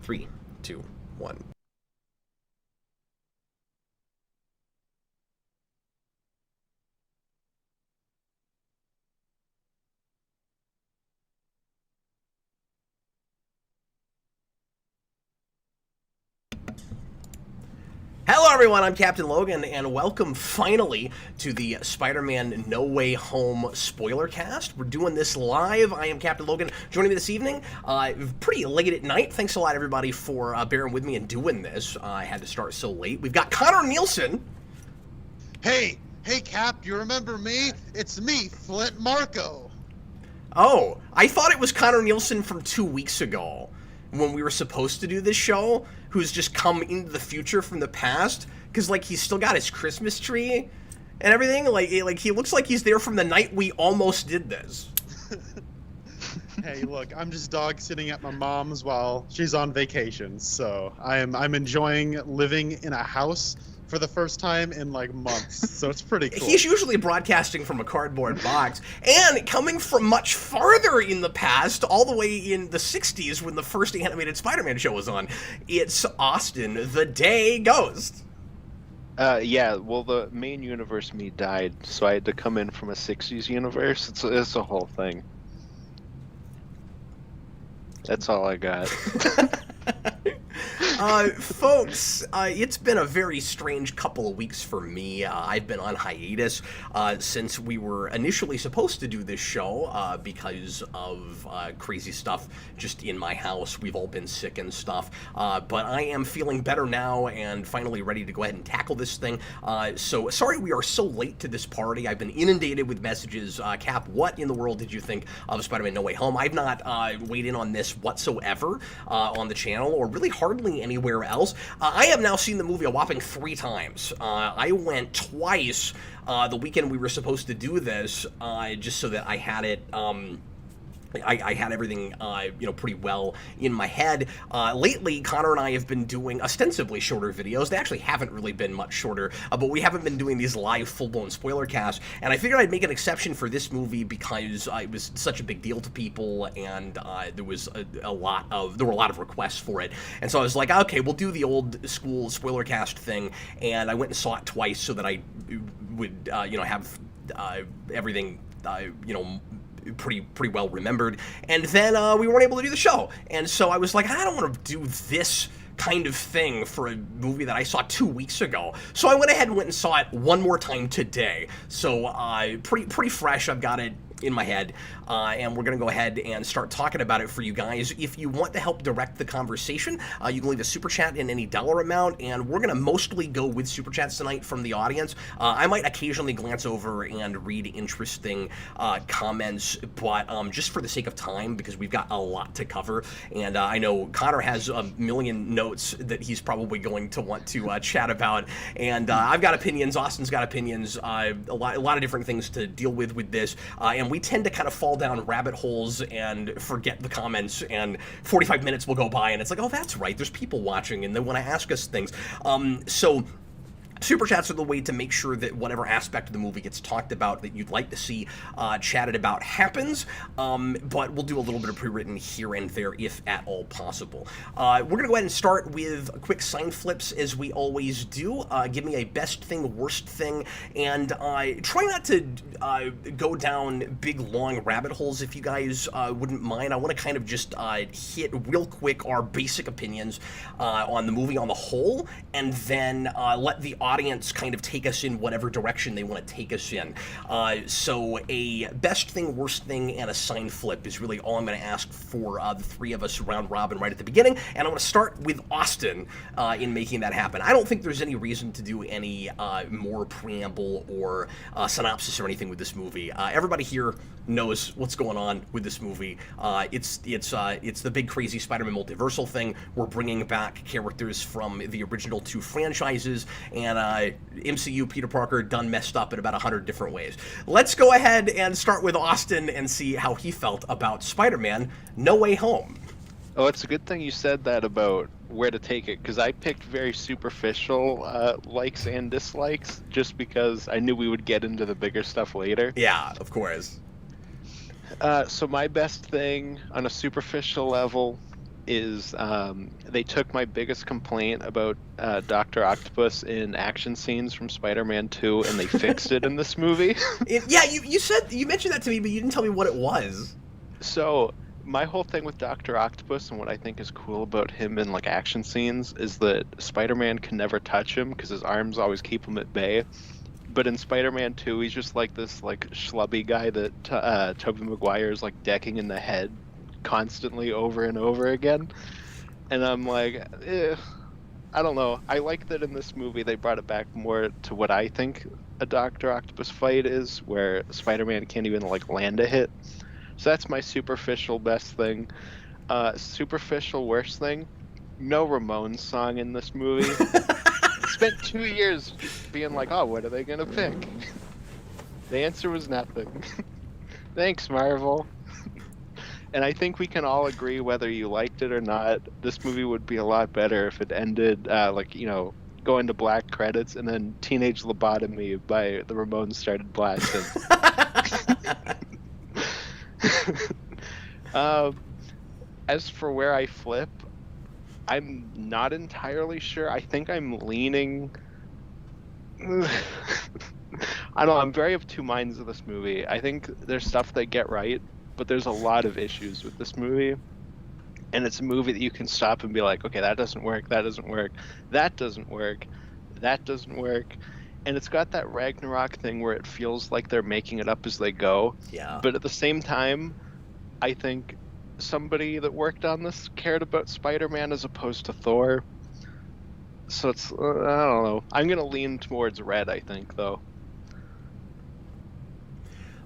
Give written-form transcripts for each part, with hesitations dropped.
3, 2, 1. Hello, everyone. I'm Captain Logan, and welcome finally to the Spider-Man No Way Home spoiler cast. We're doing this live. I am Captain Logan. Joining me this evening, pretty late at night. Thanks a lot, everybody, for bearing with me and doing this. I had to start so late. We've got Connor Nielsen. Hey, Cap, you remember me? It's me, Flint Marco. Oh, I thought it was Connor Nielsen from 2 weeks ago when we were supposed to do this show, who's just come into the future from the past, because, like, he's still got his Christmas tree and everything. Like he looks like he's there from the night we almost did this. Hey, look, I'm just dog sitting at my mom's while she's on vacation, so I'm enjoying living in a house for the first time in, like, months, so it's pretty cool. He's usually broadcasting from a cardboard box, and coming from much farther in the past, all the way in the 60s when the first animated Spider-Man show was on, it's Austin, TheDayGhost. Yeah, well, the main universe me died, so I had to come in from a 60s universe. It's a whole thing. That's all I got. Folks, it's been a very strange couple of weeks for me. I've been on hiatus since we were initially supposed to do this show because of crazy stuff just in my house. We've all been sick and stuff. But I am feeling better now and finally ready to go ahead and tackle this thing. So sorry we are so late to this party. I've been inundated with messages. Cap, what in the world did you think of Spider-Man No Way Home? I've not weighed in on this whatsoever on the channel, or really hardly anywhere else. I have now seen the movie a whopping 3 times. I went twice the weekend we were supposed to do this, just so that I had it. I had everything, pretty well in my head. Lately, Connor and I have been doing ostensibly shorter videos. They actually haven't really been much shorter, but we haven't been doing these live, full-blown spoiler casts. And I figured I'd make an exception for this movie because it was such a big deal to people, and there were a lot of requests for it. And so I was like, okay, we'll do the old school spoiler cast thing. And I went and saw it twice so that I would, have everything, pretty well remembered. And then we weren't able to do the show, and so I was like, I don't want to do this kind of thing for a movie that I saw 2 weeks ago. So I went ahead and went and saw it one more time today. So pretty fresh. I've got it in my head, and we're gonna go ahead and start talking about it for you guys. If you want to help direct the conversation, you can leave a super chat in any dollar amount, and we're gonna mostly go with super chats tonight from the audience. I might occasionally glance over and read interesting comments, but just for the sake of time, because we've got a lot to cover, and I know Connor has a million notes that he's probably going to want to chat about, and I've got opinions, Austin's got opinions, a lot of different things to deal with this, and we tend to kind of fall down rabbit holes and forget the comments, and 45 minutes will go by and it's like, oh, that's right, there's people watching and they want to ask us things. So super chats are the way to make sure that whatever aspect of the movie gets talked about that you'd like to see chatted about happens, but we'll do a little bit of pre-written here and there if at all possible. We're going to go ahead and start with quick sign flips as we always do. Give me a best thing, worst thing, and try not to go down big, long rabbit holes if you guys wouldn't mind. I want to kind of just hit real quick our basic opinions on the movie on the whole, and then let the audience kind of take us in whatever direction they want to take us in. So a best thing, worst thing, and a sign flip is really all I'm going to ask for the 3 of us round robin right at the beginning, and I want to start with Austin in making that happen. I don't think there's any reason to do any more preamble or synopsis or anything with this movie. Everybody here knows what's going on with this movie. It's the big crazy Spider-Man multiversal thing. We're bringing back characters from the original 2 franchises, and MCU Peter Parker done messed up in about 100 different ways. Let's go ahead and start with Austin and see how he felt about Spider-Man No Way Home. Oh, it's a good thing you said that about where to take it, because I picked very superficial likes and dislikes just because I knew we would get into the bigger stuff later. Yeah, of course. So my best thing on a superficial level, is they took my biggest complaint about Dr. Octopus in action scenes from Spider-Man 2 and they fixed it in this movie. Yeah, you mentioned that to me, but you didn't tell me what it was. So my whole thing with Dr. Octopus and what I think is cool about him in like action scenes is that Spider-Man can never touch him because his arms always keep him at bay. But in Spider-Man 2, he's just like this like schlubby guy that Tobey Maguire is like decking in the head constantly over and over again. And I'm like, I don't know. I like that in this movie they brought it back more to what I think a Dr. Octopus fight is, where Spider-Man can't even like land a hit. So that's my superficial best thing. Superficial worst thing, no Ramones song in this movie. Spent 2 years being like, oh, what are they gonna pick? The answer was nothing. Thanks, Marvel. And I think we can all agree, whether you liked it or not, this movie would be a lot better if it ended, going to black credits and then Teenage Lobotomy by the Ramones started blasting. As for where I flip, I'm not entirely sure. I think I'm leaning... I don't know, I'm very of two minds of this movie. I think there's stuff they get right, but there's a lot of issues with this movie. And it's a movie that you can stop and be like, okay, that doesn't work, that doesn't work, that doesn't work, that doesn't work. And it's got that Ragnarok thing where it feels like they're making it up as they go. Yeah. But at the same time, I think somebody that worked on this cared about Spider-Man as opposed to Thor. So it's, I don't know. I'm going to lean towards red, I think, though.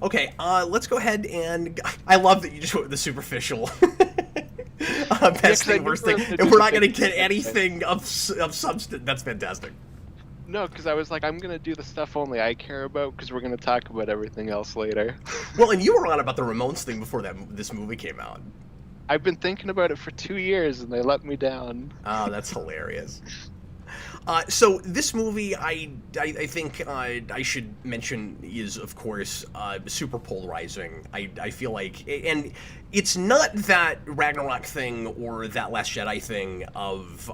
Okay, let's go ahead and... I love that you just went with the superficial. Best thing, worst thing. And we're not going to get anything of substance. That's fantastic. No, because I was like, I'm going to do the stuff only I care about, because we're going to talk about everything else later. Well, and you were on about the Ramones thing before this movie came out. I've been thinking about it for 2 years, and they let me down. Oh, that's hilarious. So this movie, I think I should mention is, of course, super polarizing. I feel like, and it's not that Ragnarok thing or that Last Jedi thing of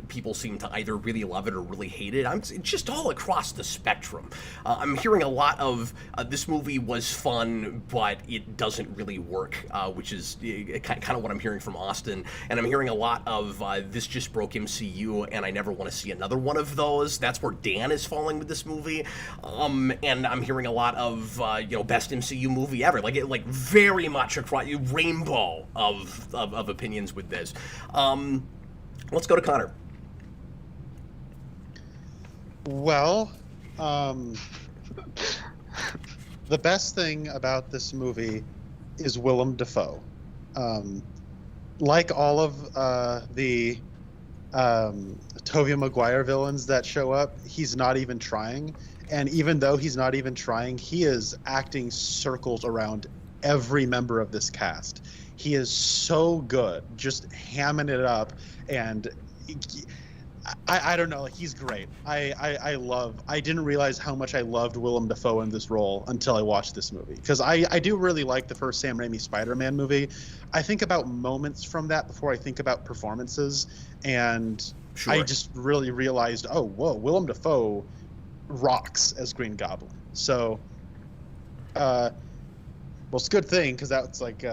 people seem to either really love it or really hate it. It's just all across the spectrum. I'm hearing a lot of this movie was fun, but it doesn't really work, which is kind of what I'm hearing from Austin. And I'm hearing a lot of this just broke MCU, and I never want to see another one of those. That's where Dan is falling with this movie. And I'm hearing a lot of best MCU movie ever. Like very much across rainbow of opinions with this. Let's go to Connor. Well, the best thing about this movie is Willem Dafoe. Like all of the Tobey Maguire villains that show up, he's not even trying. And even though he's not even trying, he is acting circles around every member of this cast. He is so good, just hamming it up, and I don't know, like, he's great. I didn't realize how much I loved Willem Dafoe in this role until I watched this movie, because I do really like the first Sam Raimi Spider-Man movie. I think about moments from that before I think about performances, and sure. I just really realized, oh, whoa, Willem Dafoe rocks as Green Goblin. So, well, it's a good thing, because that's like,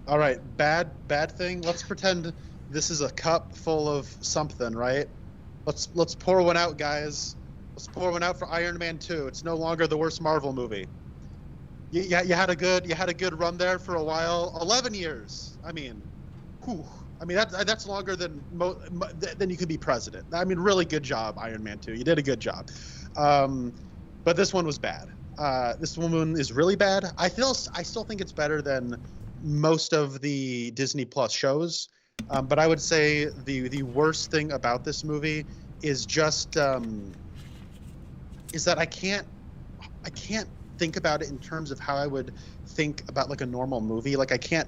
all right, bad thing. Let's pretend this is a cup full of something, right? Let's pour one out, guys. Let's pour one out for Iron Man 2. It's no longer the worst Marvel movie. You had a good run there for a while. 11 years. I mean, whew. I mean that's longer than you could be president. I mean, really good job, Iron Man 2. You did a good job. But this one was bad. This one is really bad. I still think it's better than most of the Disney Plus shows. But I would say the worst thing about this movie is just is that I can't think about it in terms of how I would think about like a normal movie. Like I can't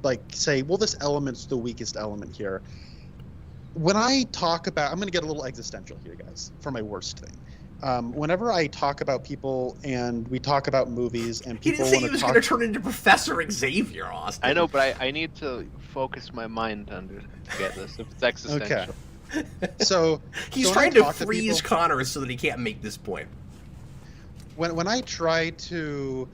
like say, well, this element's the weakest element here. When I talk about, I'm going to get a little existential here, guys, for my worst thing. Whenever I talk about people and we talk about movies and He didn't people say want he to was talk, going to turn into Professor Xavier, Austin. I know, but I need to focus my mind to get this. If it's okay. existential. So He's when I trying to talk to freeze people, Connor so that he can't make this point. when I try to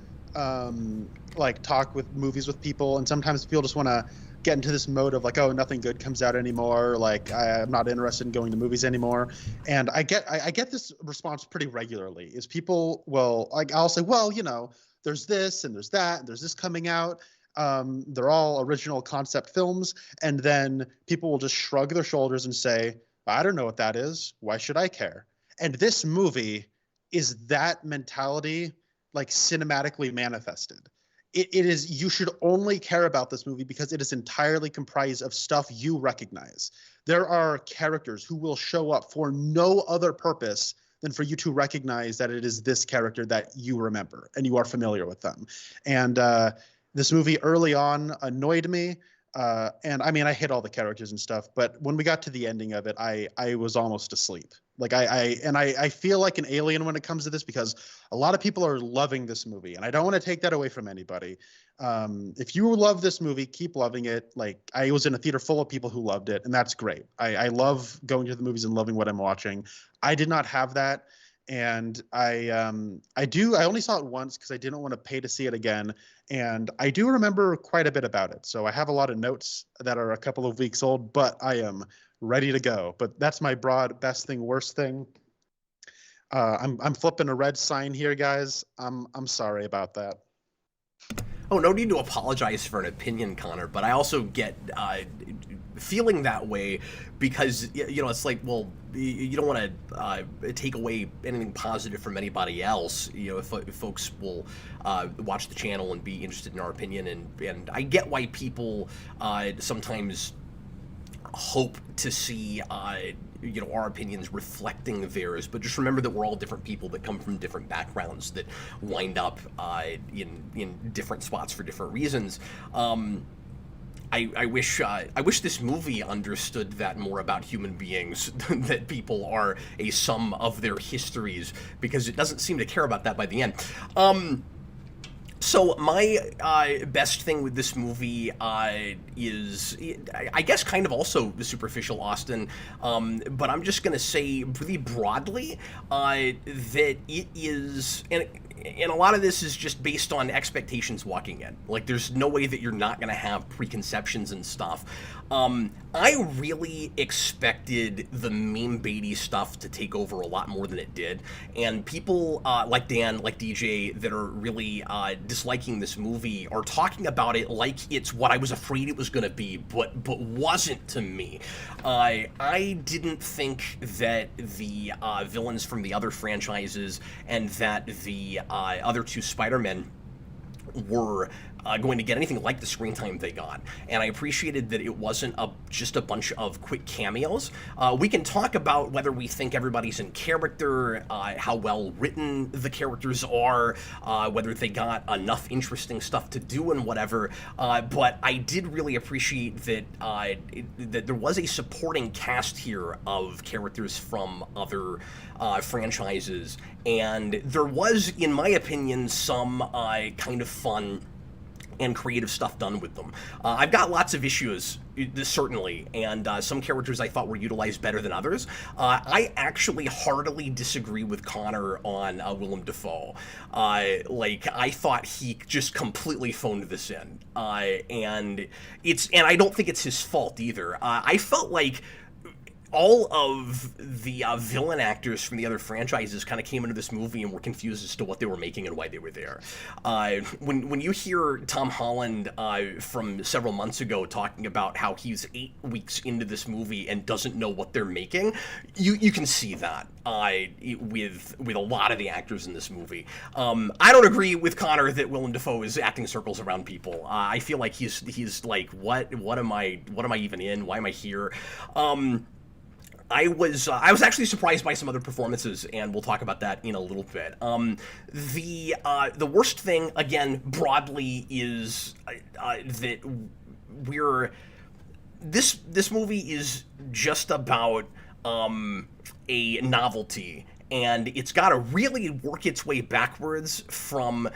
like talk with movies with people, and sometimes people just want to get into this mode of like, oh, nothing good comes out anymore, like I'm not interested in going to movies anymore, and I get this response pretty regularly. Is people will like I'll say, well, there's this and there's that and there's this coming out. They're all original concept films, and then people will just shrug their shoulders and say, I don't know what that is. Why should I care? And this movie is that mentality, like cinematically manifested. It is, you should only care about this movie because it is entirely comprised of stuff you recognize. There are characters who will show up for no other purpose than for you to recognize that it is this character that you remember and you are familiar with them. And this movie early on annoyed me. And I mean, I hit all the characters and stuff, but when we got to the ending of it, I was almost asleep. Like I feel like an alien when it comes to this because a lot of people are loving this movie, and I don't want to take that away from anybody. If you love this movie, keep loving it. Like I was in a theater full of people who loved it, and that's great. I love going to the movies and loving what I'm watching. I did not have that. And I only saw it once because I didn't want to pay to see it again. And I do remember quite a bit about it. So I have a lot of notes that are a couple of weeks old, but I am ready to go. But that's my broad best thing, worst thing. I'm flipping a red sign here, guys. I'm sorry about that. Oh, no need to apologize for an opinion, Connor, but I also get feeling that way because, it's like, well, you don't want to take away anything positive from anybody else, if folks will watch the channel and be interested in our opinion. And I get why people sometimes hope to see our opinions reflecting theirs, but just remember that we're all different people that come from different backgrounds that wind up in different spots for different reasons. I wish this movie understood that more about human beings, that people are a sum of their histories, because it doesn't seem to care about that by the end. So my best thing with this movie is, I guess, kind of also the superficial, Austin, but I'm just going to say really broadly that it is, and a lot of this is just based on expectations walking in. Like, there's no way that you're not going to have preconceptions and stuff. I really expected the meme baity stuff to take over a lot more than it did, and people like Dan, like DJ, that are really disliking this movie are talking about it like it's what I was afraid it was going to be, but wasn't to me. I didn't think that the villains from the other franchises and that the other two Spider-Men were going to get anything like the screen time they got, and I appreciated that it wasn't just a bunch of quick cameos. We can talk about whether we think everybody's in character, how well written the characters are, whether they got enough interesting stuff to do and whatever, but I did really appreciate that that there was a supporting cast here of characters from other franchises, and there was, in my opinion, some kind of fun and creative stuff done with them. I've got lots of issues, certainly, and some characters I thought were utilized better than others. I actually heartily disagree with Connor on Willem Dafoe. I thought he just completely phoned this in, and I don't think it's his fault either. I felt like all of the villain actors from the other franchises kind of came into this movie and were confused as to what they were making and why they were there. When you hear Tom Holland from several months ago talking about how he's 8 weeks into this movie and doesn't know what they're making, you can see that with a lot of the actors in this movie. I don't agree with Connor that Willem Dafoe is acting circles around people. I feel like he's like, what am I even in? Why am I here? I was actually surprised by some other performances, and we'll talk about that in a little bit. The worst thing, again, broadly, is that this movie is just about a novelty, and it's got to really work its way backwards from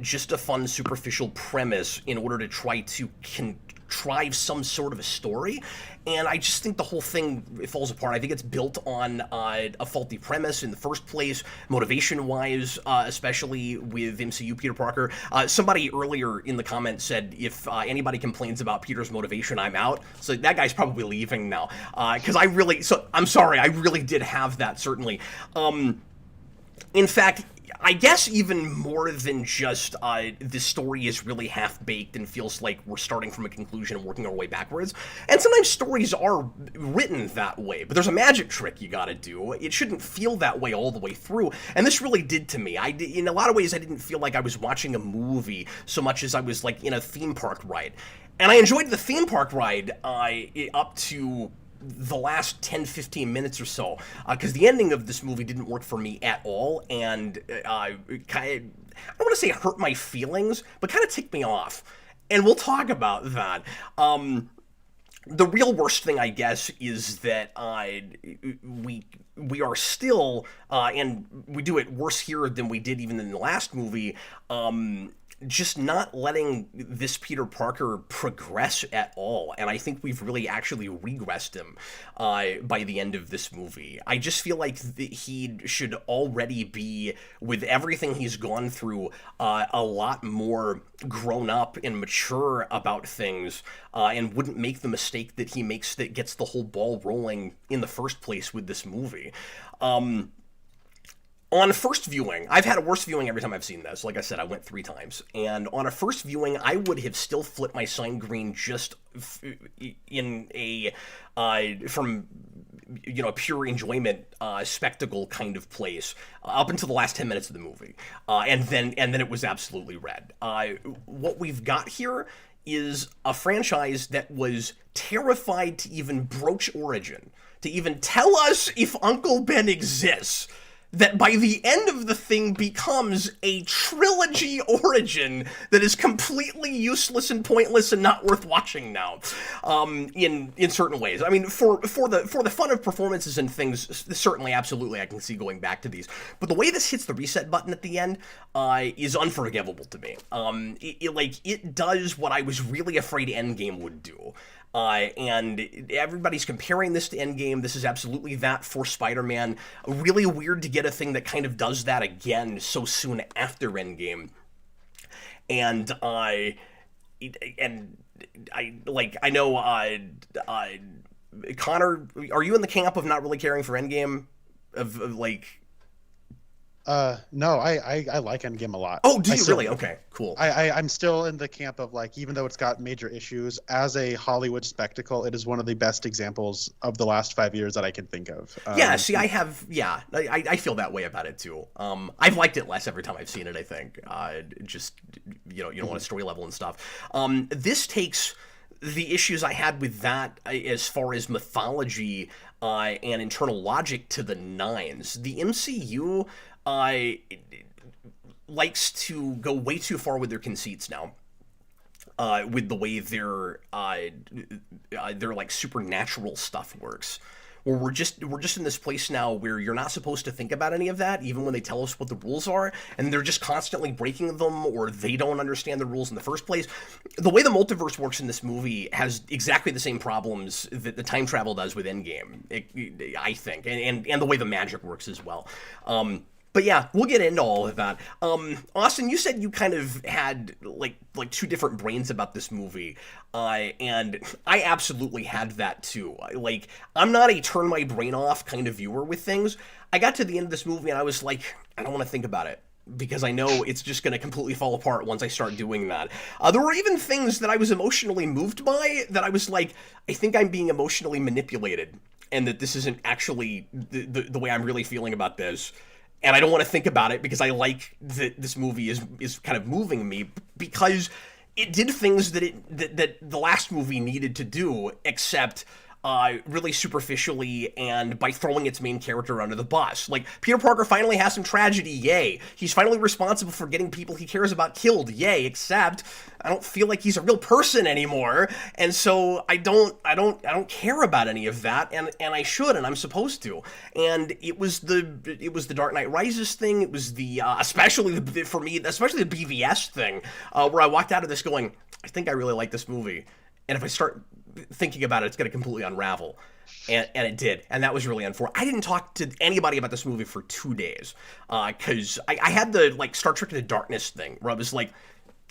just a fun, superficial premise in order to try to contrive some sort of a story. And I just think the whole thing falls apart. I think it's built on a faulty premise in the first place, motivation-wise, especially with MCU Peter Parker. Somebody earlier in the comments said, if anybody complains about Peter's motivation, I'm out. So that guy's probably leaving now. Because I'm sorry, I really did have that, certainly. In fact, I guess even more than just this story is really half-baked and feels like we're starting from a conclusion and working our way backwards. And sometimes stories are written that way, but there's a magic trick you gotta do. It shouldn't feel that way all the way through, and this really did to me. In a lot of ways, I didn't feel like I was watching a movie so much as I was like in a theme park ride. And I enjoyed the theme park ride up to the last 10-15 minutes or so, because the ending of this movie didn't work for me at all, and I don't want to say hurt my feelings, but kind of ticked me off. And we'll talk about that. The real worst thing, I guess, is that we are still, and we do it worse here than we did even in the last movie, just not letting this Peter Parker progress at all. And I think we've really actually regressed him by the end of this movie. I just feel like he should already be, with everything he's gone through, a lot more grown up and mature about things, and wouldn't make the mistake that he makes that gets the whole ball rolling in the first place with this movie. On first viewing, I've had a worse viewing every time I've seen this. Like I said, I went 3 times. And on a first viewing, I would have still flipped my sign green just in a, from, a pure enjoyment, spectacle kind of place, up until the last 10 minutes of the movie. And then it was absolutely red. What we've got here is a franchise that was terrified to even broach origin, to even tell us if Uncle Ben exists, that by the end of the thing becomes a trilogy origin that is completely useless and pointless and not worth watching now, in certain ways. I mean, for the fun of performances and things, certainly, absolutely, I can see going back to these. But the way this hits the reset button at the end is unforgivable to me. It does what I was really afraid Endgame would do. And everybody's comparing this to Endgame. This is absolutely that for Spider-Man. Really weird to get a thing that kind of does that again so soon after Endgame. And I know, Connor, are you in the camp of not really caring for Endgame? No, I like Endgame a lot. Oh, do you really? Okay, cool. I'm still in the camp of, like, even though it's got major issues, as a Hollywood spectacle, it is one of the best examples of the last 5 years that I can think of. I feel that way about it too. I've liked it less every time I've seen it, I think. Just, on a story level and stuff. This takes the issues I had with that as far as mythology and internal logic to the nines. The MCU likes to go way too far with their conceits now, with the way their like supernatural stuff works. Where we're just in this place now where you're not supposed to think about any of that, even when they tell us what the rules are, and they're just constantly breaking them, or they don't understand the rules in the first place. The way the multiverse works in this movie has exactly the same problems that the time travel does with Endgame, I think, and the way the magic works as well. But yeah, we'll get into all of that. Austin, you said you kind of had like 2 different brains about this movie, and I absolutely had that too. Like, I'm not a turn my brain off kind of viewer with things. I got to the end of this movie and I was like, I don't want to think about it, because I know it's just going to completely fall apart once I start doing that. There were even things that I was emotionally moved by that I was like, I think I'm being emotionally manipulated, and that this isn't actually the way I'm really feeling about this. And I don't want to think about it, because I like that this movie is kind of moving me, because it did things that the last movie needed to do, except really superficially and by throwing its main character under the bus. Like, Peter Parker finally has some tragedy, yay. He's finally responsible for getting people he cares about killed, yay, except I don't feel like he's a real person anymore, and so I don't care about any of that, and I should, and I'm supposed to. And it was the Dark Knight Rises thing, it was the especially for me, especially the BVS thing, where I walked out of this going, I think I really like this movie, and if I start thinking about it, it's going to completely unravel. And it did, and that was really unfortunate. I didn't talk to anybody about this movie for 2 days, because I had the, like, Star Trek Into Darkness thing, where I was like,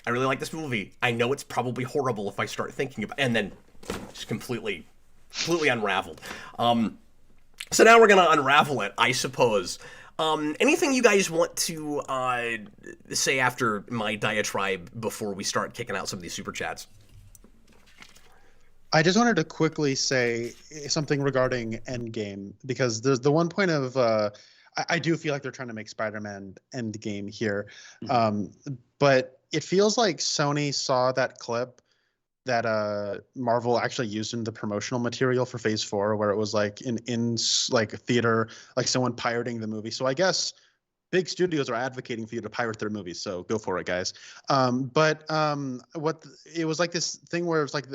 I really like this movie. I know it's probably horrible if I start thinking about it, and then just completely unraveled. So now we're going to unravel it, I suppose. Anything you guys want to say after my diatribe before we start kicking out some of these super chats? I just wanted to quickly say something regarding Endgame, because there's the one point of I do feel like they're trying to make Spider-Man Endgame here, but it feels like Sony saw that clip that Marvel actually used in the promotional material for Phase 4, where it was like in like a theater, like someone pirating the movie. So I guess big studios are advocating for you to pirate their movies, so go for it, guys. It was like this thing where it was like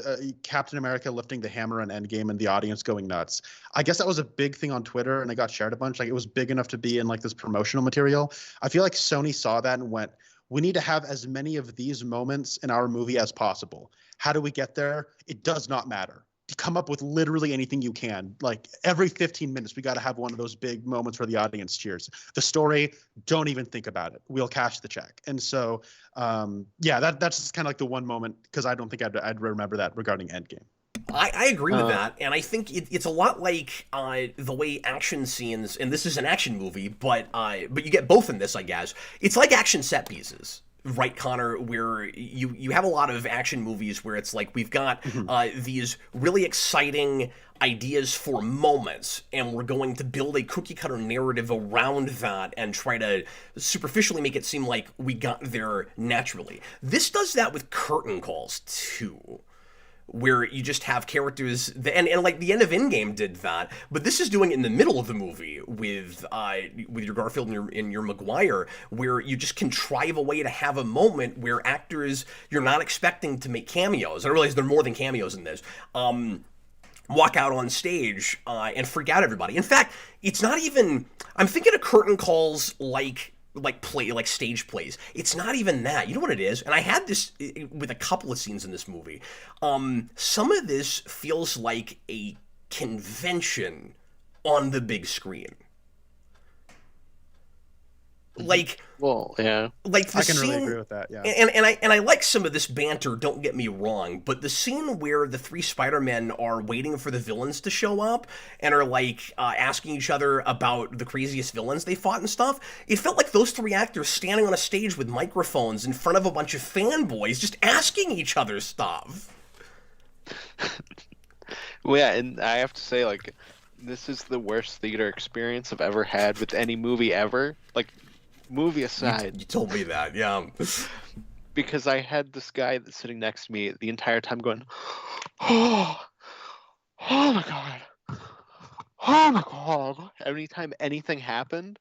Captain America lifting the hammer on Endgame and the audience going nuts. I guess that was a big thing on Twitter, and it got shared a bunch. Like, it was big enough to be in like this promotional material. I feel like Sony saw that and went, we need to have as many of these moments in our movie as possible. How do we get there? It does not matter. Come up with literally anything you can. Like, every 15 minutes, we got to have one of those big moments where the audience cheers. The story, don't even think about it. We'll cash the check. And so, yeah, that's just kind of like the one moment, because I don't think I'd remember that regarding Endgame. I agree with that, and I think it's a lot like the way action scenes, and this is an action movie, but you get both in this, I guess. It's like action set pieces. Right, Connor, where you have a lot of action movies where it's like we've got these really exciting ideas for moments, and we're going to build a cookie-cutter narrative around that and try to superficially make it seem like we got there naturally. This does that with curtain calls, too, where you just have characters, and like the end of Endgame did that, but this is doing it in the middle of the movie with your Garfield and your Maguire, where you just contrive a way to have a moment where actors you're not expecting to make cameos. I realize there are more than cameos in this. Walk out on stage and freak out everybody. In fact, it's not even. I'm thinking of curtain calls like stage plays. It's not even that. You know what it is? And I had this with a couple of scenes in this movie. Some of this feels like a convention on the big screen. Like, well, yeah, like the I can scene, really agree with that. Yeah, and I like some of this banter. Don't get me wrong, but the scene where the three Spider-Men are waiting for the villains to show up and are like asking each other about the craziest villains they fought and stuff, it felt like those three actors standing on a stage with microphones in front of a bunch of fanboys, just asking each other stuff. Well, yeah, and I have to say, like, this is the worst theater experience I've ever had with any movie ever. Like, movie aside. You told me that, yeah. Because I had this guy that's sitting next to me the entire time going, oh my god, oh my god. Every time anything happened,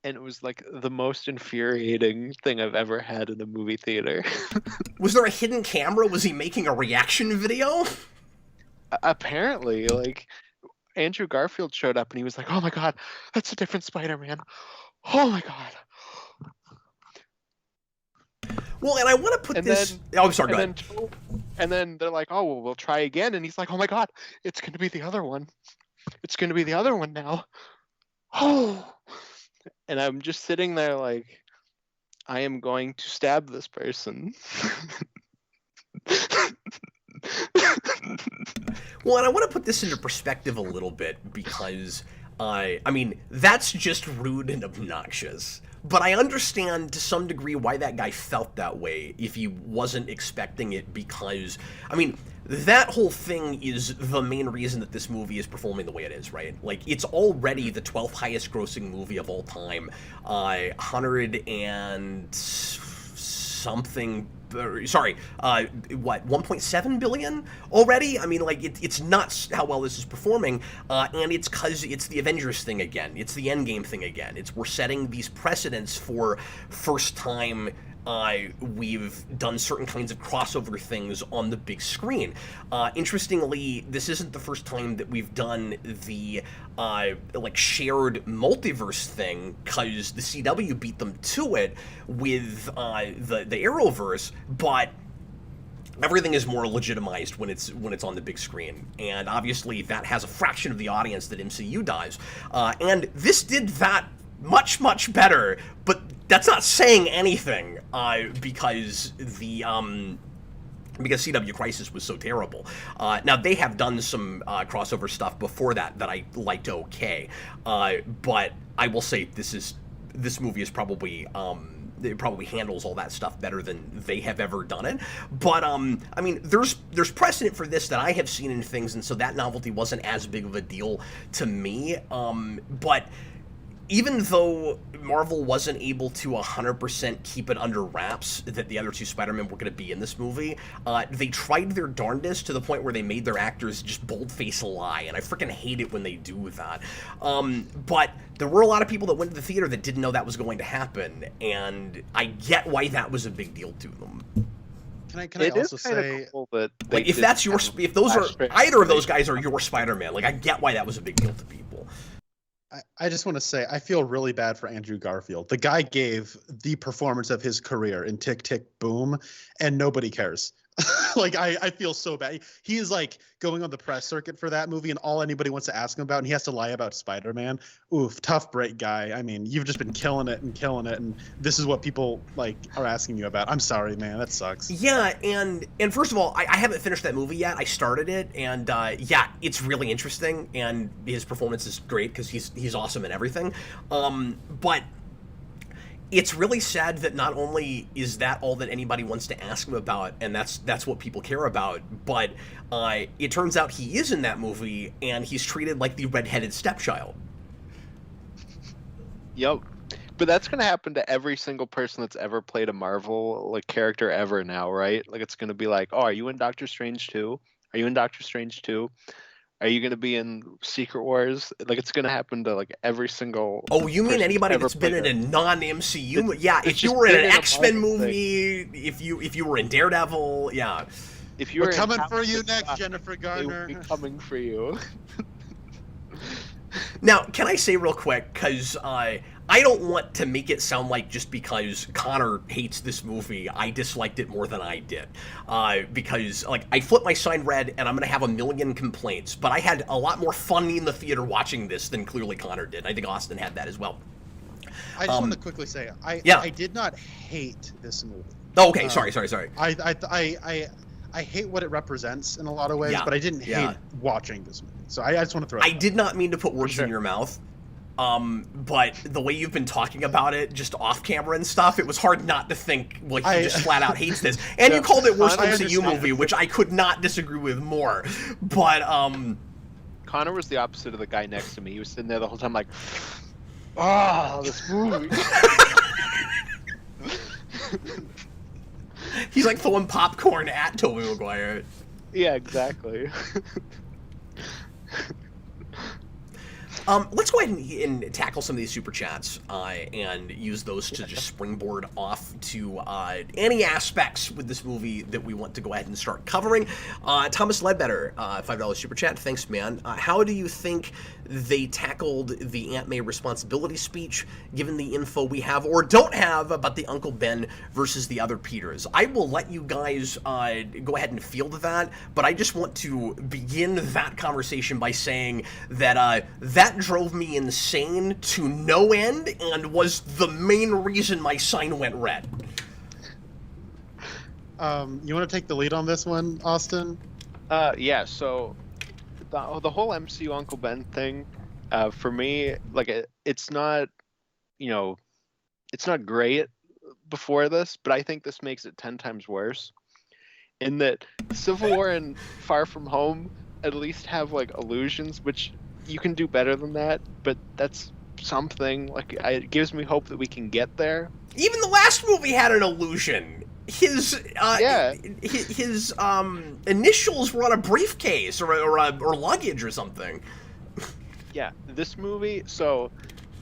and it was like the most infuriating thing I've ever had in a movie theater. Was there a hidden camera? Was he making a reaction video? Apparently, like, Andrew Garfield showed up and he was like, oh my god, that's a different Spider-Man. Oh my god. Well, and I want to put this. I'm sorry. Go ahead. And then they're like, "Oh, well, we'll try again." And he's like, "Oh my god, it's going to be the other one. It's going to be the other one now." Oh. And I'm just sitting there like, I am going to stab this person. Well, and I want to put this into perspective a little bit because, I mean, that's just rude and obnoxious. But I understand to some degree why that guy felt that way if he wasn't expecting it because, I mean, that whole thing is the main reason that this movie is performing the way it is, right? Like, it's already the 12th highest grossing movie of all time. 100 and something. Sorry, what, 1.7 billion already? I mean, like, it's nuts how well this is performing, and it's because it's the Avengers thing again. It's the Endgame thing again. We're setting these precedents for first time we've done certain kinds of crossover things on the big screen. Interestingly, this isn't the first time that we've done the like shared multiverse thing, because the CW beat them to it with the Arrowverse, but everything is more legitimized when it's on the big screen, and obviously that has a fraction of the audience that MCU does, and this did that much better, but that's not saying anything, because CW Crisis was so terrible. Now, they have done some crossover stuff before that I liked okay, but I will say this movie is probably it probably handles all that stuff better than they have ever done it. But I mean, there's precedent for this that I have seen in things, and so that novelty wasn't as big of a deal to me. But even though Marvel wasn't able to 100% keep it under wraps that the other two Spider-Men were going to be in this movie, they tried their darndest to the point where they made their actors just bold-face lie, and I freaking hate it when they do that. But there were a lot of people that went to the theater that didn't know that was going to happen, and I get why that was a big deal to them. Can I also say, cool that like, if that's your, if those are, either of those guys are your Spider-Man, like, I get why that was a big deal to people. I just want to say, I feel really bad for Andrew Garfield. The guy gave the performance of his career in Tick, Tick, Boom, and nobody cares. Like, I feel so bad. He is, like, going on the press circuit for that movie, and all anybody wants to ask him about, and he has to lie about Spider-Man. Oof, tough break, guy. I mean, you've just been killing it, and this is what people, like, are asking you about. I'm sorry, man. That sucks. Yeah, and first of all, I haven't finished that movie yet. I started it, and yeah, it's really interesting, and his performance is great because he's awesome in everything. But it's really sad that not only is that all that anybody wants to ask him about, and that's what people care about, but it turns out he is in that movie, and he's treated like the redheaded stepchild. Yep. But that's going to happen to every single person that's ever played a Marvel like character ever now, right? Like, it's going to be like, oh, are you in Doctor Strange 2? Are you in Doctor Strange 2? Are you going to be in Secret Wars? Like, it's going to happen to, like, every single... Oh, you mean anybody that's been in a non-MCU? Yeah, if you were in an X-Men movie, if you were in Daredevil, yeah. If you were coming for you next, Jennifer Garner. They would be coming for you. Now, can I say real quick, because I don't want to make it sound like just because Connor hates this movie, I disliked it more than I did. Because, like, I flipped my sign red, and I'm going to have a million complaints, but I had a lot more fun in the theater watching this than clearly Connor did. I think Austin had that as well. I just want to quickly say, I did not hate this movie. Oh, okay, sorry. I hate what it represents in a lot of ways, Yeah. but I didn't hate watching this movie. So I just want to throw it I out. did not mean to put words in your mouth. But the way you've been talking about it, just off camera and stuff, it was hard not to think, well, he just flat out hates this. And you called it worst MCU movie, which I could not disagree with more. But, Connor was the opposite of the guy next to me. He was sitting there the whole time like, oh, this movie. He's like throwing popcorn at Tobey Maguire. Yeah, exactly. Let's go ahead and tackle some of these super chats and use those to just springboard off to any aspects with this movie that we want to go ahead and start covering. Thomas Ledbetter, $5 super chat. Thanks, man. How do you think they tackled the Aunt May responsibility speech, given the info we have or don't have about the Uncle Ben versus the other Peters? I will let you guys go ahead and field that, but I just want to begin that conversation by saying that that drove me insane to no end and was the main reason my sign went red. You want to take the lead on this one, Austin? Yeah, so the whole MCU Uncle Ben thing, for me, like, it's not, it's not great before this, but I think this makes it 10 times worse. In that Civil War and Far From Home at least have, like, illusions, which you can do better than that, but that's something. Like, it gives me hope that we can get there. Even the last movie had an illusion. Yeah. his initials were on a briefcase or luggage or something. Yeah, this movie. So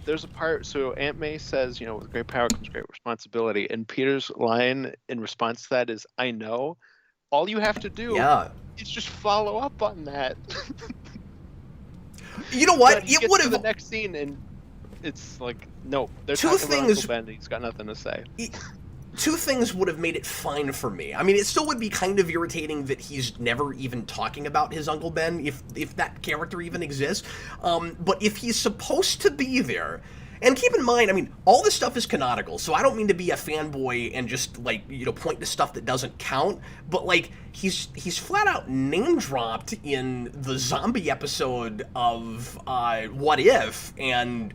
there's a part. So Aunt May says, with great power comes great responsibility, and Peter's line in response to that is, "I know." All you have to do Yeah. is just follow up on that. You know what? But he It gets would to the have next scene, and it's like, no, they're two talking about things. Uncle Ben. And he's got nothing to say. Two things would have made it fine for me. I mean, it still would be kind of irritating that he's never even talking about his Uncle Ben, if that character even exists. But if he's supposed to be there, and keep in mind, I mean, all this stuff is canonical, so I don't mean to be a fanboy and just point to stuff that doesn't count. But he's flat out name dropped in the zombie episode of What If, and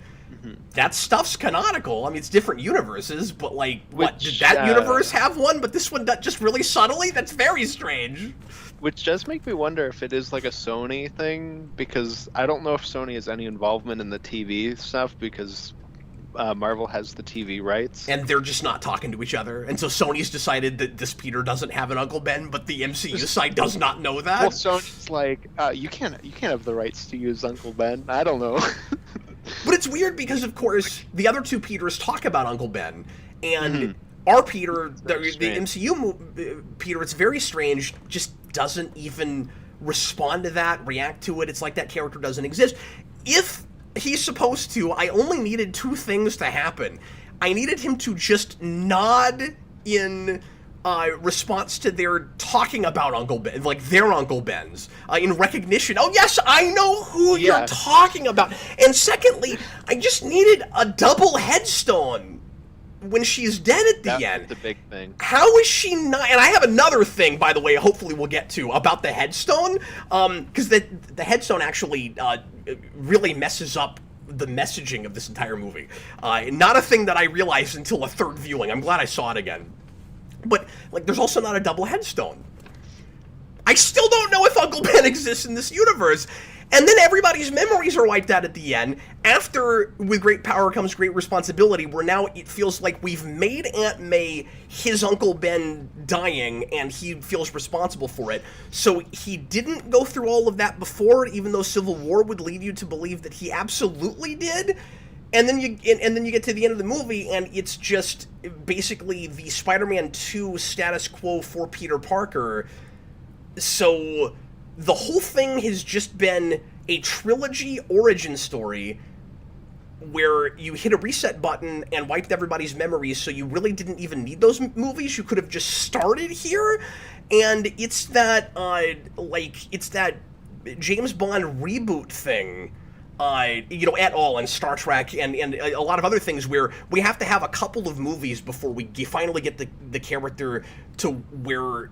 that stuff's canonical. I mean, it's different universes, but what did that universe have one? But this one just really subtly? That's very strange. Which does make me wonder if it is like a Sony thing, because I don't know if Sony has any involvement in the TV stuff, because Marvel has the TV rights. And they're just not talking to each other. And so Sony's decided that this Peter doesn't have an Uncle Ben, but the MCU side does not know that. Well, Sony's like, you can't have the rights to use Uncle Ben. I don't know. But it's weird because, of course, the other two Peters talk about Uncle Ben, and our Peter, the MCU Peter, it's very strange, just doesn't even respond to that, react to it. It's like that character doesn't exist. If he's supposed to, I only needed two things to happen. I needed him to just nod in response to their talking about Uncle Ben, like their Uncle Ben's, in recognition. Oh yes, I know who you're talking about. And secondly, I just needed a double headstone when she's dead at the end. That's the big thing. How is she not? And I have another thing, by the way, hopefully we'll get to, about the headstone, because the headstone actually really messes up the messaging of this entire movie. Not a thing that I realized until a third viewing. I'm glad I saw it again. But, there's also not a double headstone. I still don't know if Uncle Ben exists in this universe. And then everybody's memories are wiped out at the end. After, with great power comes great responsibility, where now it feels like we've made Aunt May his Uncle Ben dying, and he feels responsible for it. So he didn't go through all of that before, even though Civil War would lead you to believe that he absolutely did. And then you get to the end of the movie, and it's just basically the Spider-Man 2 status quo for Peter Parker. So the whole thing has just been a trilogy origin story where you hit a reset button and wiped everybody's memories, so you really didn't even need those movies. You could have just started here. And it's that, it's that James Bond reboot thing, at all, in Star Trek and a lot of other things, where we have to have a couple of movies before we finally get the character to where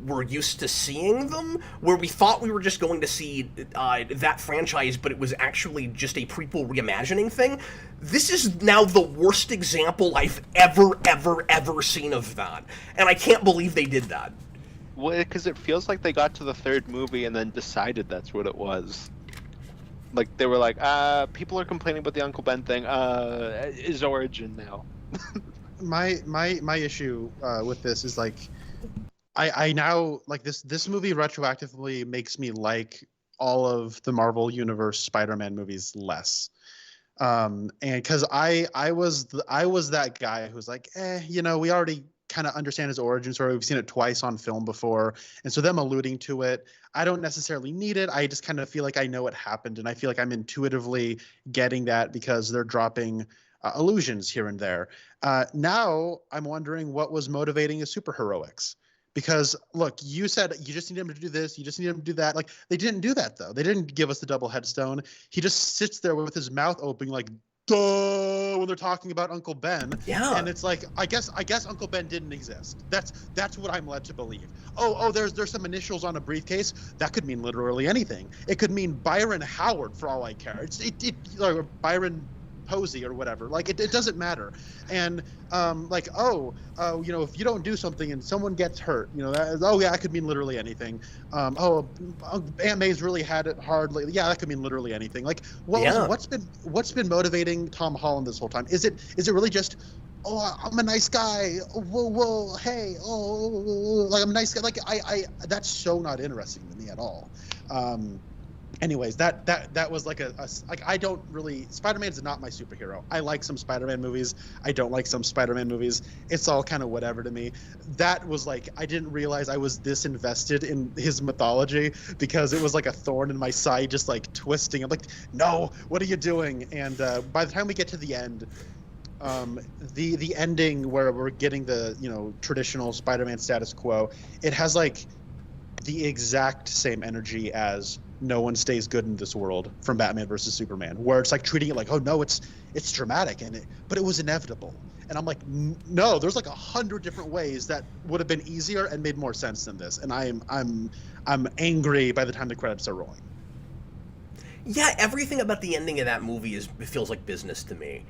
we're used to seeing them, where we thought we were just going to see that franchise, but it was actually just a prequel reimagining thing. This is now the worst example I've ever seen of that, and I can't believe they did that. Well, because it feels like they got to the third movie and then decided that's what it was. Like, they were like, people are complaining about the Uncle Ben thing, his origin now. my issue with this is, I now, this movie retroactively makes me like all of the Marvel Universe Spider-Man movies less. And because I was that guy who's like, we already kind of understand his origin story. We've seen it twice on film before. And so them alluding to it, I don't necessarily need it. I just kind of feel like I know what happened. And I feel like I'm intuitively getting that because they're dropping allusions here and there. Now I'm wondering what was motivating his superheroics. Because, look, you said you just need him to do this, you just need him to do that. They didn't do that, though. They didn't give us the double headstone. He just sits there with his mouth open duh, when they're talking about Uncle Ben. Yeah. And it's like, I guess Uncle Ben didn't exist. That's what I'm led to believe. Oh, there's some initials on a briefcase. That could mean literally anything. It could mean Byron Howard, for all I care. Or Byron Posey or whatever. It doesn't matter. And if you don't do something and someone gets hurt, that could mean literally anything. Aunt May's really had it hard lately. Yeah, that could mean literally anything. What's been motivating Tom Holland this whole time? Is it really just oh, I'm a nice guy. Whoa, whoa, hey, oh, like I'm a nice guy. Like that's so not interesting to me at all. Anyways, that was like like I don't really. Spider-Man is not my superhero. I like some Spider-Man movies. I don't like some Spider-Man movies. It's all kind of whatever to me. That was like I didn't realize I was this invested in his mythology because it was like a thorn in my side, just like twisting. I'm like, no, what are you doing? And by the time we get to the end, the ending where we're getting the traditional Spider-Man status quo, it has like the exact same energy as No One Stays Good in This World from Batman versus Superman, where it's like treating it like, oh no, it's dramatic but it was inevitable. And I'm like, no, there's like 100 different ways that would have been easier and made more sense than this. And I'm angry by the time the credits are rolling. Yeah, everything about the ending of that movie it feels like business to me.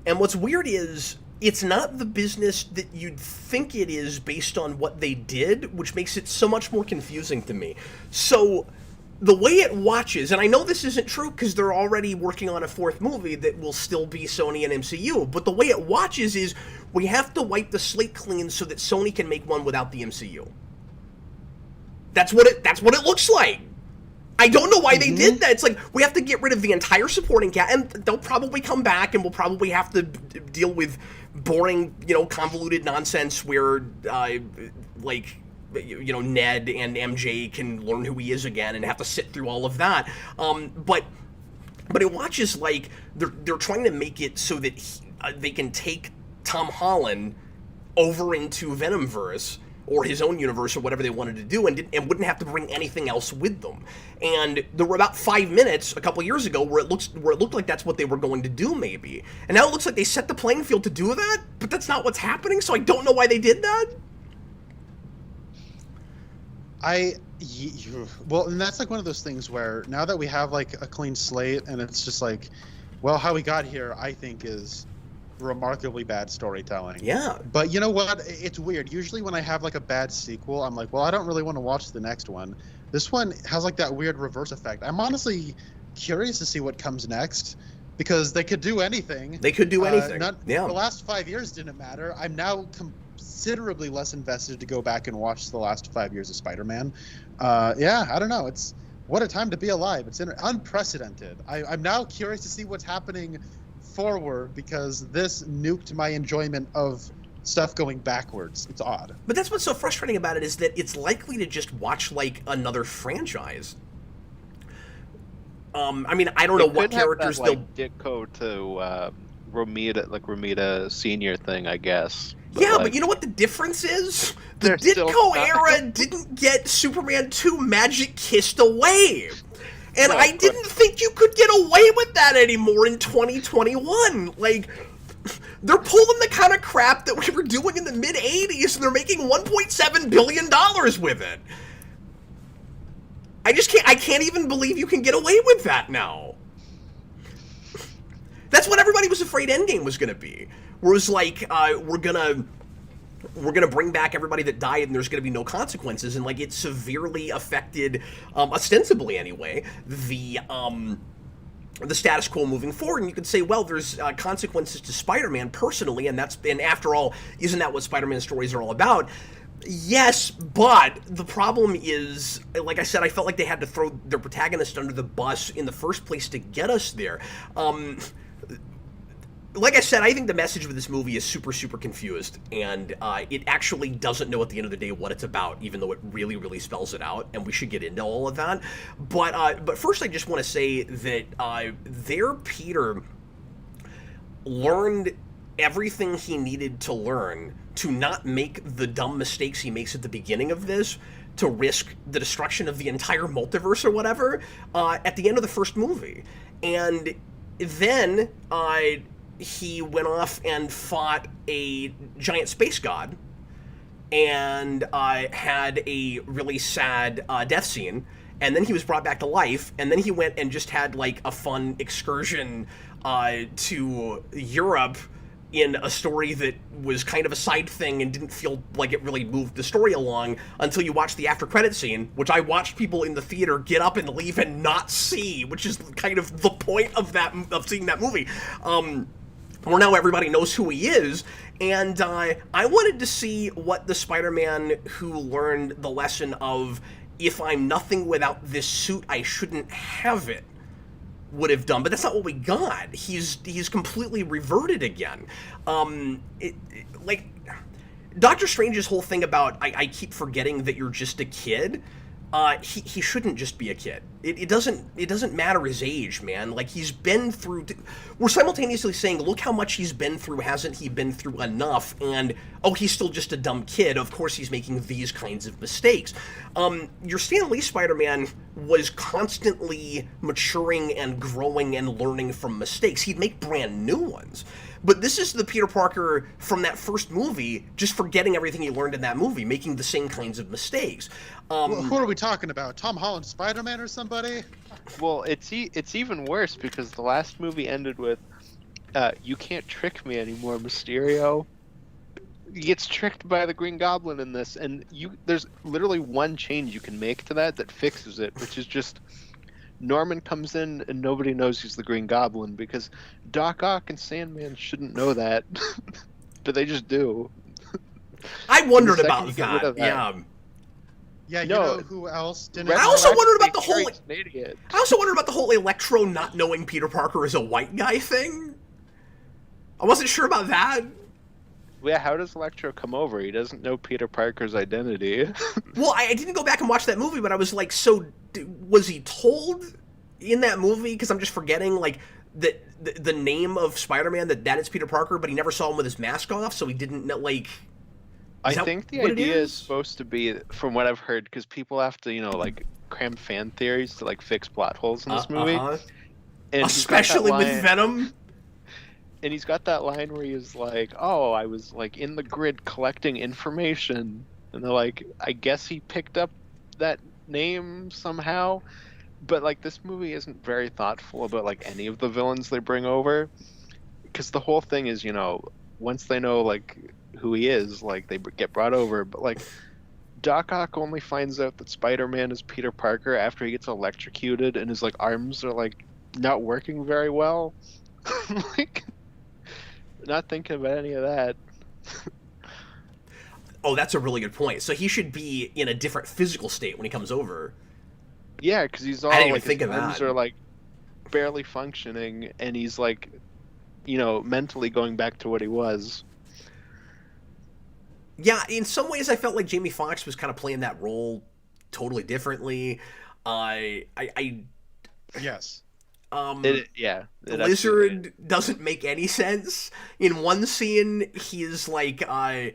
And what's weird is it's not the business that you'd think it is based on what they did, which makes it so much more confusing to me. So the way it watches, and I know this isn't true because they're already working on a fourth movie that will still be Sony and MCU, but the way it watches is we have to wipe the slate clean so that Sony can make one without the MCU. That's what it looks like. I don't know why they did that. It's like, we have to get rid of the entire supporting cast, and they'll probably come back, and we'll probably have to deal with boring, convoluted nonsense where, Ned and MJ can learn who he is again and have to sit through all of that. But it watches like they're trying to make it so that they can take Tom Holland over into Venomverse, or his own universe, or whatever they wanted to do, and wouldn't have to bring anything else with them. And there were about 5 minutes a couple years ago where it looked like that's what they were going to do, maybe. And now it looks like they set the playing field to do that, but that's not what's happening, so I don't know why they did that. Well, and that's like one of those things where now that we have like a clean slate, and it's just like, well, how we got here, I think, is remarkably bad storytelling. Yeah. But you know what? It's weird. Usually when I have like a bad sequel, I'm like, well, I don't really want to watch the next one. This one has like that weird reverse effect. I'm honestly curious to see what comes next because they could do anything. They could do anything. The last 5 years didn't matter. I'm now considerably less invested to go back and watch the last 5 years of Spider-Man. Yeah, I don't know. It's what a time to be alive. It's unprecedented. I'm now curious to see what's happening forward because this nuked my enjoyment of stuff going backwards. It's odd. But that's what's so frustrating about it is that it's likely to just watch like another franchise. I mean, I don't know what characters they'll Ditko to Romita Senior thing, I guess. But you know what the difference is? The Ditko era didn't get Superman 2 magic kissed away. And I didn't think you could get away with that anymore in 2021. Like, they're pulling the kind of crap that we were doing in the mid-'80s, and they're making $1.7 billion with it. I can't even believe you can get away with that now. That's what everybody was afraid Endgame was going to be. Where it was like, we're gonna bring back everybody that died and there's going to be no consequences, and like it severely affected, ostensibly anyway, the status quo moving forward. And you could say, well, there's consequences to Spider-Man personally, and after all, isn't that what Spider-Man stories are all about? Yes, but the problem is, like I said, I felt like they had to throw their protagonist under the bus in the first place to get us there. Like I said, I think the message of this movie is super, super confused, and it actually doesn't know at the end of the day what it's about, even though it really, really spells it out, and we should get into all of that. But first, I just want to say that their Peter learned everything he needed to learn to not make the dumb mistakes he makes at the beginning of this, to risk the destruction of the entire multiverse or whatever, at the end of the first movie. And then he went off and fought a giant space god and had a really sad death scene, and then he was brought back to life, and then he went and just had like a fun excursion to Europe in a story that was kind of a side thing and didn't feel like it really moved the story along until you watched the after credit scene, which I watched people in the theater get up and leave and not see, which is kind of the point of seeing that movie. Well, now everybody knows who he is, and I wanted to see what the Spider-Man who learned the lesson of if I'm nothing without this suit, I shouldn't have it would have done, but that's not what we got. He's completely reverted again. Like Doctor Strange's whole thing about I keep forgetting that you're just a kid. He shouldn't just be a kid. It doesn't matter his age, man. Like he's been through. We're simultaneously saying, look how much he's been through. Hasn't he been through enough? And oh, he's still just a dumb kid. Of course, he's making these kinds of mistakes. Your Stan Lee Spider-Man was constantly maturing and growing and learning from mistakes. He'd make brand new ones. But this is the Peter Parker from that first movie, just forgetting everything he learned in that movie, making the same kinds of mistakes. Well, who are we talking about? Tom Holland Spider-Man or somebody? Well, it's even worse because the last movie ended with, "You can't trick me anymore, Mysterio." He gets tricked by the Green Goblin in this, and there's literally one change you can make to that fixes it, which is just Norman comes in and nobody knows he's the Green Goblin because Doc Ock and Sandman shouldn't know that, but they just do. I wondered about that. Yeah. Yeah, you know who else didn't? I also wondered about the whole. Idiot. I also wondered about the whole Electro not knowing Peter Parker is a white guy thing. I wasn't sure about that. Yeah, how does Electro come over? He doesn't know Peter Parker's identity. Well, I didn't go back and watch that movie, but I was like, so was he told in that movie? Because I'm just forgetting, like, the name of Spider-Man, that it's Peter Parker, but he never saw him with his mask off, so he didn't know, like... I think the idea is supposed to be, from what I've heard, because people have to, like, cram fan theories to, like, fix plot holes in this movie. And especially with Venom. And he's got that line where he's like, "Oh, I was like in the grid collecting information," and they're like, "I guess he picked up that name somehow." But like, this movie isn't very thoughtful about like any of the villains they bring over, because the whole thing is, once they know like who he is, like they get brought over. But like, Doc Ock only finds out that Spider-Man is Peter Parker after he gets electrocuted and his like arms are like not working very well. Like. Not thinking about any of that. Oh, that's a really good point. So he should be in a different physical state when he comes over. Yeah, because he's all I didn't like even think his of arms that. are like barely functioning, and he's like, mentally going back to what he was. Yeah, in some ways, I felt like Jamie Foxx was kind of playing that role totally differently. Yes. Lizard doesn't make any sense. In one scene, he's like, and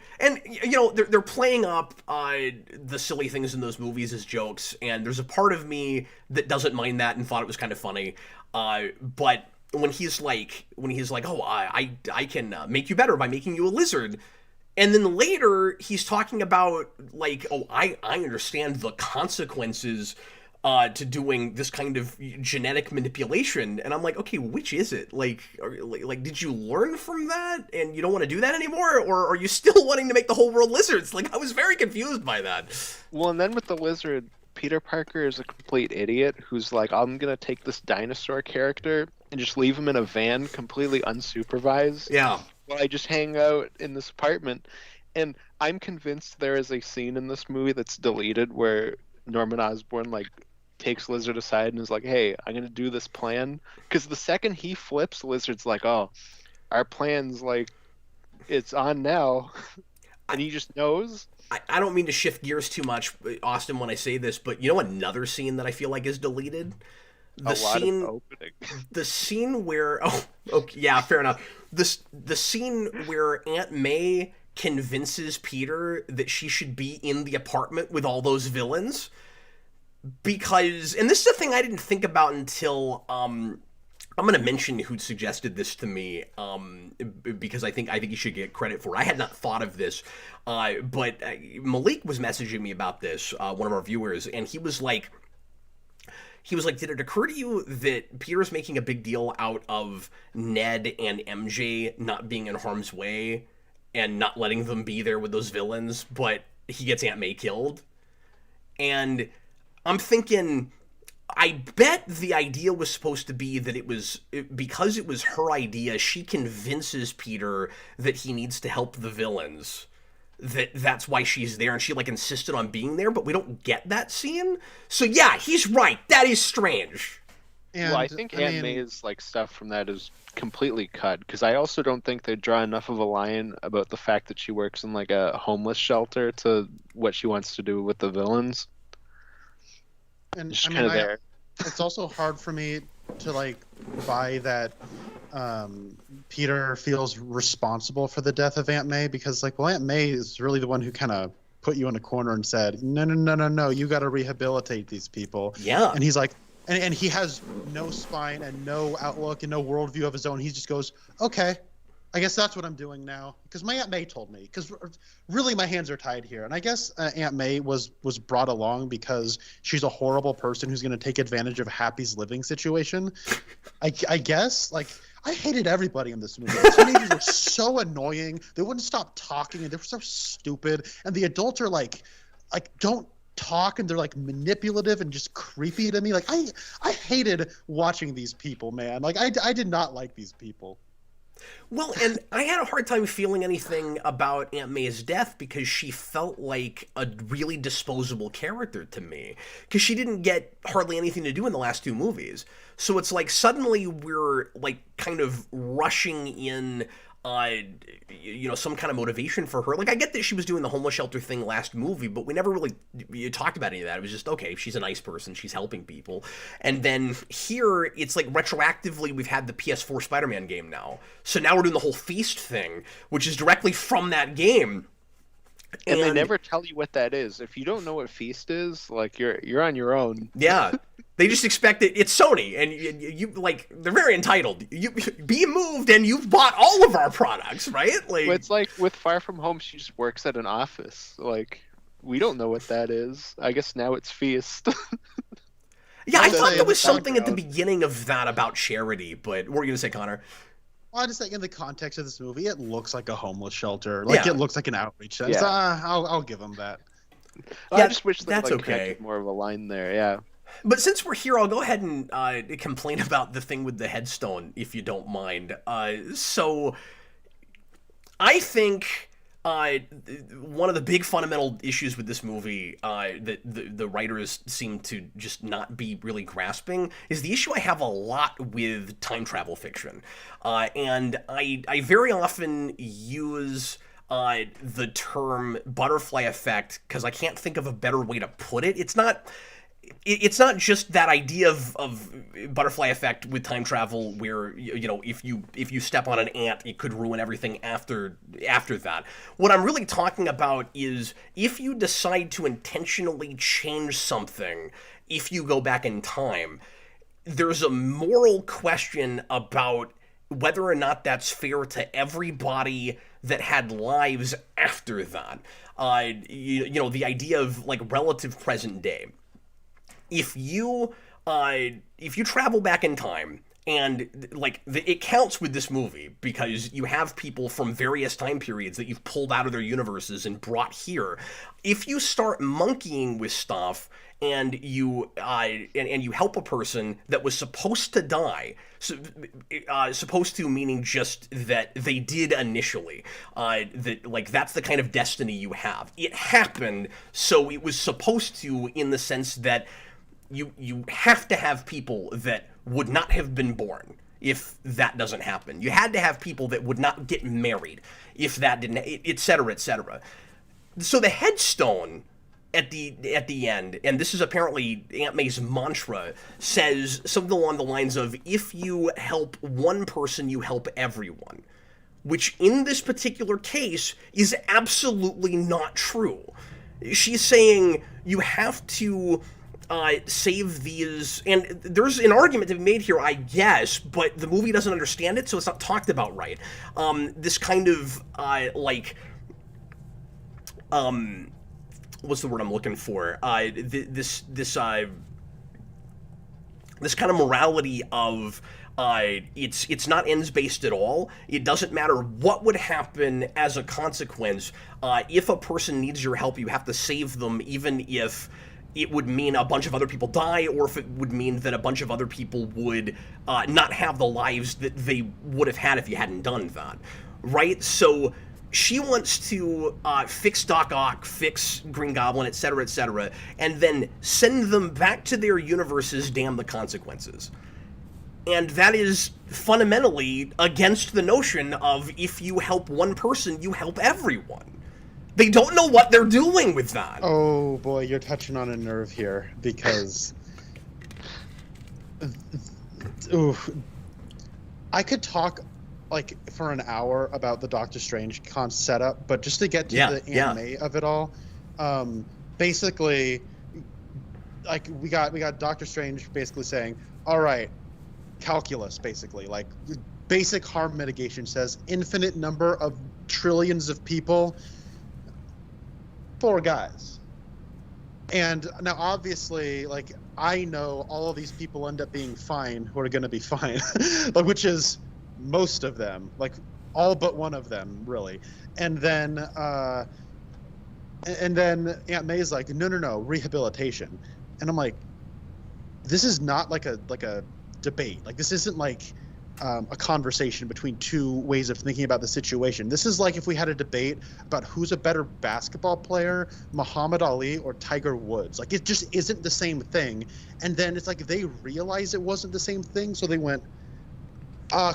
they're playing up the silly things in those movies as jokes, and there's a part of me that doesn't mind that and thought it was kind of funny. But when he's like, oh, I can make you better by making you a lizard. And then later, he's talking about, like, oh, I understand the consequences to doing this kind of genetic manipulation, and I'm like, okay, which is it? Like, did you learn from that, and you don't want to do that anymore, or are you still wanting to make the whole world lizards? Like, I was very confused by that. Well, and then with the lizard, Peter Parker is a complete idiot who's like, I'm gonna take this dinosaur character and just leave him in a van completely unsupervised. Yeah. While I just hang out in this apartment, and I'm convinced there is a scene in this movie that's deleted where Norman Osborn like takes Lizard aside and is like, "Hey, I'm gonna do this plan." Because the second he flips, Lizard's like, "Oh, our plan's like, it's on now," and he just knows. I don't mean to shift gears too much, Austin, when I say this, but you know another scene that I feel like is deleted? The scene where okay, yeah, fair enough. The scene where Aunt May convinces Peter that she should be in the apartment with all those villains. Because, and this is a thing I didn't think about until, I'm going to mention who suggested this to me, because I think you should get credit for it. I had not thought of this, but Malik was messaging me about this, one of our viewers, and he was like, did it occur to you that Peter's making a big deal out of Ned and MJ not being in harm's way and not letting them be there with those villains, but he gets Aunt May killed? And I'm thinking, I bet the idea was supposed to be that because it was her idea, she convinces Peter that he needs to help the villains. That's why she's there, and she like insisted on being there, but we don't get that scene. So yeah, he's right. That is strange. And well, I think Aunt May's like stuff from that is completely cut, because I also don't think they draw enough of a line about the fact that she works in like a homeless shelter to what she wants to do with the villains. And Just I mean, kind of there. it's also hard for me to like buy that Peter feels responsible for the death of Aunt May, because like, well, Aunt May is really the one who kind of put you in a corner and said, no, you got to rehabilitate these people. Yeah. And he's like, and he has no spine and no outlook and no worldview of his own. He just goes, okay, I guess that's what I'm doing now, because my Aunt May told me. Because really, my hands are tied here. And I guess Aunt May was brought along because she's a horrible person who's going to take advantage of Happy's living situation. I guess, like, I hated everybody in this movie. The teenagers were so annoying. They wouldn't stop talking, and they were so stupid. And the adults are like don't talk, and they're like manipulative and just creepy to me. Like, I hated watching these people, man. Like, I did not like these people. Well, and I had a hard time feeling anything about Aunt May's death because she felt like a really disposable character to me. Because she didn't get hardly anything to do in the last two movies. So it's like suddenly we're like kind of rushing in some kind of motivation for her. Like, I get that she was doing the homeless shelter thing last movie, but we never really talked about any of that. It was just, okay, she's a nice person, she's helping people. And then here, it's like retroactively we've had the PS4 Spider-Man game now. So now we're doing the whole Feast thing, which is directly from that game. And they never tell you what that is. If you don't know what Feast is, like, you're on your own. Yeah. They just expect it. It's Sony, and you like, they're very entitled. You be moved, and you've bought all of our products, right? Like, Well, it's like with Far From Home, she just works at an office. Like, we don't know what that is. I guess now it's Feast. yeah, I thought there was the something at the background. beginning of that about charity, but what were you gonna say, Connor? Well, I just think in the context of this movie, it looks like a homeless shelter. Like, Yeah. it looks like an outreach center. Yeah. So, I'll give them that. Yeah, I just wish they that's like okay. connected more of a line there. Yeah. But since we're here, I'll go ahead and complain about the thing with the headstone, if you don't mind. So, I think one of the big fundamental issues with this movie that the writers seem to just not be really grasping is the issue I have a lot with time travel fiction. And I very often use the term butterfly effect because I can't think of a better way to put it. It's not just that idea of butterfly effect with time travel where, if you step on an ant, it could ruin everything after that. What I'm really talking about is if you decide to intentionally change something, if you go back in time, there's a moral question about whether or not that's fair to everybody that had lives after that. The idea of like relative present day. If you travel back in time, and like it counts with this movie because you have people from various time periods that you've pulled out of their universes and brought here. If you start monkeying with stuff and you help a person that was supposed to die, supposed to meaning just that they did initially, that's the kind of destiny you have. It happened, so it was supposed to, in the sense that you have to have people that would not have been born if that doesn't happen. You had to have people that would not get married if that didn't, et cetera, et cetera. So the headstone at the end, and this is apparently Aunt May's mantra, says something along the lines of, if you help one person, you help everyone. Which in this particular case is absolutely not true. She's saying you have to save these, and there's an argument to be made here, I guess, but the movie doesn't understand it, so it's not talked about right. This kind of what's the word I'm looking for? This kind of morality of it's not ends based at all. It doesn't matter what would happen as a consequence. If a person needs your help, you have to save them, even if it would mean a bunch of other people die, or if it would mean that a bunch of other people would not have the lives that they would have had if you hadn't done that, right? So she wants to fix Doc Ock, fix Green Goblin, etc., and then send them back to their universes, damn the consequences. And that is fundamentally against the notion of if you help one person, you help everyone. They don't know what they're doing with that. Oh boy, you're touching on a nerve here, because ooh, I could talk like for an hour about the Doctor Strange setup, but just to get to the anime of it all, basically, like we got Doctor Strange basically saying, all right, calculus, basically, like basic harm mitigation says infinite number of trillions of people, 4 guys. And now obviously, like, I know all of these people end up being fine who are going to be fine, which is most of them, like all but one of them, really. And then Aunt May's like, no, rehabilitation. And I'm like, this is not like a debate. Like, this isn't like a conversation between 2 ways of thinking about the situation. This is like if we had a debate about who's a better basketball player, Muhammad Ali or Tiger Woods. Like, it just isn't the same thing. And then it's like they realized it wasn't the same thing, so they went,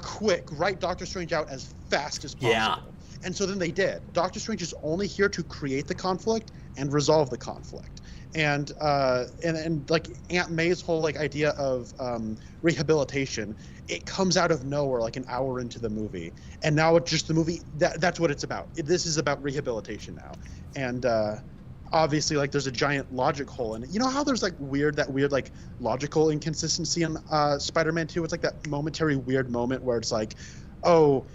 quick, write Doctor Strange out as fast as possible. Yeah. And so then they did. Doctor Strange is only here to create the conflict and resolve the conflict. And like Aunt May's whole like idea of rehabilitation, it comes out of nowhere like an hour into the movie, and now it's just the movie that's what it's about. This is about rehabilitation now, and obviously like there's a giant logic hole in it. You know how there's like that weird like logical inconsistency in Spider-Man 2? It's like that momentary weird moment where it's like, oh,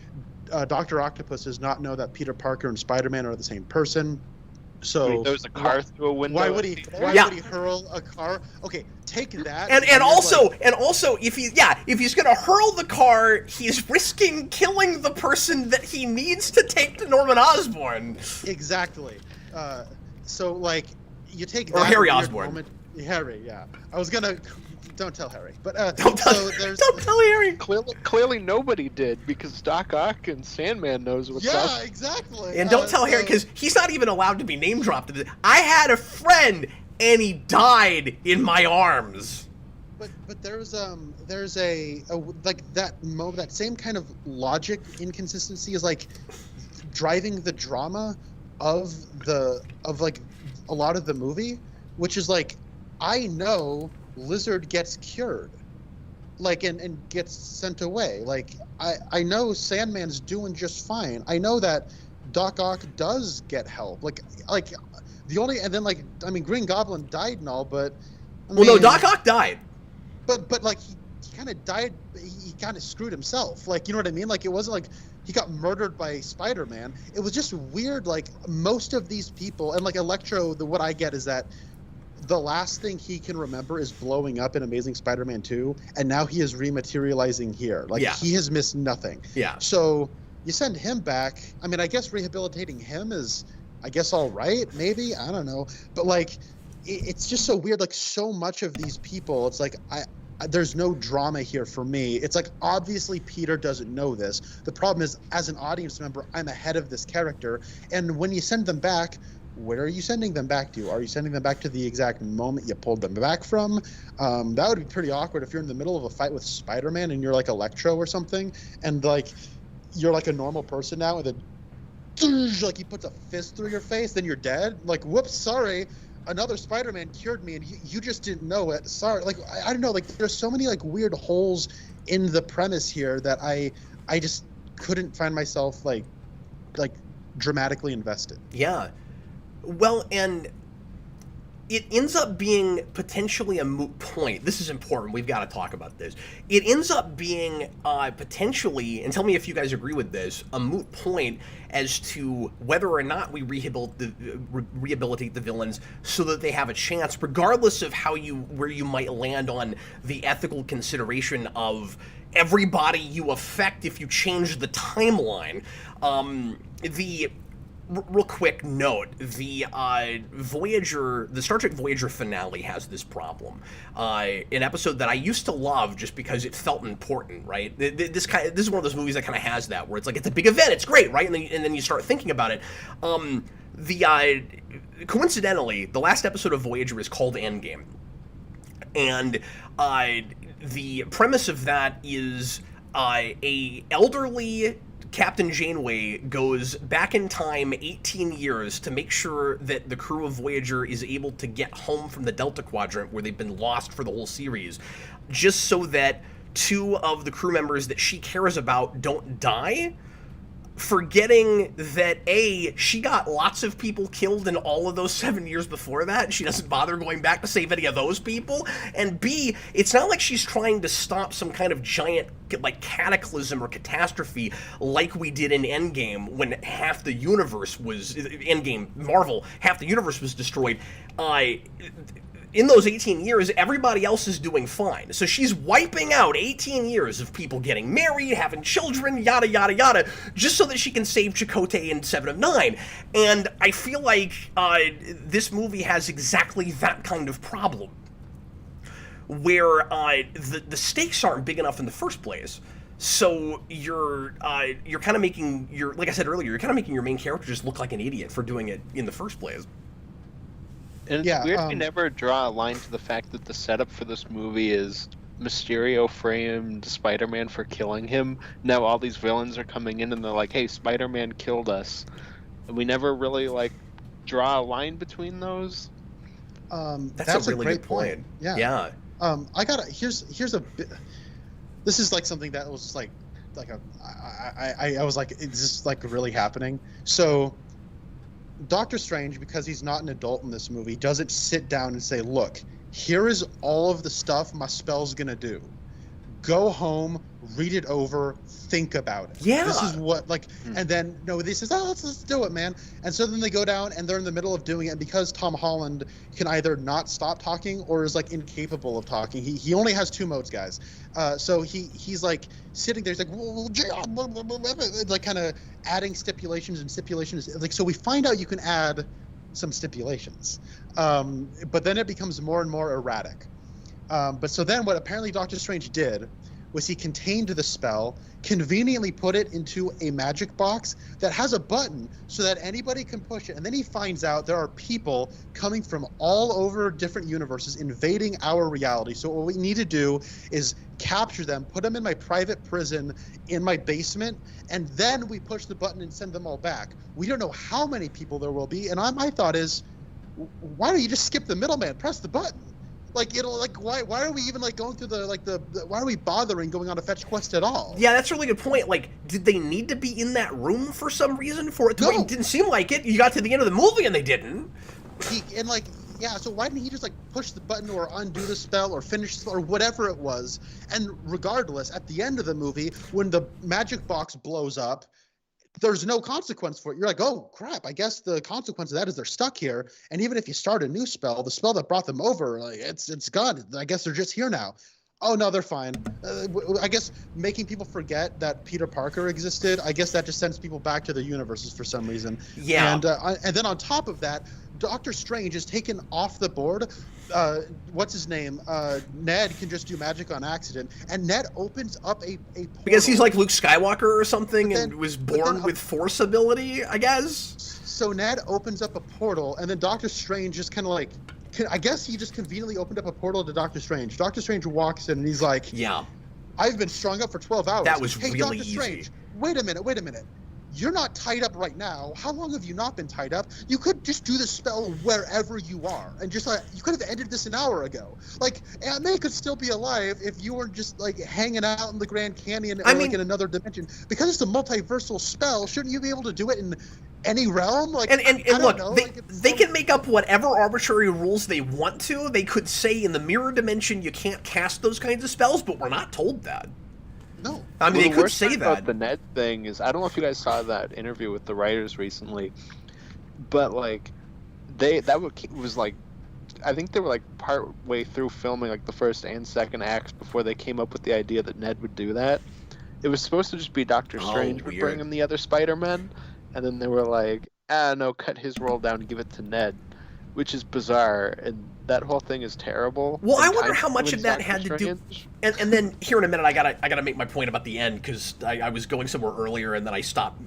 Dr. Octopus does not know that Peter Parker and Spider-Man are the same person. So there was a car through a window. Why would he hurl a car? Okay, take that. And also if he's gonna hurl the car, he's risking killing the person that he needs to take to Norman Osborn. Exactly. So like you take or that Harry Osborn. Moment, Harry, yeah. I was gonna. Don't tell Harry, but don't tell Harry. Clearly, nobody did, because Doc Ock and Sandman knows what's up. Yeah, exactly. And don't tell Harry, because he's not even allowed to be name dropped. I had a friend, and he died in my arms. But there's a like that same kind of logic inconsistency is like driving the drama of like a lot of the movie, which is like, I know Lizard gets cured, like, and gets sent away. Like, I know Sandman's doing just fine. I know that Doc Ock does get help. Like the only, and then like, I mean, Green Goblin died and all, but no, Doc Ock died. But like he kind of died. He kind of screwed himself. Like, you know what I mean? Like, it wasn't like he got murdered by Spider-Man. It was just weird. Like, most of these people, and like Electro, what I get is that the last thing he can remember is blowing up in Amazing Spider-Man 2, and now he is rematerializing here. Like, he has missed nothing. Yeah. So you send him back. I mean, I guess rehabilitating him is, I guess, all right, maybe. I don't know. But, like, it's just so weird. Like, so much of these people, it's like, there's no drama here for me. It's like, obviously Peter doesn't know this. The problem is, as an audience member, I'm ahead of this character. And when you send them back, where are you sending them back to? Are you sending them back to the exact moment you pulled them back from? That would be pretty awkward if you're in the middle of a fight with Spider-Man and you're like Electro or something, and like you're like a normal person now, and then like he puts a fist through your face, then you're dead. Like, whoops, sorry, another Spider-Man cured me, and you just didn't know it. Sorry. Like, I don't know. Like, there's so many like weird holes in the premise here that I just couldn't find myself like dramatically invested. Yeah. Well, and it ends up being potentially a moot point. This is important. We've got to talk about this. It ends up being potentially, and tell me if you guys agree with this, a moot point as to whether or not we rehabilitate the villains so that they have a chance, regardless of where you might land on the ethical consideration of everybody you affect if you change the timeline. real quick note: the Voyager, the Star Trek Voyager finale has this problem. An episode that I used to love just because it felt important, right? This is one of those movies that kind of has that, where it's like it's a big event, it's great, right? And then you start thinking about it. Coincidentally, the last episode of Voyager is called Endgame, and the premise of that is a elderly Captain Janeway goes back in time 18 years to make sure that the crew of Voyager is able to get home from the Delta Quadrant, where they've been lost for the whole series, just so that two of the crew members that she cares about don't die, forgetting that she got lots of people killed in all of those 7 years before that, and she doesn't bother going back to save any of those people, and B, it's not like she's trying to stop some kind of giant like cataclysm or catastrophe like we did in Endgame, when half the universe was Marvel, half the universe was destroyed. In those 18 years, everybody else is doing fine. So she's wiping out 18 years of people getting married, having children, yada, yada, yada, just so that she can save Chakotay in 7 of 9. And I feel like this movie has exactly that kind of problem, where the stakes aren't big enough in the first place. So you're kind of making like I said earlier, you're kind of making your main character just look like an idiot for doing it in the first place. And it's weird we never draw a line to the fact that the setup for this movie is Mysterio framed Spider-Man for killing him. Now all these villains are coming in and they're like, hey, Spider-Man killed us. And we never really, like, draw a line between those. That's a really great point. Yeah. Here's a bit. This is like something that was like I was like, is this like really happening? So Doctor Strange, because he's not an adult in this movie, doesn't sit down and say, look, here is all of the stuff my spell's gonna do. Go home, read it over, think about it. Yeah. This is what, like, and then, he says, let's do it, man. And so then they go down and they're in the middle of doing it. And because Tom Holland can either not stop talking or is, like, incapable of talking, he only has 2 modes, guys. So he's, like, sitting there, he's like, like, kind of adding stipulations and stipulations. Like, so we find out you can add some stipulations. But then it becomes more and more erratic. But so then what apparently Doctor Strange did was he contained the spell, conveniently put it into a magic box that has a button so that anybody can push it. And then he finds out there are people coming from all over different universes invading our reality. So what we need to do is capture them, put them in my private prison in my basement, and then we push the button and send them all back. We don't know how many people there will be. And my thought is, why don't you just skip the middleman, press the button? Like, it'll, like, why are we even, like, going through why are we bothering going on a fetch quest at all? Yeah, that's a really good point. Like, did they need to be in that room for some reason for it to? No. It didn't seem like it. You got to the end of the movie and they didn't. So why didn't he just, like, push the button or undo the spell or finish the spell or whatever it was? And regardless, at the end of the movie, when the magic box blows up, there's no consequence for it. You're like, oh crap, I guess the consequence of that is they're stuck here. And even if you start a new spell, the spell that brought them over, like, it's gone. I guess they're just here now. Oh no, they're fine. I guess making people forget that Peter Parker existed, I guess that just sends people back to their universes for some reason. Yeah. And then on top of that, Doctor Strange is taken off the board. What's his name? Ned can just do magic on accident, and Ned opens up a portal. Because he's like Luke Skywalker or something, and was born with Force ability, I guess. So Ned opens up a portal, and then Doctor Strange just kind of like, I guess he just conveniently opened up a portal to Doctor Strange. Doctor Strange walks in, and he's like, yeah, I've been strung up for 12 hours. That was hey, really Doctor easy. Strange, wait a minute. You're not tied up right now. How long have you not been tied up? You could just do the spell wherever you are, and just like, you could have ended this an hour ago. Like, Aunt May could still be alive if you were just like hanging out in the Grand Canyon or like in another dimension. Because it's a multiversal spell, shouldn't you be able to do it in any realm? Like, and look, they can make up whatever arbitrary rules they want to. They could say in the mirror dimension you can't cast those kinds of spells, but we're not told that. No. I mean, the they could worst say part that. About the Ned thing is, I don't know if you guys saw that interview with the writers recently, but like, was like, I think they were like part way through filming like the first and second acts before they came up with the idea that Ned would do that. It was supposed to just be Doctor Strange would bring him the other Spider-Men, and then they were like, no, cut his role down and give it to Ned, which is bizarre, and that whole thing is terrible. Well, I and wonder kind how much ruins of that Doctor had to do. Strange. And then here in a minute, I gotta make my point about the end because I was going somewhere earlier and then I stopped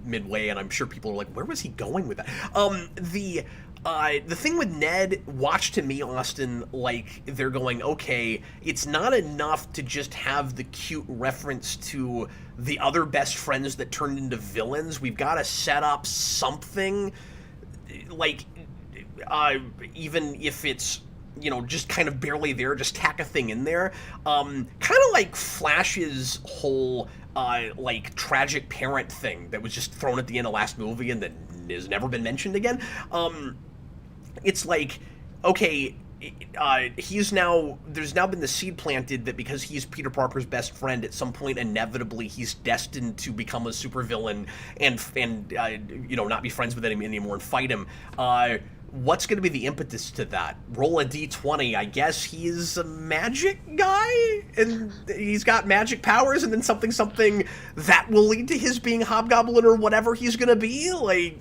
midway, and I'm sure people are like, where was he going with that? The thing with Ned, watch to me, Austin, like they're going, okay, it's not enough to just have the cute reference to the other best friends that turned into villains. We've got to set up something, like, even if it's, you know, just kind of barely there, just tack a thing in there. Kind of like Flash's whole, like, tragic parent thing that was just thrown at the end of last movie and then has never been mentioned again. It's like, okay, there's now been the seed planted that because he's Peter Parker's best friend, at some point inevitably he's destined to become a supervillain and you know, not be friends with him anymore and fight him. What's going to be the impetus to that? Roll a d20. I guess he's a magic guy and he's got magic powers, and then something that will lead to his being Hobgoblin or whatever he's going to be. Like,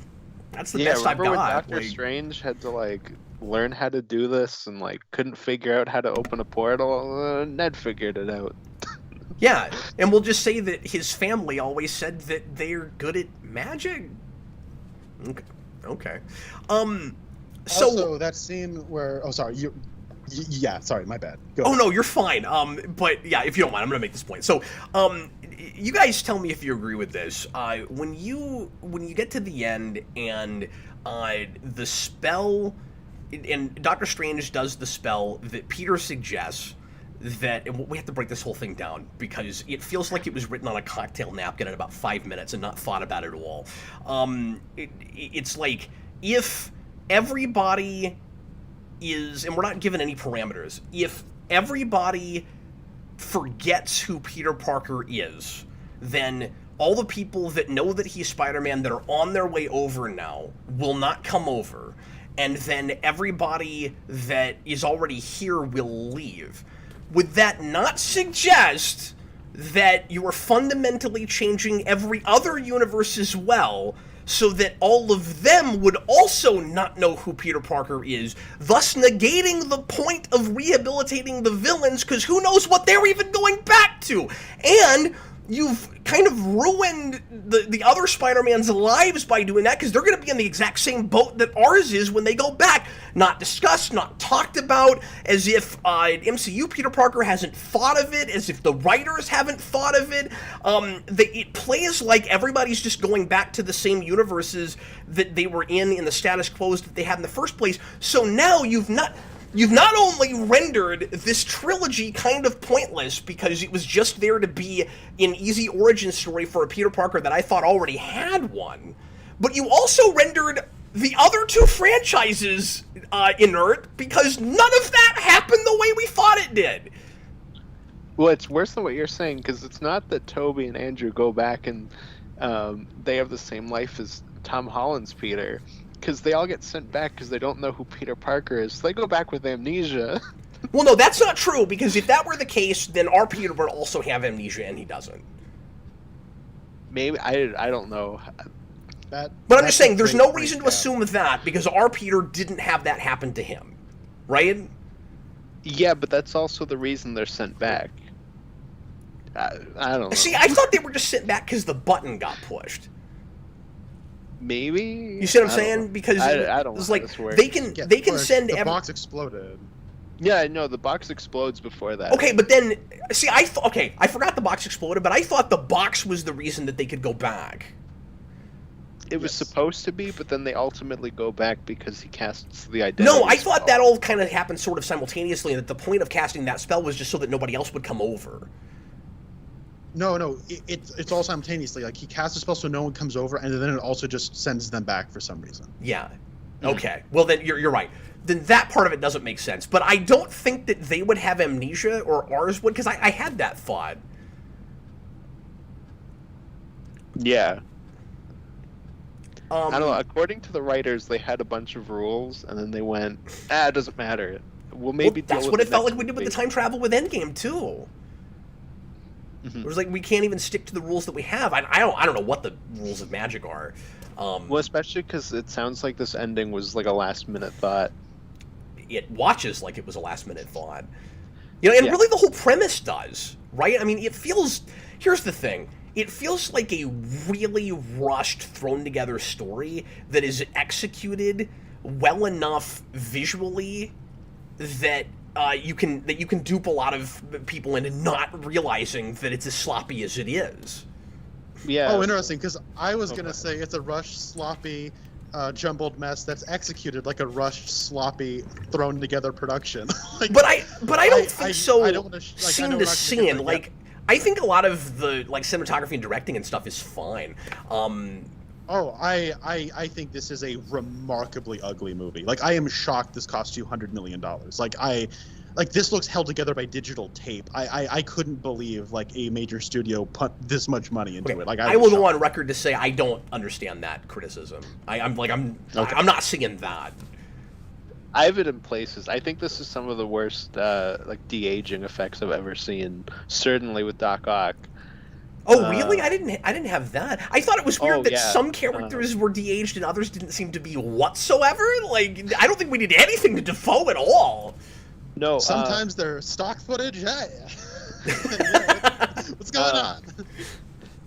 that's the best I've got. Remember when Doctor like, Strange had to like learn how to do this and like couldn't figure out how to open a portal? Ned figured it out. Yeah, and we'll just say that his family always said that they're good at magic. Okay. So Also, that scene where yeah, sorry, my bad. Go ahead. no, you're fine. But yeah, if you don't mind, I'm gonna make this point. So, you guys tell me if you agree with this. When you get to the end and the spell, and Doctor Strange does the spell that Peter suggests, that, and we have to break this whole thing down because it feels like it was written on a cocktail napkin in about 5 minutes and not thought about it at all. It's like, if everybody is, and we're not given any parameters, if everybody forgets who Peter Parker is, then all the people that know that he's Spider-Man that are on their way over now will not come over, and then everybody that is already here will leave. Would that not suggest that you are fundamentally changing every other universe as well, so that all of them would also not know who Peter Parker is, thus negating the point of rehabilitating the villains, because who knows what they're even going back to? And you've kind of ruined the other Spider-Man's lives by doing that, because they're going to be in the exact same boat that ours is when they go back. Not discussed, not talked about, as if MCU Peter Parker hasn't thought of it, as if the writers haven't thought of it. It plays like everybody's just going back to the same universes that they were in the status quo that they had in the first place. So now you've not only rendered this trilogy kind of pointless because it was just there to be an easy origin story for a Peter Parker that I thought already had one, but you also rendered the other two franchises inert because none of that happened the way we thought it did. Well, it's worse than what you're saying, because it's not that Toby and Andrew go back and they have the same life as Tom Holland's Peter. Because they all get sent back because they don't know who Peter Parker is. So they go back with amnesia. Well, no, that's not true, because if that were the case, then our Peter would also have amnesia, and he doesn't. Maybe, I don't know. But I'm just saying, there's no reason to assume that, because our Peter didn't have that happen to him. Right? Yeah, but that's also the reason they're sent back. I don't know. See, I thought they were just sent back because the button got pushed. Maybe. You see what I'm saying? Because I don't it's know like this they can send the box exploded. Yeah, I know the box explodes before that. Okay, but then see, I forgot the box exploded, but I thought the box was the reason that they could go back. It was supposed to be, but then they ultimately go back because he casts the identity. No, I spell. thought that all kind of happened sort of simultaneously, and that the point of casting that spell was just so that nobody else would come over. No, it's all simultaneously. Like, he casts a spell so no one comes over, and then it also just sends them back for some reason. Yeah. Okay. Well, then you're right. Then that part of it doesn't make sense. But I don't think that they would have amnesia, or ours would, because I had that thought. Yeah. I don't know. Um, According to the writers, they had a bunch of rules, and then they went, it doesn't matter. We'll maybe deal that's with what it it felt next like we did with movie." the time travel with Endgame, too. It was like we can't even stick to the rules that we have. I don't know what the rules of magic are. Well, especially because it sounds like this ending was like a last minute thought. It watches like it was a last minute thought. You know, and really the whole premise does, right? I mean, it feels... Here's the thing. It feels like a really rushed, thrown together story that is executed well enough visually that you can dupe a lot of people into not realizing that it's as sloppy as it is. Yeah. Oh, interesting, because I was going to say it's a rushed, sloppy, jumbled mess that's executed like a rushed, sloppy, thrown together production. Like, but I don't think so. I don't want to scene to scene, like I think a lot of the like cinematography and directing and stuff is fine. I think this is a remarkably ugly movie. Like, I am shocked this cost $200 million. Like, this looks held together by digital tape. I couldn't believe, like, a major studio put this much money into it. Like, I will go on record to say I don't understand that criticism. I'm not seeing that. I have it in places. I think this is some of the worst, like, de-aging effects I've ever seen. Certainly with Doc Ock. Oh, really? I didn't have that. I thought it was weird that yeah. some characters were de-aged and others didn't seem to be whatsoever. Like, I don't think we did anything to Defoe at all. No. Sometimes they're stock footage. Hey. What's going on?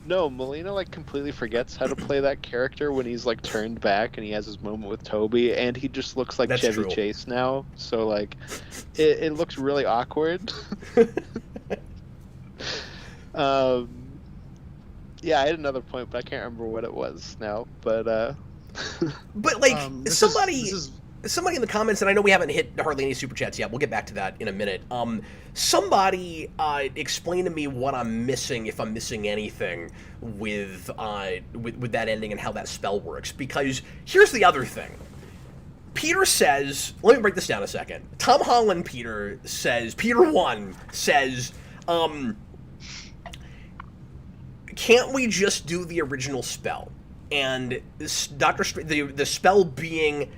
No, Molina like completely forgets how to play that character when he's like turned back and he has his moment with Toby, and he just looks like That's Chevy true. Chase now. So like, it looks really awkward. Yeah, I had another point, but I can't remember what it was now. But like somebody this is somebody in the comments, and I know we haven't hit hardly any super chats yet. We'll get back to that in a minute. Somebody explain to me what I'm missing, if I'm missing anything with that ending and how that spell works. Because here's the other thing. Peter says, let me break this down a second. Tom Holland Peter 1 says, can't we just do the original spell? And the spell being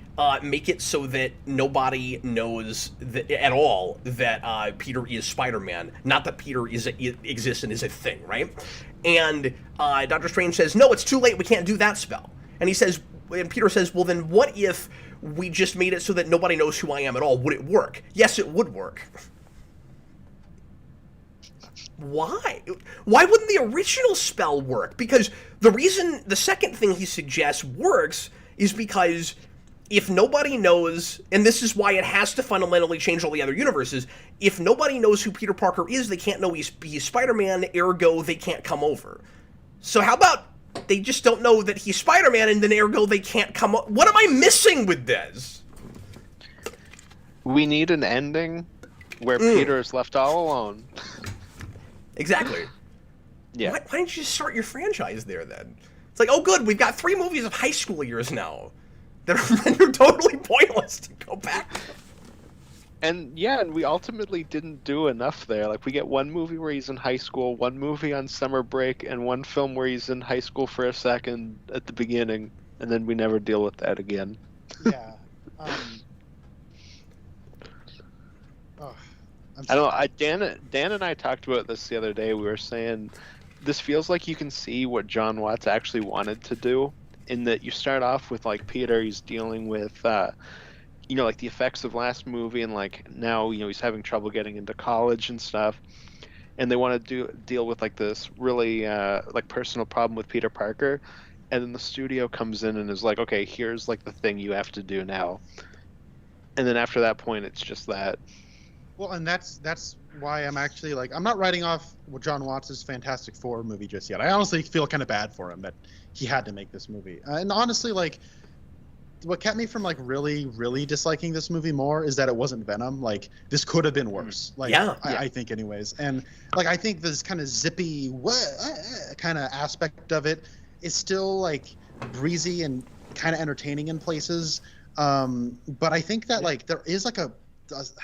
make it so that nobody knows that, at all that Peter is Spider-Man, not that Peter exists and is a thing, right? And Doctor Strange says, no, it's too late, we can't do that spell. And Peter says, well, then what if we just made it so that nobody knows who I am at all? Would it work? Yes, it would work. Why? Why wouldn't the original spell work? Because the second thing he suggests works is because if nobody knows, and this is why it has to fundamentally change all the other universes, if nobody knows who Peter Parker is, they can't know he's Spider-Man, ergo they can't come over. So how about they just don't know that he's Spider-Man, and then ergo they can't come over? What am I missing with this? we need an ending where Peter is left all alone. Exactly. Yeah. Why didn't you just start your franchise there then? It's like, oh good, we've got 3 movies of high school years now that are rendered totally pointless to go back. And yeah, and we ultimately didn't do enough there. Like, we get one movie where he's in high school, one movie on summer break, and one film where he's in high school for a second at the beginning, and then we never deal with that again. Yeah. I don't know. Dan and I talked about this the other day. We were saying this feels like you can see what John Watts actually wanted to do, in that you start off with like Peter, he's dealing with like the effects of last movie, and like now he's having trouble getting into college and stuff, and they want to deal with like this really like personal problem with Peter Parker, and then the studio comes in and is like, okay, here's like the thing you have to do now, and then after that point it's just that. Well, and that's why I'm actually like, I'm not writing off John Watts' Fantastic Four movie just yet. I honestly feel kind of bad for him that he had to make this movie. And honestly, like, what kept me from like really, really disliking this movie more is that it wasn't Venom. Like, this could have been worse. Like, yeah. I think anyways. And like, I think this kind of zippy kind of aspect of it is still like breezy and kind of entertaining in places. But I think that like there is like I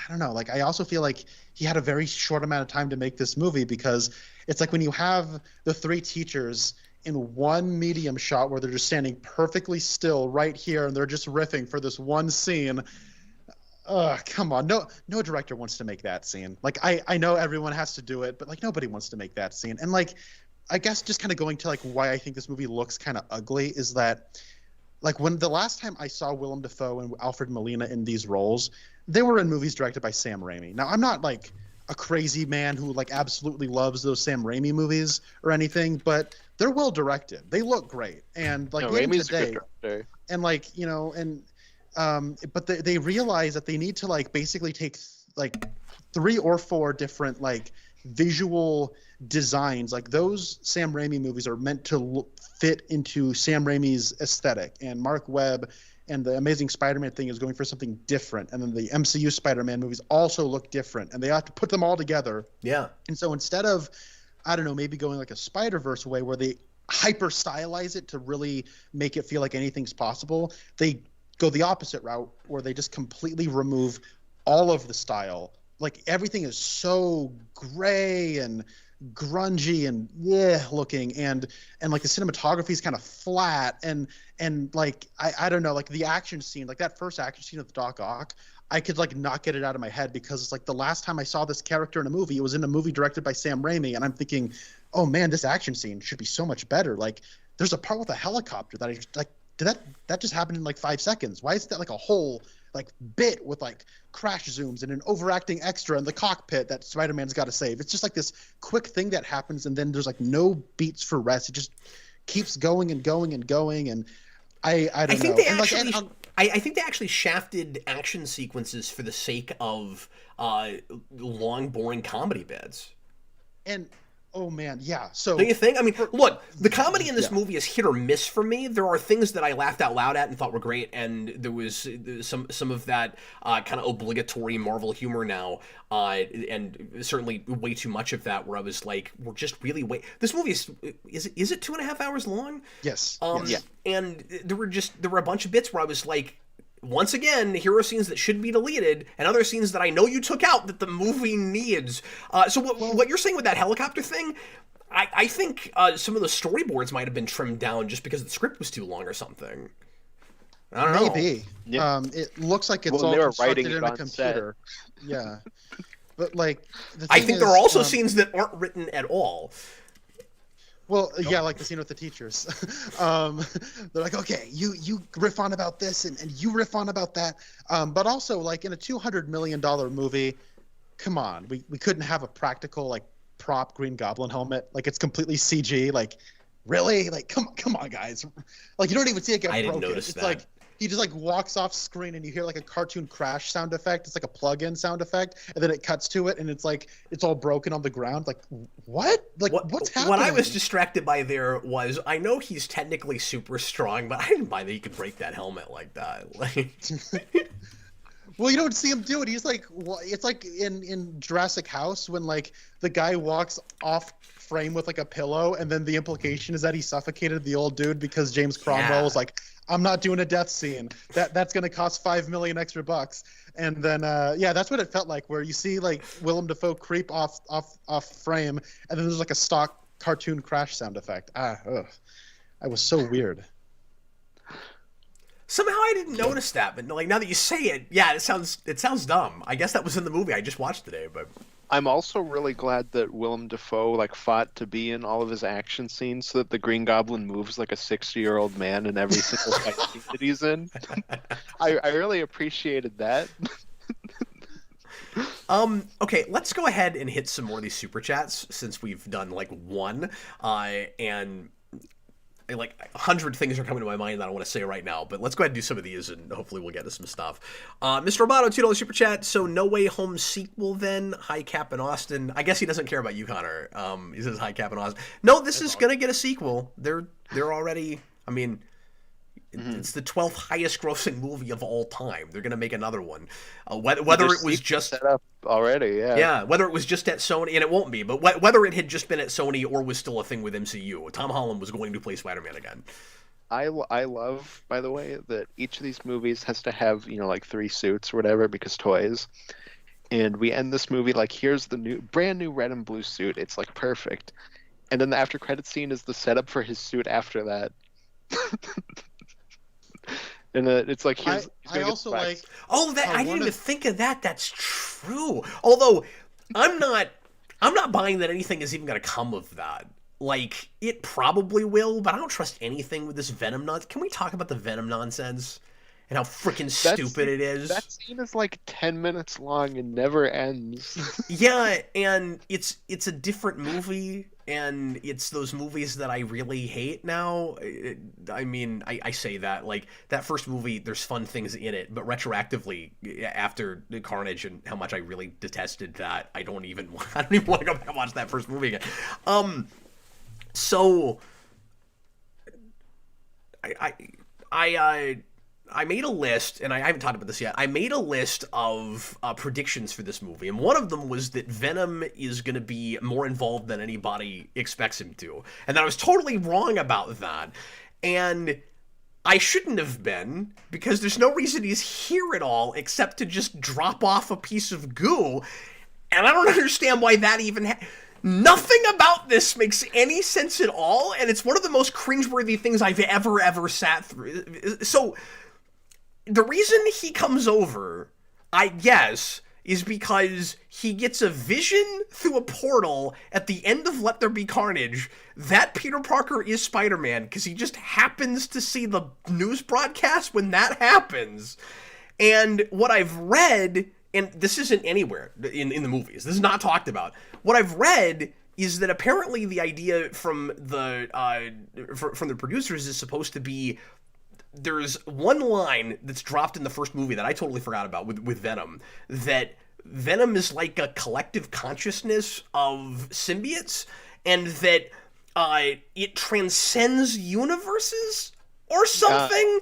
don't know, like I also feel like he had a very short amount of time to make this movie, because it's like when you have the 3 teachers in one medium shot where they're just standing perfectly still right here and they're just riffing for this one scene, Come on. No director wants to make that scene. Like I know everyone has to do it, but like nobody wants to make that scene. And like I guess just kind of going to like why I think this movie looks kind of ugly is that like when the last time I saw Willem Dafoe and Alfred Molina in these roles, they were in movies directed by Sam Raimi. Now I'm not like a crazy man who like absolutely loves those Sam Raimi movies or anything, but they're well directed. They look great. And like No, even Raimi's a today, good director. and like but they realize that they need to like basically take like 3 or 4 different like visual designs. Like those Sam Raimi movies are meant to fit into Sam Raimi's aesthetic, and Mark Webb and the Amazing Spider-Man thing is going for something different, and then the MCU Spider-Man movies also look different, and they have to put them all together. Yeah. And so instead of, I don't know, maybe going like a Spider-Verse way where they hyper stylize it to really make it feel like anything's possible, they go the opposite route where they just completely remove all of the style. Like everything is so gray and grungy and looking, and like the cinematography is kind of flat, and like I don't know, like the action scene, like that first action scene with Doc Ock, I could like not get it out of my head because it's like the last time I saw this character in a movie, it was in a movie directed by Sam Raimi, and I'm thinking, oh man, this action scene should be so much better. Like there's a part with a helicopter that I like, did that just happened in like 5 seconds? Why is that like a whole like bit with like crash zooms and an overacting extra in the cockpit that Spider-Man's got to save? It's just like this quick thing that happens, and then there's like no beats for rest. It just keeps going and going and going, and I don't know. I think they actually shafted action sequences for the sake of long, boring comedy bits. And oh man, yeah. So don't you think? I mean, look, the comedy in this movie is hit or miss for me. There are things that I laughed out loud at and thought were great, and there was some of that kind of obligatory Marvel humor now, and certainly way too much of that where I was like, we're just really this movie is it 2.5 hours long? Yes. Yes. And there were a bunch of bits where I was like, once again, here are scenes that should be deleted, and other scenes that I know you took out that the movie needs. So what you're saying with that helicopter thing, I think some of the storyboards might have been trimmed down just because the script was too long or something. I don't know. Maybe. Yeah. It looks like it's Well, all they were constructed writing it in a on computer. Yeah. But like, I think there are also scenes that aren't written at all. Well, yeah, like the scene with the teachers. They're like, okay, you riff on about this and you riff on about that. But also, like, in a $200 million movie, come on, we couldn't have a practical, like, prop Green Goblin helmet. Like, it's completely CG. Like, really? Like, come on, guys. Like, you don't even see it get broken. I didn't notice that. Like, he just, like, walks off screen and you hear, like, a cartoon crash sound effect. It's like a plug-in sound effect. And then it cuts to it and it's, like, it's all broken on the ground. Like, what? Like, what's happening? What I was distracted by there was, I know he's technically super strong, but I didn't buy that he could break that helmet like that. Like... Well, you don't see him do it. He's like, it's like in Jurassic House when like the guy walks off frame with like a pillow, and then the implication is that he suffocated the old dude because James Cromwell was like, I'm not doing a death scene. That's gonna cost $5 million extra bucks. And then that's what it felt like, where you see like Willem Dafoe creep off frame, and then there's like a stock cartoon crash sound effect. I was so weird. Somehow I didn't notice that, but like now that you say it, yeah, it sounds dumb. I guess that was in the movie I just watched today, but I'm also really glad that Willem Dafoe like fought to be in all of his action scenes so that the Green Goblin moves like a 60-year-old man in every single fight scene that he's in. I really appreciated that. Okay, let's go ahead and hit some more of these super chats since we've done like one, and like 100 things are coming to my mind that I want to say right now, but let's go ahead and do some of these and hopefully we'll get to some stuff. Mr. Roboto, $2 super chat. So No Way Home sequel then? Hi Cap and Austin. I guess he doesn't care about you, Connor. He says hi Cap and Austin. No, this is going to get a sequel. They're already, I mean, it's the 12th highest grossing movie of all time. They're going to make another one. Whether it was just set up already, yeah, whether it was just at Sony, and it won't be, but whether it had just been at Sony or was still a thing with MCU, Tom Holland was going to play Spider-Man again. I love, by the way, that each of these movies has to have, like 3 suits or whatever because toys. And we end this movie like, here's the brand new red and blue suit. It's like perfect. And then the after credit scene is the setup for his suit after that. And it's like I he's I gonna get also like Oh, that how I didn't one even of think of that. That's true. Although I'm not buying that anything is even going to come of that. Like it probably will, but I don't trust anything with this Venom nonsense. Can we talk about the Venom nonsense and how freaking stupid it That is? scene is like 10 minutes long and never ends. Yeah, and it's a different movie, and it's those movies that I really hate now. I mean, I say that like that first movie, there's fun things in it, but retroactively, after the Carnage and how much I really detested that, I don't even want to go back and watch that first movie again. So I I I made a list, and I haven't talked about this yet. I made a list of predictions for this movie, and one of them was that Venom is going to be more involved than anybody expects him to, and that I was totally wrong about that. And I shouldn't have been, because there's no reason he's here at all except to just drop off a piece of goo, and I don't understand why that even nothing about this makes any sense at all, and it's one of the most cringeworthy things I've ever sat through. So the reason he comes over, I guess, is because he gets a vision through a portal at the end of Let There Be Carnage that Peter Parker is Spider-Man, because he just happens to see the news broadcast when that happens. And what I've read, and this isn't anywhere in the movies, this is not talked about, what I've read is that apparently the idea from the producers is supposed to be there's one line that's dropped in the first movie that I totally forgot about with Venom, that Venom is like a collective consciousness of symbiotes, and that it transcends universes or something.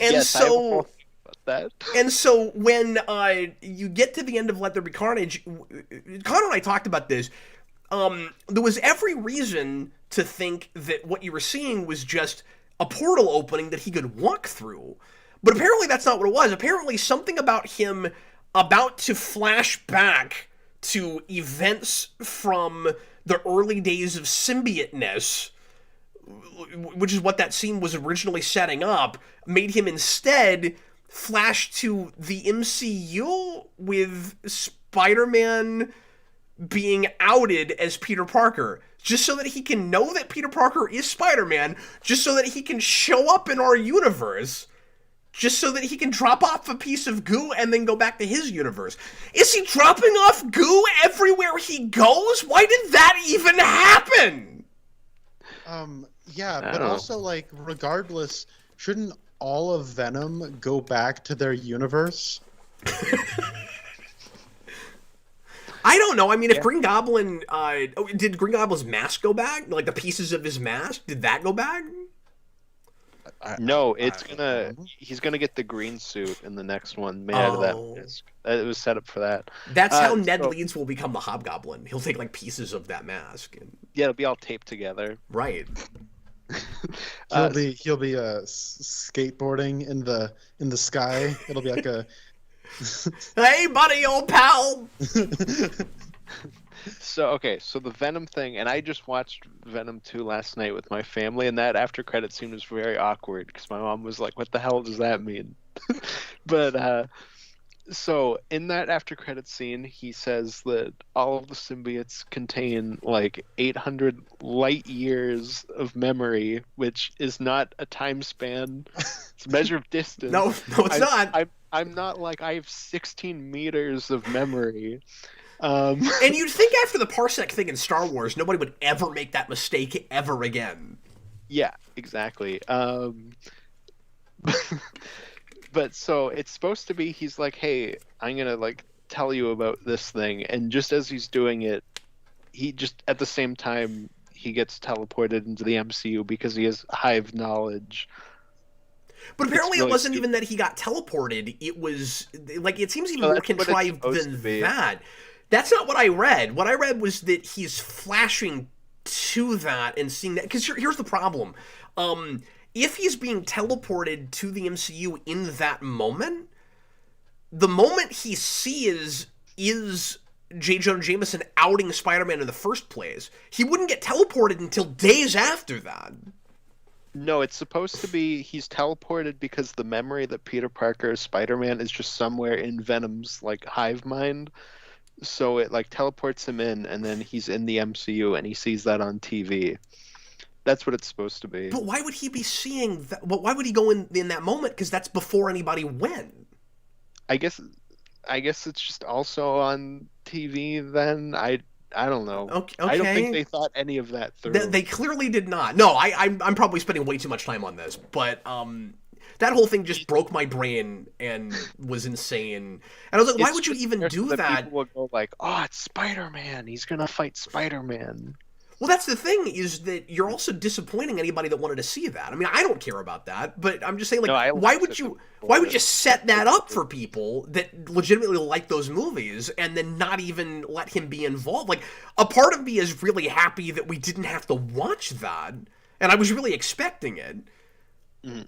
And yes, so I have a whole thing about that. and so when you get to the end of Let There Be Carnage, Connor and I talked about this. There was every reason to think that what you were seeing was just a portal opening that he could walk through. But apparently that's not what it was. Apparently something about him about to flash back to events from the early days of symbioteness, which is what that scene was originally setting up, made him instead flash to the MCU with Spider-Man being outed as Peter Parker, just so that he can know that Peter Parker is Spider-Man, just so that he can show up in our universe, just so that he can drop off a piece of goo and then go back to his universe. Is he dropping off goo everywhere he goes? Why did that even happen? Yeah, I but don't know. also, like, regardless, shouldn't all of Venom go back to their universe? I don't know. I mean, if Green Goblin, did Green Goblin's mask go back? Like the pieces of his mask, did that go back? No, I- he's gonna get the green suit in the next one made out of that Oh. mask. It was set up for that. That's how Ned so- Leeds will become the Hobgoblin. He'll take like pieces of that mask. And, Yeah, it'll be all taped together. right. He'll be skateboarding in the sky. It'll be like a Hey, buddy, old pal. So the Venom thing, and I just watched Venom 2 last night with my family, and that after credit scene was very awkward because my mom was like, "What the hell does that mean?" But so in that after credit scene, he says that all of the symbiotes contain like 800 light years of memory, which is not a time span; it's a measure of distance. No, it's not. I'm not like I have 16 meters of memory. And you'd think after the parsec thing in Star Wars, nobody would ever make that mistake ever again. Yeah, exactly. But so it's supposed to be he's like, hey, I'm gonna like tell you about this thing, and just as he's doing it, he just at the same time he gets teleported into the MCU because he has hive knowledge. But apparently really it wasn't stupid. even that he got teleported. It was like it seems even No, more that's what it's contrived supposed than to be. that. That's not what I read. What I read was that he's flashing to that and seeing that. Because here's the problem. If he's being teleported to the MCU in that moment, the moment he sees is J. Jonah Jameson outing Spider-Man in the first place. He wouldn't get teleported until days after that. No, it's supposed to be he's teleported because the memory that Peter Parker as Spider-Man is just somewhere in Venom's like hive mind. So it like teleports him in, and then he's in the MCU and he sees that on TV. That's what it's supposed to be. But why would he be seeing that? Well, why would he go in that moment? Because that's before anybody went. I guess it's just also on TV then. I don't know. Okay. I don't think they thought any of that through. They clearly did not. No, I'm probably spending way too much time on this, but that whole thing just broke my brain and was insane. And I was like, why would you even do that? People would go like, "Oh, it's Spider-Man. He's gonna fight Spider-Man." Well, that's the thing, is that you're also disappointing anybody that wanted to see that. I mean, I don't care about that, but I'm just saying, like, No, why would you set that up for people that legitimately like those movies and then not even let him be involved? Like, a part of me is really happy that we didn't have to watch that, and I was really expecting it. Mm.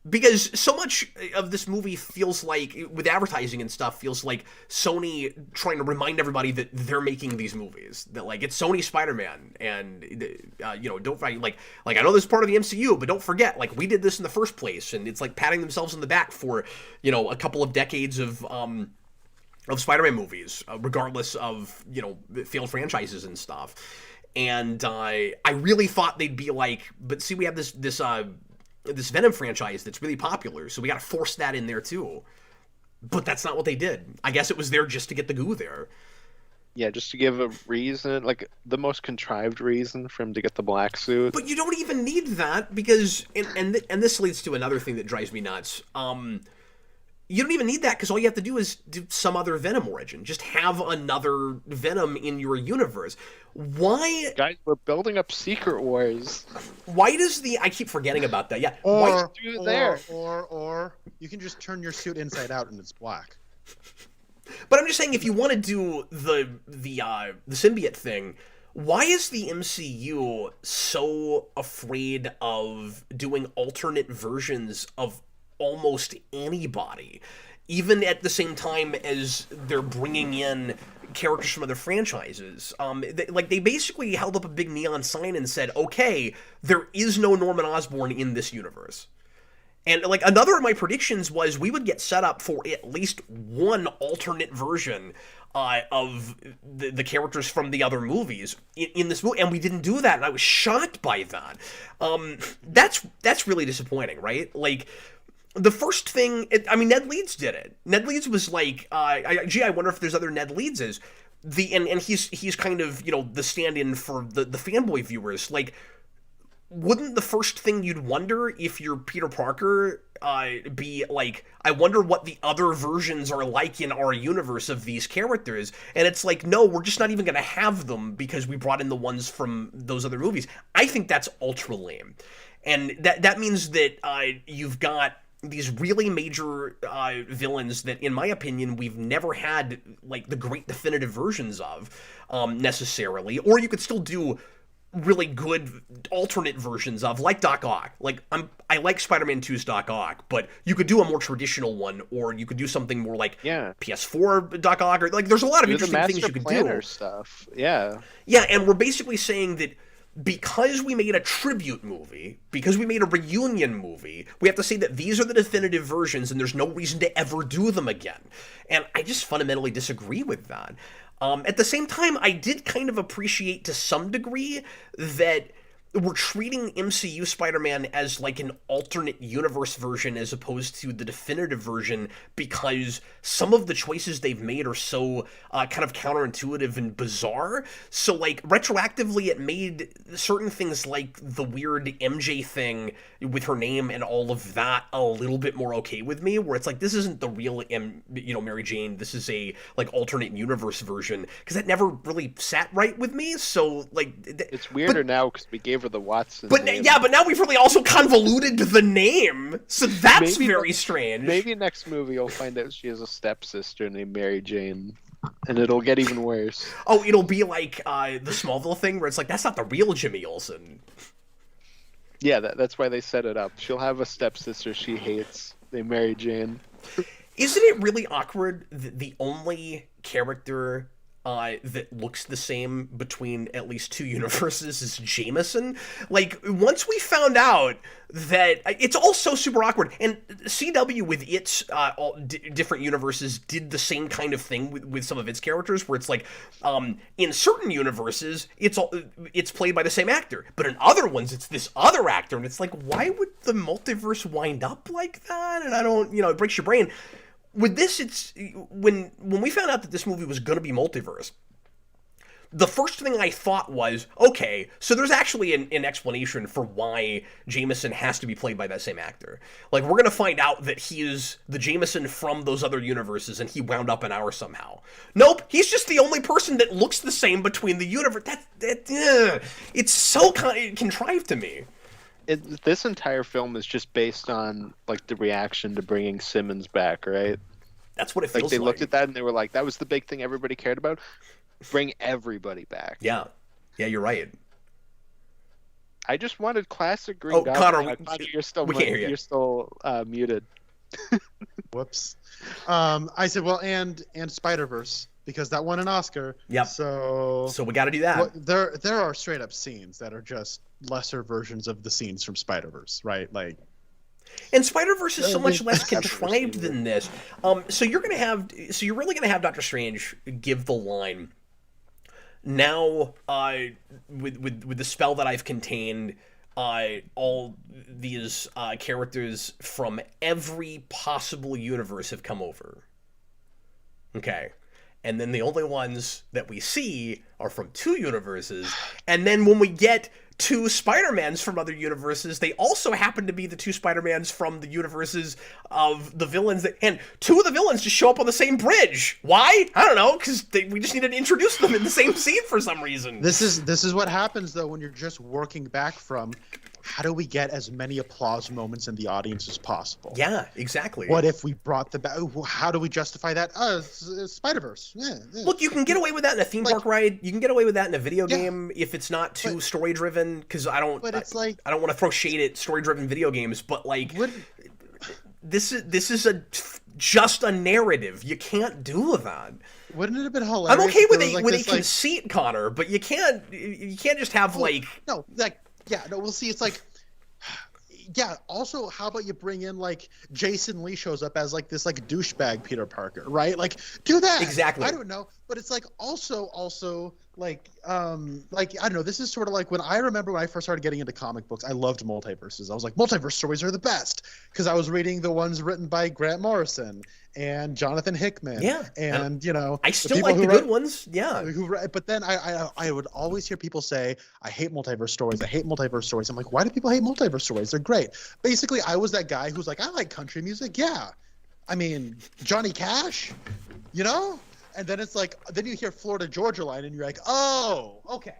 Because so much of this movie feels like, with advertising and stuff, feels like Sony trying to remind everybody that they're making these movies. That, like, it's Sony Spider-Man, and, don't, like, I know this is part of the MCU, but don't forget, like, we did this in the first place, and it's like patting themselves on the back for, a couple of decades of Spider-Man movies, regardless of, failed franchises and stuff. And I really thought they'd be like, but see, we have this Venom franchise that's really popular, so we gotta force that in there too. But that's not what they did. I guess it was there just to get the goo there. Yeah, just to give a reason, like the most contrived reason for him to get the black suit. But you don't even need that, because and this leads to another thing that drives me nuts. You don't even need that, because all you have to do is do some other Venom origin. Just have another Venom in your universe. Why? Guys, we're building up Secret Wars. Why does I keep forgetting about that. Yeah. Or Why you can just turn your suit inside out and it's black. But I'm just saying, if you want to do the symbiote thing, why is the MCU so afraid of doing alternate versions of almost anybody, even at the same time as they're bringing in characters from other franchises? They basically held up a big neon sign and said, okay, there is no Norman Osborn in this universe. And, like, another of my predictions was we would get set up for at least one alternate version of the characters from the other movies in this movie, and we didn't do that, and I was shocked by that. That's really disappointing, right? Like, the first thing, Ned Leeds did it. Ned Leeds was like, I wonder if there's other Ned Leedses. And he's kind of, the stand-in for the fanboy viewers. Like, wouldn't the first thing you'd wonder if you're Peter Parker be like, I wonder what the other versions are like in our universe of these characters? And it's like, no, we're just not even going to have them because we brought in the ones from those other movies. I think that's ultra lame. And that means that you've got these really major villains that, in my opinion, we've never had, like, the great definitive versions of, necessarily. Or you could still do really good alternate versions of, like Doc Ock. Like, I like Spider-Man 2's Doc Ock, but you could do a more traditional one, or you could do something more like PS4 Doc Ock, or, like, there's a lot of interesting things you could do. Stuff. Yeah, and we're basically saying that because we made a tribute movie, because we made a reunion movie, we have to say that these are the definitive versions and there's no reason to ever do them again. And I just fundamentally disagree with that. At the same time, I did kind of appreciate to some degree that we're treating MCU Spider-Man as like an alternate universe version as opposed to the definitive version, because some of the choices they've made are so kind of counterintuitive and bizarre. So, like, retroactively, it made certain things like the weird MJ thing with her name and all of that a little bit more okay with me, where it's like, this isn't the real Mary Jane, this is a, like, alternate universe version, because that never really sat right with me. So, like, it's weirder now because we gave her the Watson name. But now we've really also convoluted the name, so that's very strange. Maybe next movie you'll find out she has a stepsister named Mary Jane, and it'll get even worse. Oh, it'll be like the Smallville thing, where it's like, that's not the real Jimmy Olsen. Yeah, that's why they set it up. She'll have a stepsister she hates named Mary Jane. Isn't it really awkward that the only character that looks the same between at least two universes is Jameson. Like, once we found out that it's all so super awkward, and CW with its different universes did the same kind of thing with some of its characters, where it's like, in certain universes it's played by the same actor, but in other ones it's this other actor, and it's like, why would the multiverse wind up like that? And I don't, it breaks your brain. With this, it's when we found out that this movie was going to be multiverse, the first thing I thought was, okay, so there's actually an explanation for why Jameson has to be played by that same actor. Like, we're going to find out that he is the Jameson from those other universes, and he wound up in ours somehow. Nope, he's just the only person that looks the same between the universe. It's so contrived to me. This entire film is just based on like the reaction to bringing Simmons back, right? That's what it feels like. They looked at that and they were like, "That was the big thing everybody cared about. Bring everybody back." Yeah, you're right. I just wanted classic Green Goblin. Connor, you're still we can't hear you. You're still muted. Whoops. I said, well, and Spider-Verse, because that won an Oscar. Yep. So we got to do that. Well, there are straight up scenes that are just lesser versions of the scenes from Spider-Verse, right? Like, and Spider-Verse is so much less contrived than this. So you're really gonna have Doctor Strange give the line. Now, with the spell that I've contained, all these characters from every possible universe have come over. Okay. And then the only ones that we see are from two universes. And then when we get two Spider-Mans from other universes, they also happen to be the two Spider-Mans from the universes of the villains. And two of the villains just show up on the same bridge. Why? I don't know, because we just needed to introduce them in the same scene for some reason. This is what happens, though, when you're just working back from, how do we get as many applause moments in the audience as possible? Yeah, exactly. What if we brought how do we justify that? Spider-Verse. Yeah. Look, you can get away with that in a theme park ride. You can get away with that in a video game if it's not too story-driven, because I don't want to throw shade at story-driven video games, but like, this is just a narrative. You can't do that. Wouldn't it have been hilarious? I'm okay with a conceit, Connor, but you can't just have we'll see. It's like, yeah. Also, how about you bring in like Jason Lee shows up as like this like douchebag Peter Parker, right? Like, do that. Exactly. I don't know, but it's like also like I don't know. This is sort of like when I remember when I first started getting into comic books, I loved multiverses. I was like, multiverse stories are the best, because I was reading the ones written by Grant Morrison and Jonathan Hickman. Yeah. And I still like the good ones. Yeah. But then I would always hear people say, I hate multiverse stories. I hate multiverse stories. I'm like, why do people hate multiverse stories? They're great. Basically, I was that guy who's like, I like country music. Yeah. I mean, Johnny Cash, And then it's like, then you hear Florida Georgia Line and you're like, oh, okay.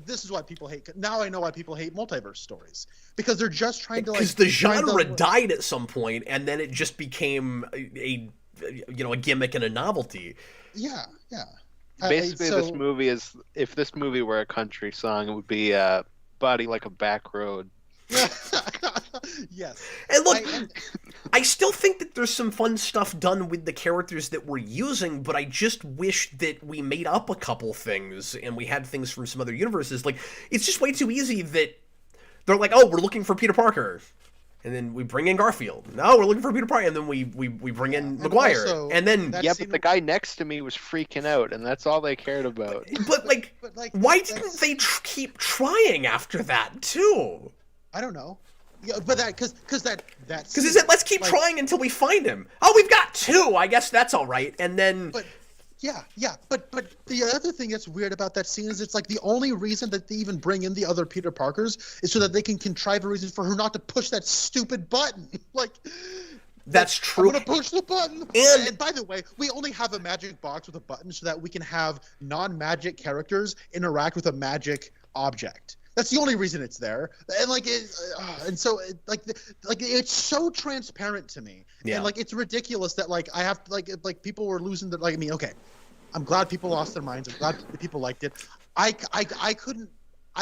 This is why people hate. Now I know why people hate multiverse stories, because they're just trying to because the genre died at some point, and then it just became a gimmick and a novelty. Yeah. Basically, this movie is, if this movie were a country song, it would be "Body Like a Back Road." Yes. And look, I still think that there's some fun stuff done with the characters that we're using, but I just wish that we made up a couple things and we had things from some other universes. Like, it's just way too easy that they're like, oh, we're looking for Peter Parker. And then we bring in Garfield. No, we're looking for Peter Parker. And then we bring in Maguire. And then... Yeah, but the guy next to me was freaking out, and that's all they cared about. But why didn't they keep trying after that, too? I don't know. Yeah, but because he said, let's keep trying until we find him. Oh, we've got two. I guess that's all right. And then... But the other thing that's weird about that scene is it's like the only reason that they even bring in the other Peter Parkers is so that they can contrive a reason for her not to push that stupid button. That's true. I'm gonna push the button. And by the way, we only have a magic box with a button so that we can have non-magic characters interact with a magic object. That's the only reason it's there, and so it's so transparent to me, and it's ridiculous that I have people were losing their okay, I'm glad people lost their minds. I'm glad people liked it. I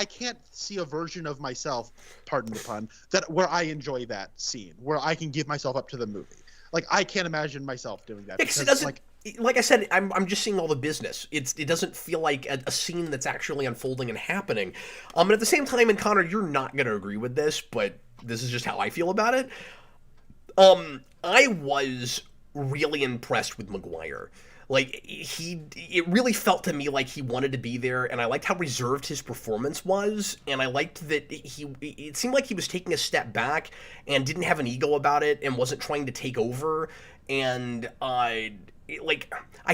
can't see a version of myself, pardon the pun, where I enjoy that scene, where I can give myself up to the movie. I can't imagine myself doing that. Because like I said, I'm just seeing all the business. It doesn't feel like a scene that's actually unfolding and happening. And at the same time, and Connor, you're not going to agree with this, but this is just how I feel about it. I was really impressed with Maguire. Like, it really felt to me like he wanted to be there, and I liked how reserved his performance was, and I liked that it seemed like he was taking a step back and didn't have an ego about it and wasn't trying to take over, and I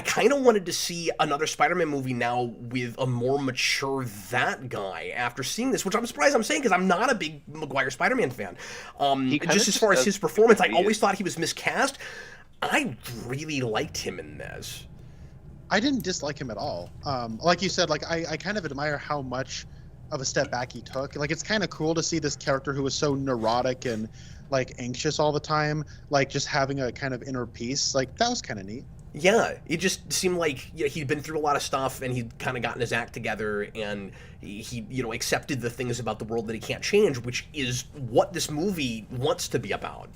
kind of wanted to see another Spider-Man movie now with a more mature that guy after seeing this, which I'm surprised I'm saying because I'm not a big Maguire Spider-Man fan. Just as far as his performance, I always thought he was miscast. I really liked him in this. I didn't dislike him at all. Like you said, like I kind of admire how much of a step back he took. Like, it's kind of cool to see this character who was so neurotic and like anxious all the time, like just having a kind of inner peace. Like, that was kind of neat. Yeah, it just seemed like he'd been through a lot of stuff and he'd kind of gotten his act together, and he accepted the things about the world that he can't change, which is what this movie wants to be about.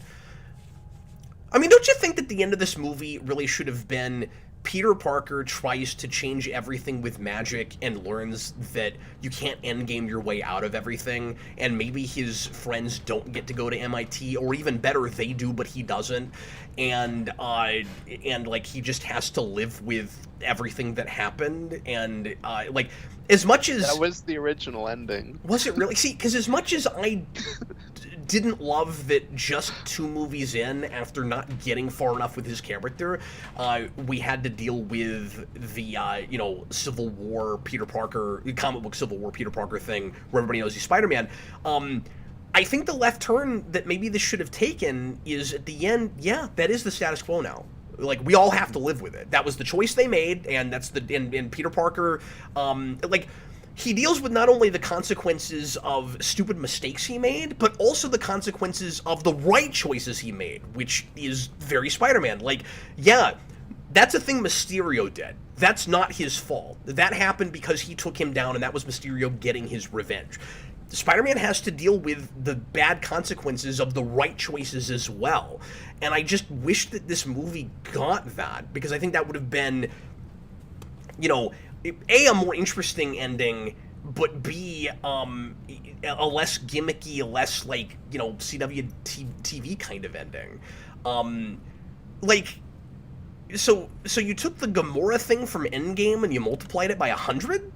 I mean, don't you think that the end of this movie really should have been Peter Parker tries to change everything with magic and learns that you can't endgame your way out of everything, and maybe his friends don't get to go to MIT, or even better, they do but he doesn't, and like he just has to live with everything that happened, and like, as much as that was the original ending. Was it really? See, because as much as I didn't love that just 2 movies in, after not getting far enough with his character, we had to deal with the Civil War Peter Parker, comic book Civil War Peter Parker thing where everybody knows he's Spider-Man. I think the left turn that maybe this should have taken is at the end, yeah, that is the status quo now. Like, we all have to live with it. That was the choice they made, and that's and Peter Parker, he deals with not only the consequences of stupid mistakes he made, but also the consequences of the right choices he made, which is very Spider-Man. Like, yeah, that's a thing Mysterio did. That's not his fault. That happened because he took him down, and that was Mysterio getting his revenge. Spider-Man has to deal with the bad consequences of the right choices as well. And I just wish that this movie got that, because I think that would have been, A, a more interesting ending, but B, a less gimmicky, a less, like, CW TV kind of ending. So you took the Gamora thing from Endgame and you multiplied it by 100?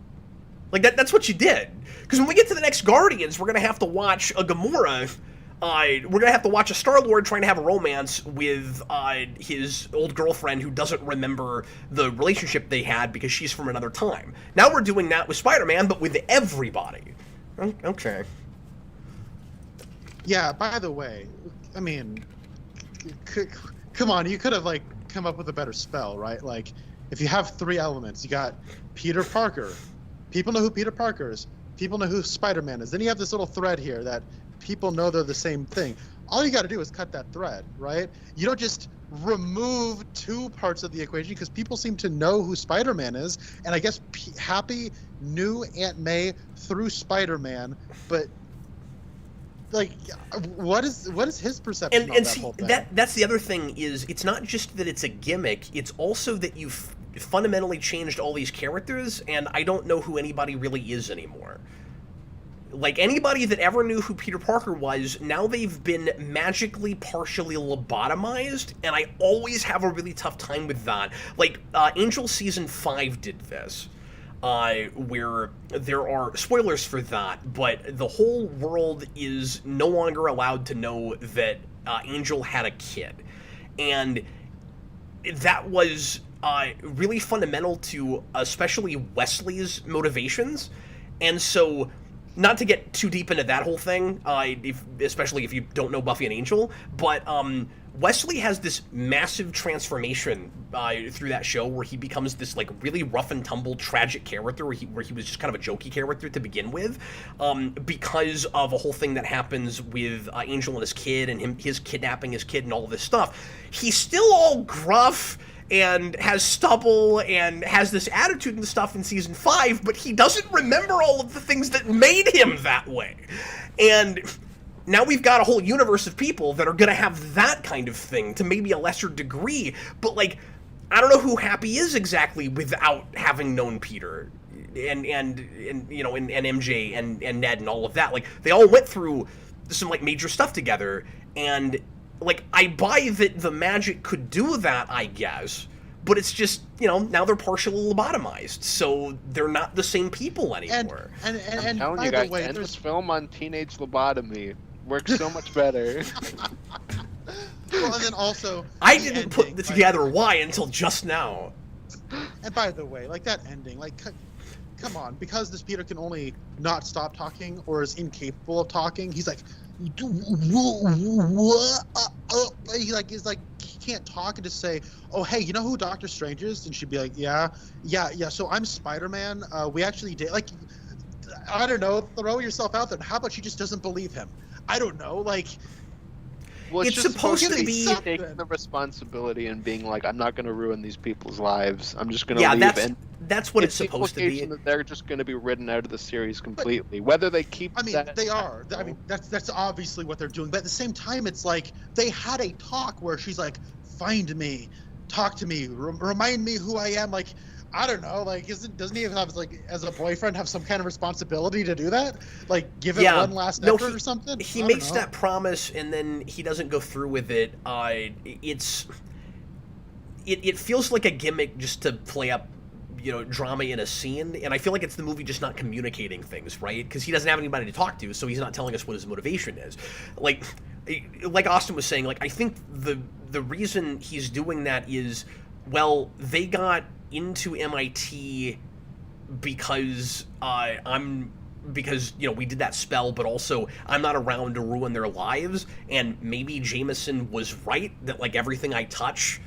Like, that's what you did. Because when we get to the next Guardians, we're going to have to watch a Gamora. We're going to have to watch a Star-Lord trying to have a romance with his old girlfriend who doesn't remember the relationship they had because she's from another time. Now we're doing that with Spider-Man, but with everybody. Okay. Yeah, by the way, I mean, come on, you could have, like, come up with a better spell, right? Like, if you have 3 elements, you got Peter Parker. People know who Peter Parker is. People know who Spider-Man is. Then you have this little thread here that people know they're the same thing. All you got to do is cut that thread, right? You don't just remove 2 parts of the equation, because people seem to know who Spider-Man is. And I guess Happy knew Aunt May through Spider-Man, but like, what is his perception of that whole thing? That's the other thing, is it's not just that it's a gimmick, it's also that you've fundamentally changed all these characters, and I don't know who anybody really is anymore. Like, anybody that ever knew who Peter Parker was, now they've been magically partially lobotomized, and I always have a really tough time with that. Like, Angel Season 5 did this, where there are spoilers for that, but the whole world is no longer allowed to know that Angel had a kid. And that was really fundamental to especially Wesley's motivations. And so, not to get too deep into that whole thing, especially if you don't know Buffy and Angel, but Wesley has this massive transformation through that show where he becomes this, like, really rough and tumble tragic character where he was just kind of a jokey character to begin with, because of a whole thing that happens with Angel and his kid, and his kidnapping his kid and all of this stuff. He's still all gruff and has stubble and has this attitude and stuff in season 5, but he doesn't remember all of the things that made him that way. And now we've got a whole universe of people that are going to have that kind of thing to maybe a lesser degree, but, like, I don't know who Happy is exactly without having known Peter and you know and MJ and Ned and all of that. Like they all went through some like major stuff together, and like I buy that the magic could do that, I guess. But it's just, you know, now they're partially lobotomized, so they're not the same people anymore. And I'm telling by you the guys, way, the endless there's film on teenage lobotomy works so much better. well, and then also I the didn't put ending, together why until just now. And by the way, like that ending, like come on, because this Peter can only not stop talking or is incapable of talking. He's like, he like is like he can't talk and just say, "Oh, hey, you know who Doctor Strange is?" And she'd be like, "Yeah. So I'm Spider-Man. We actually did like, I don't know, throw yourself out there. How about she just doesn't believe him? I don't know, like." Well, It's just supposed to be taking the responsibility and being like, I'm not going to ruin these people's lives. I'm just going to yeah, leave. that's what it's supposed to be. That they're just going to be written out of the series completely. Whether they keep, I mean, they are. I mean, that's obviously what they're doing. But at the same time, it's like they had a talk where she's like, "Find me, talk to me, remind me who I am." Like, I don't know. Like, doesn't he have like as a boyfriend have some kind of responsibility to do that? Like, give it one last effort or something? He makes that promise and then he doesn't go through with it. It feels like a gimmick just to play up, you know, drama in a scene, and I feel like it's the movie just not communicating things, right? Because he doesn't have anybody to talk to, so he's not telling us what his motivation is. Like Austin was saying, like, I think the reason he's doing that is, well, they got into MIT because because, you know, we did that spell, but also I'm not around to ruin their lives, and maybe Jameson was right that like everything I touch,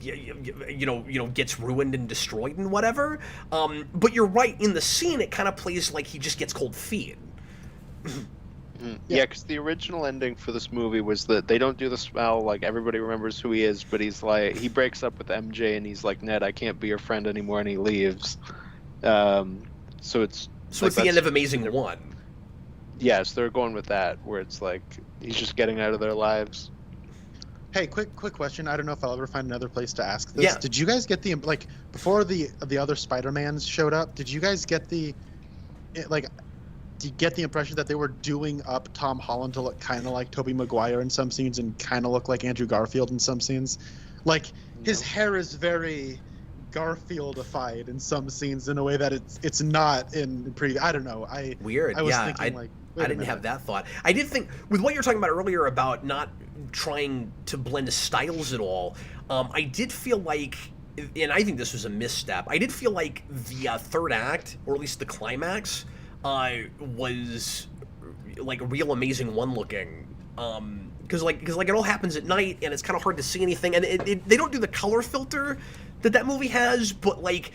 you know, gets ruined and destroyed and whatever. But you're right, in the scene it kind of plays like he just gets cold feet. Yeah, because the original ending for this movie was that they don't do the spell, like everybody remembers who he is, but he's like, he breaks up with MJ and he's like, Ned, I can't be your friend anymore, and he leaves. So it's the end of Amazing 1. Yes, they're going with that, where it's like he's just getting out of their lives. Hey, quick question. I don't know if I'll ever find another place to ask this. Yeah. Did you guys get the, like, before the other Spider-Mans showed up, did you guys get do you get the impression that they were doing up Tom Holland to look kind of like Tobey Maguire in some scenes and kind of look like Andrew Garfield in some scenes? Like, his hair is very Garfieldified in some scenes in a way that it's not in previous. I don't know. Weird. I was yeah, thinking, like, wait I a didn't minute. have that thought. I did think, with what you were talking about earlier about not trying to blend styles at all, I did feel like, and I think this was a misstep, I did feel like the third act, or at least the climax, was like real Amazing 1 looking. Because it all happens at night and it's kind of hard to see anything, and they don't do the color filter that movie has, but like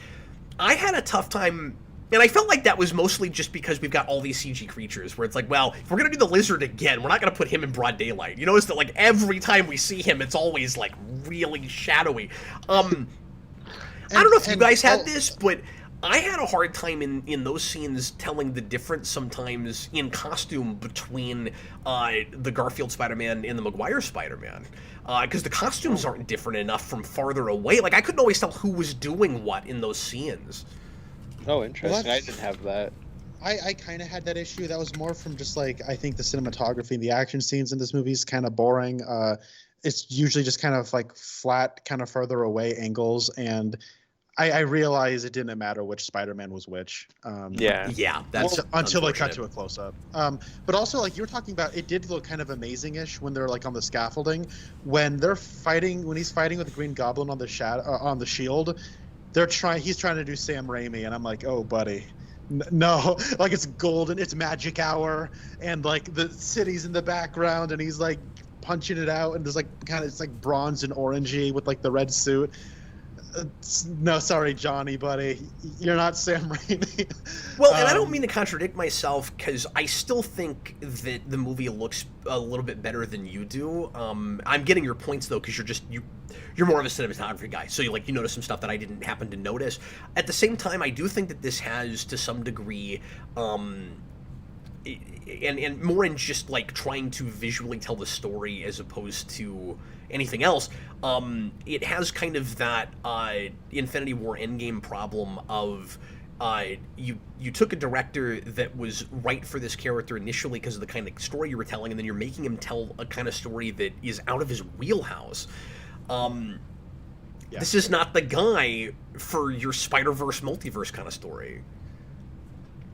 I had a tough time, and I felt like that was mostly just because we've got all these CG creatures where it's like, well, if we're gonna do the lizard again, we're not gonna put him in broad daylight. You notice that like every time we see him, it's always like really shadowy. I don't know if you guys had this, but I had a hard time in those scenes telling the difference sometimes in costume between the Garfield Spider-Man and the Maguire Spider-Man. Because the costumes aren't different enough from farther away. Like, I couldn't always tell who was doing what in those scenes. Oh, interesting. Well, I didn't have that. I kind of had that issue. That was more from just like, I think the cinematography and the action scenes in this movie is kind of boring. It's usually just kind of like flat, kind of further away angles, and I realize it didn't matter which Spider-Man was which. Yeah, that's until they cut to a close-up. But also, like you were talking about, it did look kind of amazing-ish when they're like on the scaffolding. When they're fighting, when he's fighting with the Green Goblin on the shield, he's trying to do Sam Raimi, and I'm like, oh, buddy. No, like it's golden, it's magic hour, and like the city's in the background, and he's like punching it out, and there's like it's like bronze and orangey with like the red suit. No, sorry, Johnny, buddy. You're not Sam Raimi. Well, and I don't mean to contradict myself, because I still think that the movie looks a little bit better than you do. I'm getting your points, though, because you're more of a cinematography guy, so you notice some stuff that I didn't happen to notice. At the same time, I do think that this has, to some degree, and more in just like trying to visually tell the story as opposed to anything else. It has kind of that Infinity War Endgame problem of you took a director that was right for this character initially because of the kind of story you were telling, and then you're making him tell a kind of story that is out of his wheelhouse. This is not the guy for your Spider-Verse multiverse kind of story.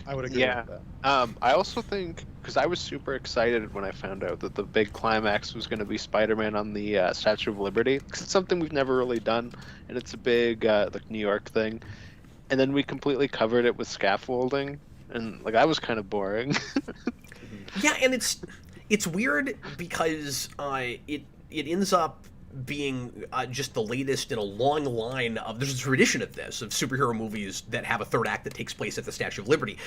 I would agree with that. I also think, because I was super excited when I found out that the big climax was going to be Spider-Man on the Statue of Liberty, 'cause it's something we've never really done, and it's a big like New York thing. And then we completely covered it with scaffolding, and like that was kind of boring. Yeah, and it's weird because it ends up being just the latest in a long line of, there's a tradition of this, of superhero movies that have a third act that takes place at the Statue of Liberty.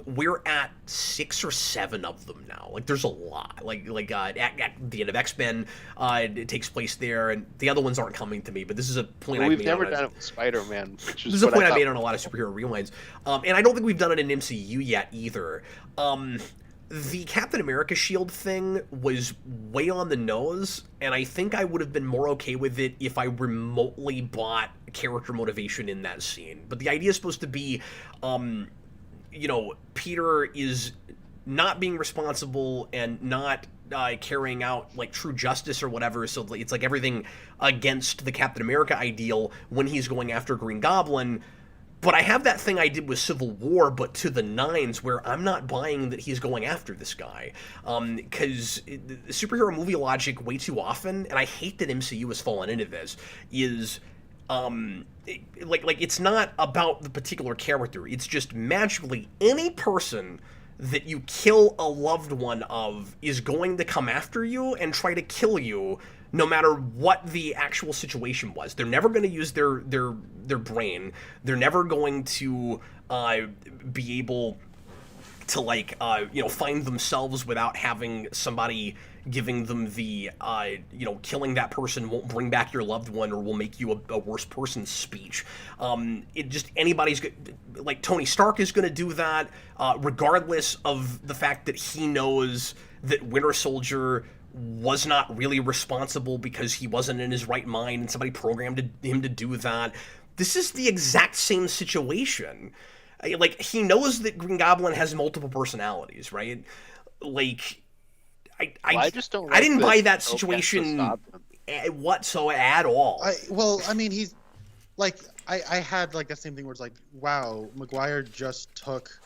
We're at 6 or 7 of them now. Like, there's a lot. Like at the end of X-Men, it takes place there, and the other ones aren't coming to me, but this is a point Well, I've we've made never on done it with Spider-Man. Which this is a point I made on a lot of superhero rewinds. And I don't think we've done it in MCU yet either. The Captain America shield thing was way on the nose, and I think I would have been more okay with it if I remotely bought character motivation in that scene. But the idea is supposed to be, Peter is not being responsible and not carrying out like true justice or whatever, so it's like everything against the Captain America ideal when he's going after Green Goblin. But I have that thing I did with Civil War, but to the nines, where I'm not buying that he's going after this guy. Because superhero movie logic way too often, and I hate that MCU has fallen into this, is it's not about the particular character. It's just magically any person that you kill a loved one of is going to come after you and try to kill you, no matter what the actual situation was. They're never going to use their brain. They're never going to be able to find themselves without having somebody giving them the killing that person won't bring back your loved one or will make you a worse person speech. Anybody's like Tony Stark is going to do that, regardless of the fact that he knows that Winter Soldier was not really responsible because he wasn't in his right mind and somebody programmed him to do that. This is the exact same situation. Like, he knows that Green Goblin has multiple personalities, right? Like, I just don't. I didn't buy that situation whatsoever at all. He's like, I had like the same thing where it's like, wow, Maguire just took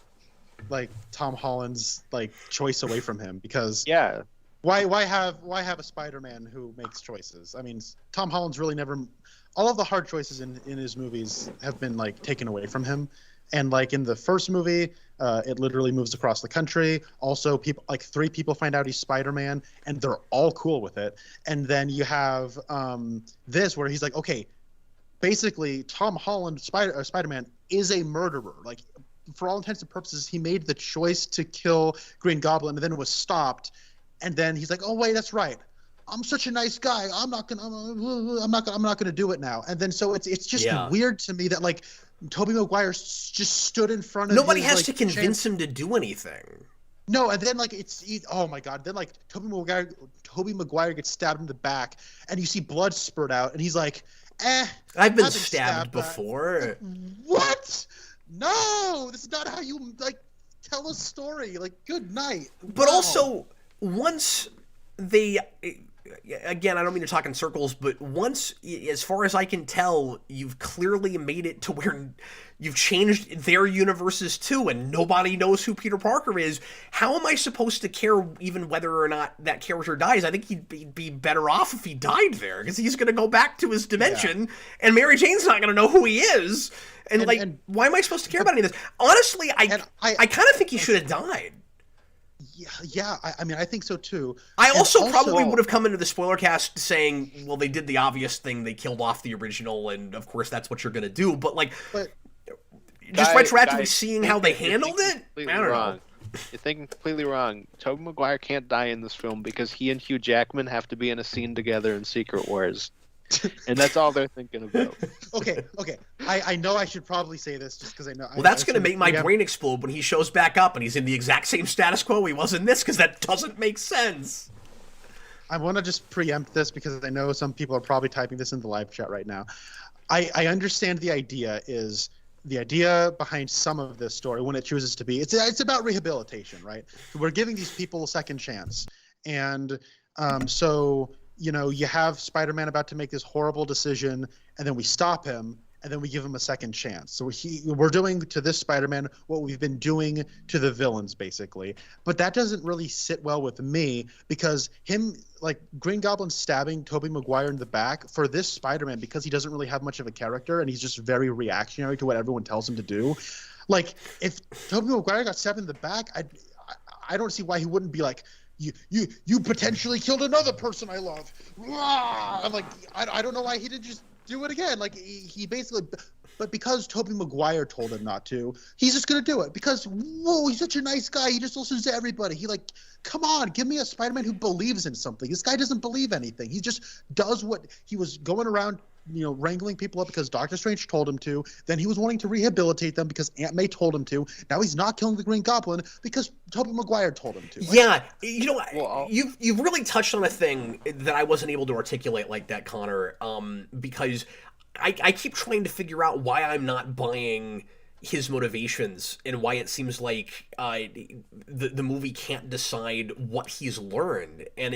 like Tom Holland's like choice away from him, because Why have a Spider-Man who makes choices? I mean, Tom Holland's really never. All of the hard choices in his movies have been like taken away from him, and like in the first movie, it literally moves across the country. Also, 3 people find out he's Spider-Man, and they're all cool with it. And then you have this where he's like, okay, basically Tom Holland, Spider-Man, is a murderer. Like, for all intents and purposes, he made the choice to kill Green Goblin, and then it was stopped. And then he's like, "Oh wait, that's right. I'm such a nice guy. I'm not gonna do it now." And then so it's just weird to me that like Tobey Maguire just stood in front of. Nobody has to convince him to do anything. No, and then like oh my god, then like Tobey Maguire gets stabbed in the back, and you see blood spurt out, and he's like, I've been stabbed before. Like, what? No, this is not how you like tell a story. Like, good night. But also, once they, again, I don't mean to talk in circles, but once, as far as I can tell, you've clearly made it to where you've changed their universes too, and nobody knows who Peter Parker is. How am I supposed to care even whether or not that character dies? I think he'd be better off if he died there, because he's going to go back to his dimension, and Mary Jane's not going to know who he is. And why am I supposed to care about any of this? Honestly, I kind of think he should have died. Yeah, I mean, I think so too. I also probably would have come into the spoiler cast saying, well, they did the obvious thing, they killed off the original, and of course that's what you're going to do, but just retroactively seeing how they handled it, I don't know. You're thinking completely wrong. Tobey Maguire can't die in this film because he and Hugh Jackman have to be in a scene together in Secret Wars. And that's all they're thinking about. Okay. I know I should probably say this just because I know. Well, that's going to make my brain explode when he shows back up and he's in the exact same status quo he was in this, because that doesn't make sense. I want to just preempt this because I know some people are probably typing this in the live chat right now. I understand the idea behind some of this story when it chooses to be. It's about rehabilitation, right? We're giving these people a second chance, and so you have Spider-Man about to make this horrible decision, and then we stop him, and then we give him a second chance. So we're doing to this Spider-Man what we've been doing to the villains, basically. But that doesn't really sit well with me, because Green Goblin stabbing Tobey Maguire in the back for this Spider-Man, because he doesn't really have much of a character and he's just very reactionary to what everyone tells him to do. Like, if Tobey Maguire got stabbed in the back, I don't see why he wouldn't be like, you potentially killed another person I love. I'm like, I don't know why he didn't just do it again. Like, he basically, but because Tobey Maguire told him not to, he's just gonna do it because he's such a nice guy. He just listens to everybody. Come on, give me a Spider-Man who believes in something. This guy doesn't believe anything. He just does what he was going around, wrangling people up because Doctor Strange told him to. Then he was wanting to rehabilitate them because Aunt May told him to. Now he's not killing the Green Goblin because Tobey Maguire told him to. Yeah, you've really touched on a thing that I wasn't able to articulate like that, Connor, because I keep trying to figure out why I'm not buying his motivations and why it seems like the movie can't decide what he's learned. And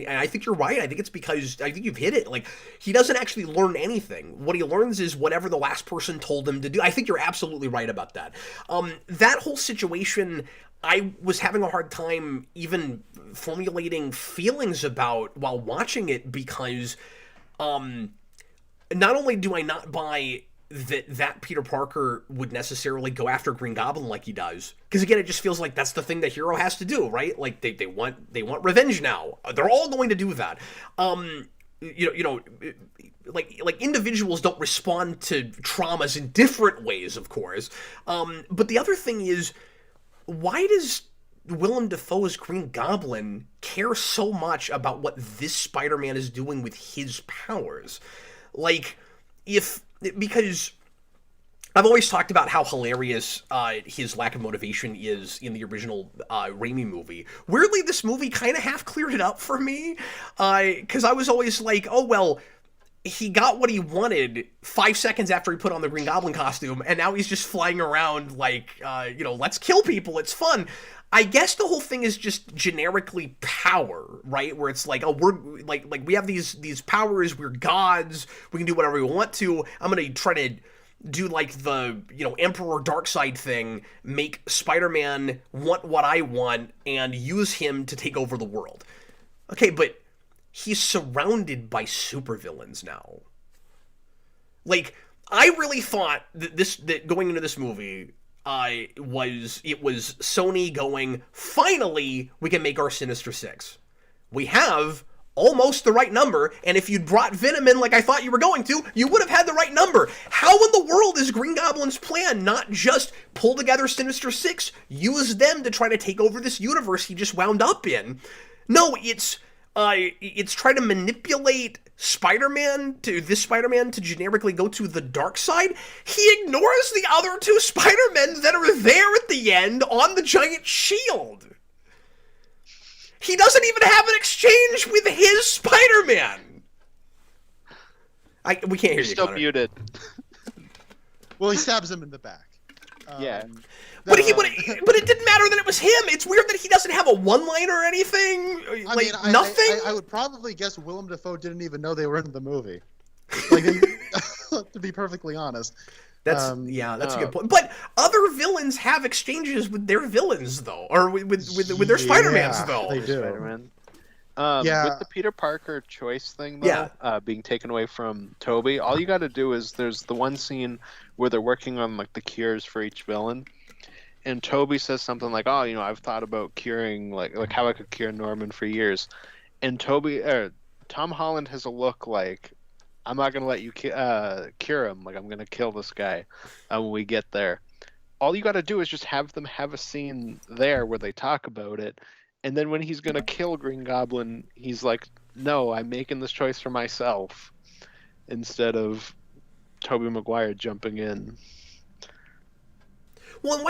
I think you're right. I think it's because I think you've hit it. Like, he doesn't actually learn anything. What he learns is whatever the last person told him to do. I think you're absolutely right about that. That whole situation, I was having a hard time even formulating feelings about while watching it, because not only do I not buy that Peter Parker would necessarily go after Green Goblin like he does, because again, it just feels like that's the thing the hero has to do, right? Like, they want revenge now. They're all going to do that. Like individuals don't respond to traumas in different ways, of course. But the other thing is, why does Willem Dafoe's Green Goblin care so much about what this Spider-Man is doing with his powers? Because I've always talked about how hilarious his lack of motivation is in the original Raimi movie. Weirdly, this movie kind of half cleared it up for me, because I was always like, oh, well, he got what he wanted 5 seconds after he put on the Green Goblin costume, and now he's just flying around like, let's kill people, it's fun. I guess the whole thing is just generically power, right? Where it's like, oh, we're like we have these powers, we're gods, we can do whatever we want to. I'm gonna try to do like the Emperor Darkseid thing, make Spider-Man want what I want and use him to take over the world. Okay, but he's surrounded by supervillains now. Like, I really thought that going into this movie, it was Sony going, finally, we can make our Sinister Six. We have almost the right number, and if you'd brought Venom in like I thought you were going to, you would have had the right number. How in the world is Green Goblin's plan not just pull together Sinister Six, use them to try to take over this universe he just wound up in? No, it's trying to manipulate this Spider-Man to generically go to the dark side. He ignores the other two Spider-Men that are there at the end on the giant shield. He doesn't even have an exchange with his Spider-Man. We can't hear you, still Connor. Muted. Well, he stabs him in the back. Yeah. But it didn't matter that it was him. It's weird that he doesn't have a one-liner or anything. Nothing. I would probably guess Willem Dafoe didn't even know they were in the movie. Like, to be perfectly honest. That's a good point. But other villains have exchanges with their villains, though, or with their Spider-Mans, though. They do. Spider-Man. With the Peter Parker choice thing, though, being taken away from Tobey, all you got to do is there's the one scene where they're working on like the cures for each villain, and Tobey says something like, "Oh, I've thought about curing like how I could cure Norman for years," and Tom Holland has a look like, "I'm not gonna let you cure him. Like, I'm gonna kill this guy when we get there." All you got to do is just have them have a scene there where they talk about it. And then when he's going to kill Green Goblin, he's like, no, I'm making this choice for myself. instead of Tobey Maguire jumping in. Well, and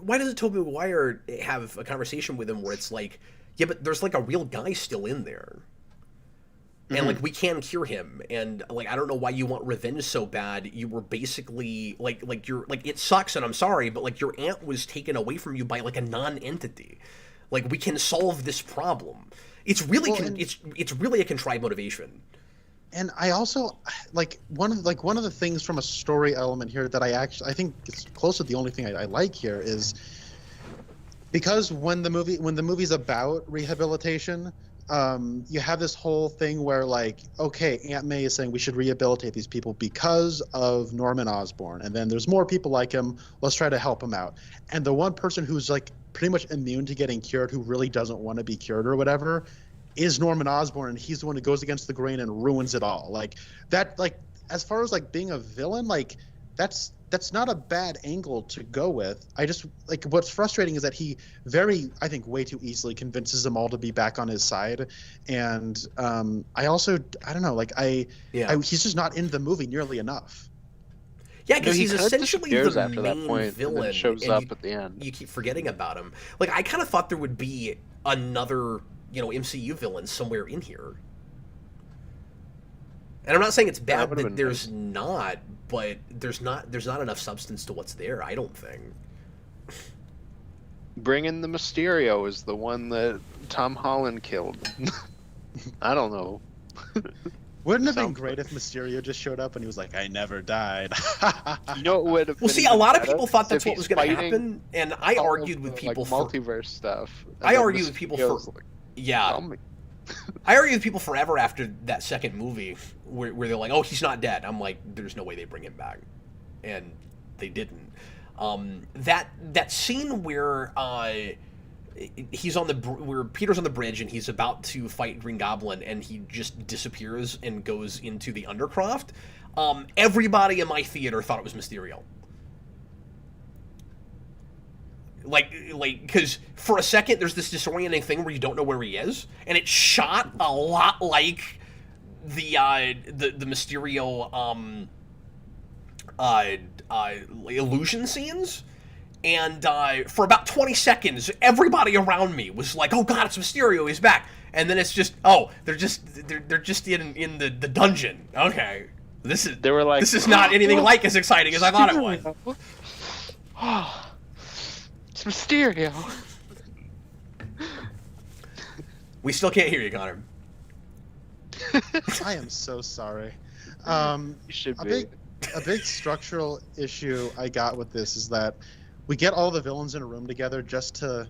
why doesn't Tobey Maguire have a conversation with him where it's like, yeah, but there's like a real guy still in there, and like we can cure him, and like I don't know why you want revenge so bad. You were basically like you're like, it sucks, and I'm sorry, but like your aunt was taken away from you by like a non-entity. Like, we can solve this problem. It's really it's really a contrived motivation. And I also like one of the things from a story element here that I think it's close to the only thing I like here is because when the movie's about rehabilitation, you have this whole thing where like, okay, Aunt May is saying we should rehabilitate these people because of Norman Osborn, and then there's more people like him. Let's try to help him out. And the one person who's like pretty much immune to getting cured, who really doesn't want to be cured or whatever, is Norman Osborn, and he's the one who goes against the grain and ruins it all. Like that, like as far as like being a villain, like that's not a bad angle to go with. I just like what's frustrating is that he I think way too easily convinces them all to be back on his side, and I don't know, like he's just not in the movie nearly enough. Yeah, because he's essentially the after that point, villain. And then shows up at the end. You keep forgetting about him. Like, I kind of thought there would be another, MCU villain somewhere in here. And I'm not saying it's bad that there's not, but there's not enough substance to what's there, I don't think. Bring in the Mysterio is the one that Tom Holland killed. I don't know. Wouldn't it have been great if Mysterio just showed up and he was like, I never died? You know what would have been see, a lot of people thought that's what was going to happen, and I argued with people for multiverse stuff. I argued with people for I argued with people forever after that second movie where they're like, oh, he's not dead. I'm like, there's no way they bring him back, and they didn't. That scene where where Peter's on the bridge and he's about to fight Green Goblin and he just disappears and goes into the Undercroft. Everybody in my theater thought it was Mysterio. Like, because for a second there's this disorienting thing where you don't know where he is, and it shot a lot like the Mysterio illusion scenes. And for about 20 seconds, everybody around me was like, "Oh God, it's Mysterio! He's back!" And then it's just, "Oh, they're just in the dungeon." Okay, this is not anything like as exciting as I thought it was. Oh, it's Mysterio. We still can't hear you, Connor. I am so sorry. You should be. A big structural issue I got with this is that we get all the villains in a room together just to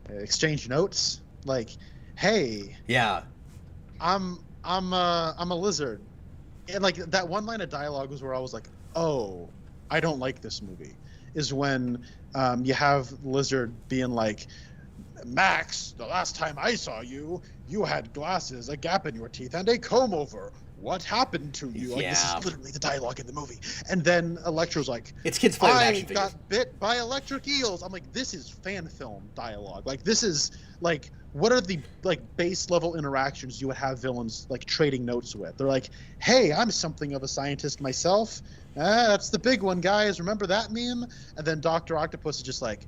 exchange notes. Like, hey, yeah, I'm a lizard, and like that one line of dialogue was where I was like, oh, I don't like this movie. Is when you have Lizard being like, Max, the last time I saw you, you had glasses, a gap in your teeth, and a comb over. What happened to you? Like, this is literally the dialogue in the movie. And then Electro's like, it's kids playing action figures. I got bit by electric eels. I'm like, this is fan film dialogue. Like, this is like, what are the like base level interactions you would have villains like trading notes with? They're like, hey, I'm something of a scientist myself. That's the big one, guys. Remember that meme? And then Dr. Octopus is just like,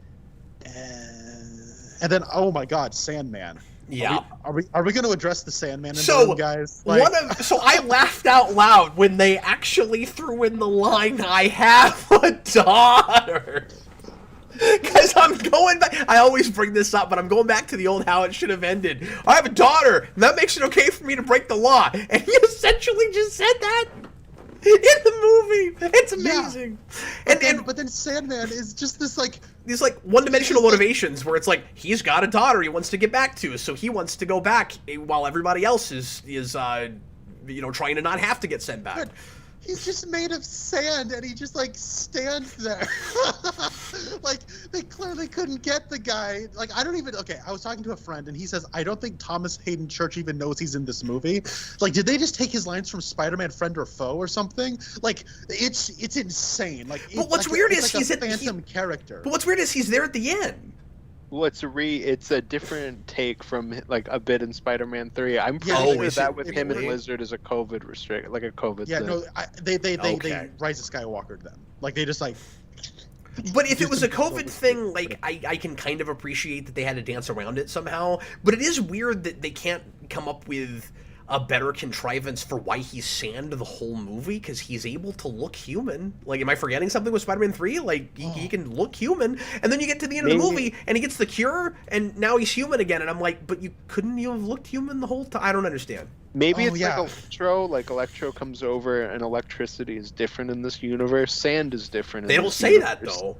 and then, oh my God, Sandman. Yeah. Are we going to address the Sandman in the room, guys? Like... So I laughed out loud when they actually threw in the line, I have a daughter. Because I'm going back, I always bring this up, but I'm going back to the old how it should have ended. I have a daughter, and that makes it okay for me to break the law. And he essentially just said that in the movie. It's amazing. Yeah. But then Sandman is just this like... These like one-dimensional motivations where it's like, he's got a daughter he wants to get back to, so he wants to go back while everybody else is trying to not have to get sent back. But he's just made of sand, and he just like stands there. Like, they clearly couldn't get the guy. Like, I was talking to a friend, and he says, I don't think Thomas Hayden Church even knows he's in this movie. Like, did they just take his lines from Spider-Man Friend or Foe or something? Like, it's insane. Like, but what's weird is he's a phantom character. But what's weird is he's there at the end. Well, it's a different take from like a bit in Spider-Man 3. I'm Yeah, pretty Oh, sure is that it with him and really? Lizard is a COVID restrict, like a COVID Yeah, thing. no, they Okay. Rise of Skywalkered them. Like they just like. But if do it was some a COVID COVID thing, like, I can kind of appreciate that they had to dance around it somehow. But it is weird that they can't come up with a better contrivance for why he's sand the whole movie, because he's able to look human. Like, am I forgetting something with Spider-Man 3? Like, he can look human, and then you get to the end of the movie, and he gets the cure, and now he's human again, and I'm like, but couldn't you have looked human the whole time? I don't understand. Maybe Oh, it's yeah. like Electro. Like Electro comes over, and electricity is different in this universe. Sand is different. They in don't this say that, universe. though.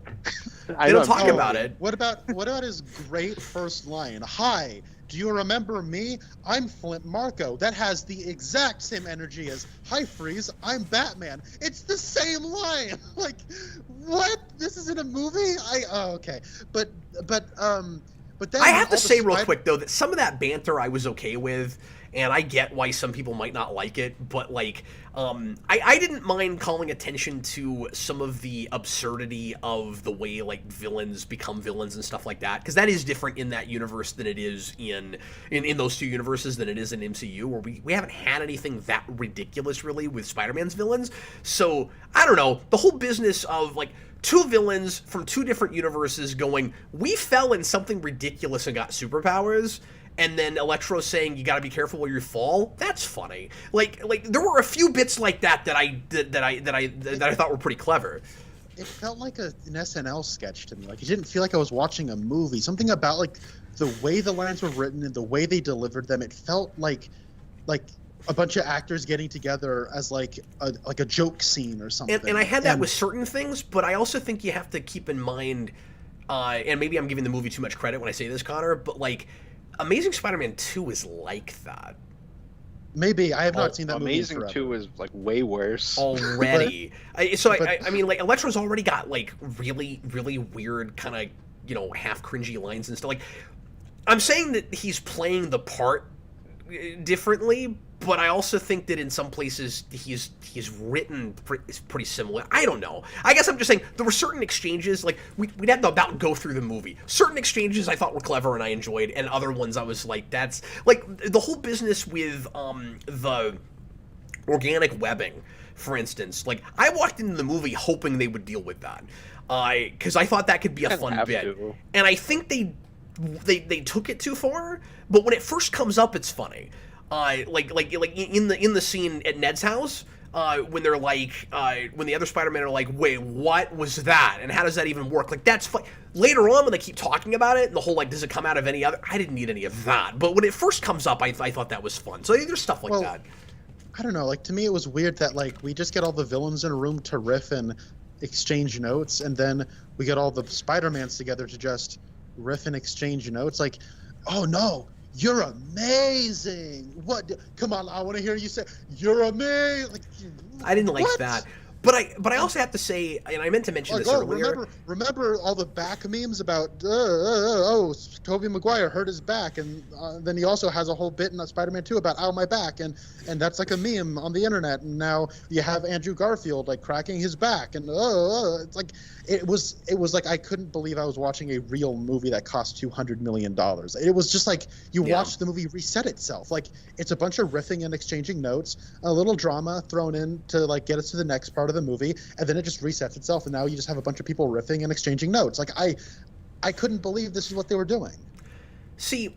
I They don't know, talk I'm about joking. it. What about his great first line? Hi, do you remember me? I'm Flint Marko. That has the exact same energy as Hi Freeze, I'm Batman. It's the same line. Like, what? This is in a movie? Okay. But then I have all to the say real Spider- quick though that some of that banter I was okay with, and I get why some people might not like it, but like, I didn't mind calling attention to some of the absurdity of the way like villains become villains and stuff like that, because that is different in that universe than it is in those two universes than it is in MCU, where we haven't had anything that ridiculous really with Spider-Man's villains. So I don't know, the whole business of like two villains from two different universes going, we fell in something ridiculous and got superpowers, and then Electro saying you got to be careful where you fall. That's funny. Like there were a few bits like that I thought were pretty clever. It felt like an SNL sketch to me. Like, it didn't feel like I was watching a movie. Something about like the way the lines were written and the way they delivered them. It felt like a bunch of actors getting together as like a joke scene or something. And I had that with certain things, but I also think you have to keep in mind, and maybe I'm giving the movie too much credit when I say this, Connor, but like Amazing Spider-Man 2 is like that. Maybe I have not seen that movie. Amazing forever. 2 is like way worse. Already. I mean, like, Electro's already got, like, really, really weird kind of, half cringy lines and stuff. Like, I'm saying that he's playing the part differently, but I also think that in some places he's written pretty similar. I don't know. I guess I'm just saying there were certain exchanges, like, we'd have to about go through the movie. Certain exchanges I thought were clever and I enjoyed, and other ones I was like, that's, like, the whole business with the organic webbing, for instance. Like, I walked into the movie hoping they would deal with that, because I thought that could be a fun bit, and I think they took it too far. But when it first comes up, it's funny. Like in the scene at Ned's house, when they're like, when the other Spider-Man are like, wait, what was that? And how does that even work? Like, that's fun. Later on, when they keep talking about it, and the whole, like, does it come out of any other? I didn't need any of that. But when it first comes up, I thought that was fun. So there's stuff like that. I don't know. Like, to me, it was weird that, like, we just get all the villains in a room to riff and exchange notes, and then we get all the Spider-Mans together to just riff and exchange notes. Like, oh, no. You're amazing. What? Come on, I want to hear you say, you're amazing. Like, I didn't like that. But I also have to say, and I meant to mention this earlier. Remember all the back memes about Tobey Maguire hurt his back, and then he also has a whole bit in Spider-Man 2 about ow my back, and that's like a meme on the internet. And now you have Andrew Garfield like cracking his back, and it's like it was like I couldn't believe I was watching a real movie that cost $200 million. It was just like you watch the movie reset itself. Like, it's a bunch of riffing and exchanging notes, a little drama thrown in to like get us to the next part of the movie, and then it just resets itself, and now you just have a bunch of people riffing and exchanging notes. Like, I couldn't believe this is what they were doing. See,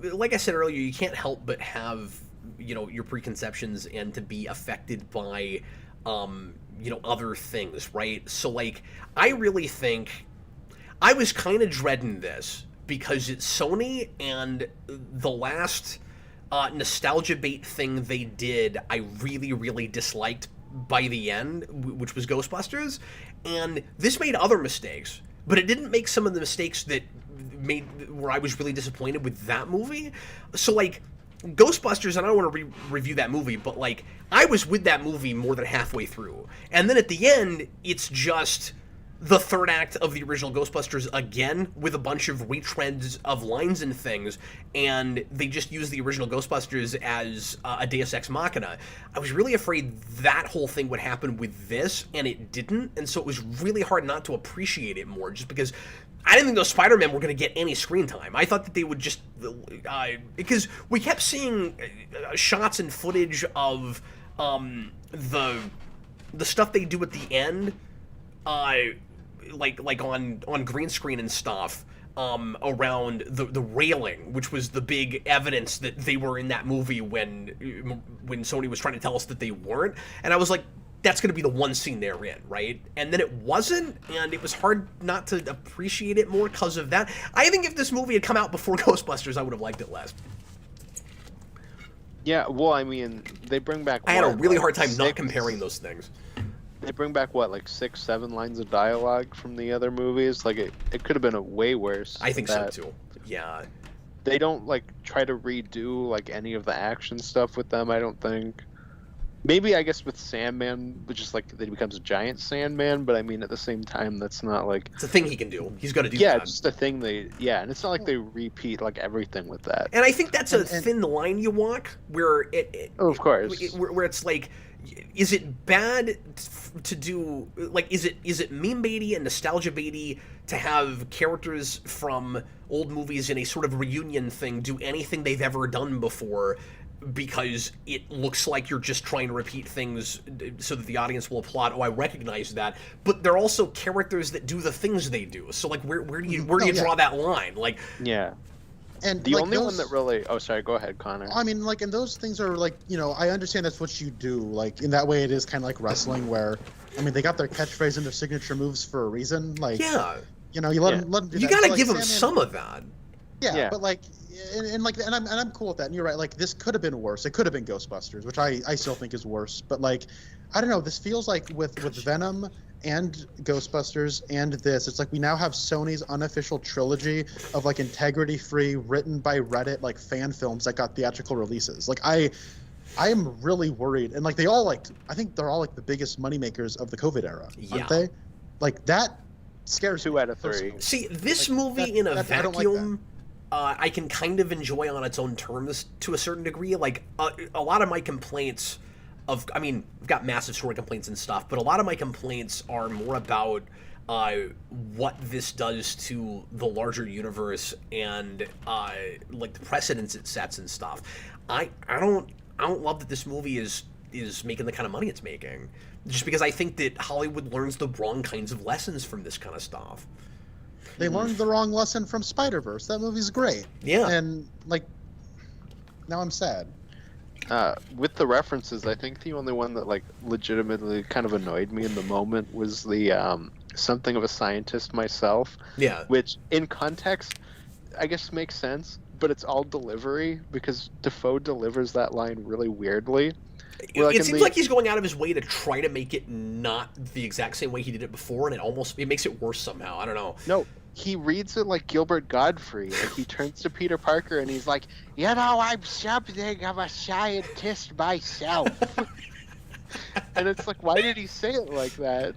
like I said earlier, you can't help but have your preconceptions and to be affected by other things, right? So, like, I really think I was kind of dreading this because it's Sony, and the last nostalgia bait thing they did I really, really disliked by the end, which was Ghostbusters, and this made other mistakes, but it didn't make some of the mistakes that made where I was really disappointed with that movie. So, like, Ghostbusters, and I don't want to review that movie, but, like, I was with that movie more than halfway through, and then at the end, it's just the third act of the original Ghostbusters again, with a bunch of retreads of lines and things, and they just use the original Ghostbusters as a Deus Ex Machina. I was really afraid that whole thing would happen with this, and it didn't, and so it was really hard not to appreciate it more, just because I didn't think those Spider-Men were going to get any screen time. I thought that they would just because we kept seeing shots and footage of the stuff they do at the end, like on green screen and stuff. Around the railing, which was the big evidence that they were in that movie when Sony was trying to tell us that they weren't. And I was like, that's going to be the one scene they're in, right? And then it wasn't, and it was hard not to appreciate it more because of that. I think if this movie had come out before Ghostbusters, I would have liked it less. Yeah, well, I mean, they bring back. I had a really hard time not comparing those things. They bring back what, like 6-7 lines of dialogue from the other movies. Like it could have been a way worse. I think so too. Yeah. They don't like try to redo like any of the action stuff with them. I don't think. Maybe I guess with Sandman, which is like that he becomes a giant Sandman. But I mean, at the same time, that's not like it's a thing he can do. He's got to do. Yeah, that. It's just a thing and it's not like they repeat like everything with that. And I think that's a thin line you walk where Oh, of course. Where it's like. Is it bad to do like is it meme baity and nostalgia baity to have characters from old movies in a sort of reunion thing do anything they've ever done before because it looks like you're just trying to repeat things so that the audience will applaud? Oh, I recognize that, but they're also characters that do the things they do. So like where do you draw that line? Like yeah. And the like only one that really... Oh, sorry. Go ahead, Connor. I mean, like, and those things are like, I understand that's what you do. Like, in that way, it is kind of like wrestling, where, I mean, they got their catchphrase and their signature moves for a reason. Like, yeah, you let them do that. You gotta so, like, give them some of that. Yeah, but like, and I'm cool with that. And you're right. Like, this could have been worse. It could have been Ghostbusters, which I still think is worse. But like, I don't know. This feels like with Venom and Ghostbusters and this, it's like we now have Sony's unofficial trilogy of like integrity-free, written by Reddit like fan films that got theatrical releases. Like I am really worried, and like I think they're all like the biggest moneymakers of the COVID era, aren't they? Like that scares 2 me out of 3. personally. See, this movie in a vacuum, I can kind of enjoy on its own terms to a certain degree. Like a lot of my complaints. I've got massive story complaints and stuff, but a lot of my complaints are more about what this does to the larger universe and like the precedents it sets and stuff. I don't love that this movie is making the kind of money it's making, just because I think that Hollywood learns the wrong kinds of lessons from this kind of stuff. They learned the wrong lesson from Spider-Verse. That movie's great. Yeah. And like, now I'm sad. With the references, I think the only one that like legitimately kind of annoyed me in the moment was the something of a scientist myself. Yeah. Which in context, I guess makes sense, but it's all delivery because Defoe delivers that line really weirdly. It seems like he's going out of his way to try to make it not the exact same way he did it before, and it makes it worse somehow. I don't know. No, he reads it like Gilbert Godfrey. Like he turns to Peter Parker and he's like, I'm something of a scientist myself. And it's like, why did he say it like that?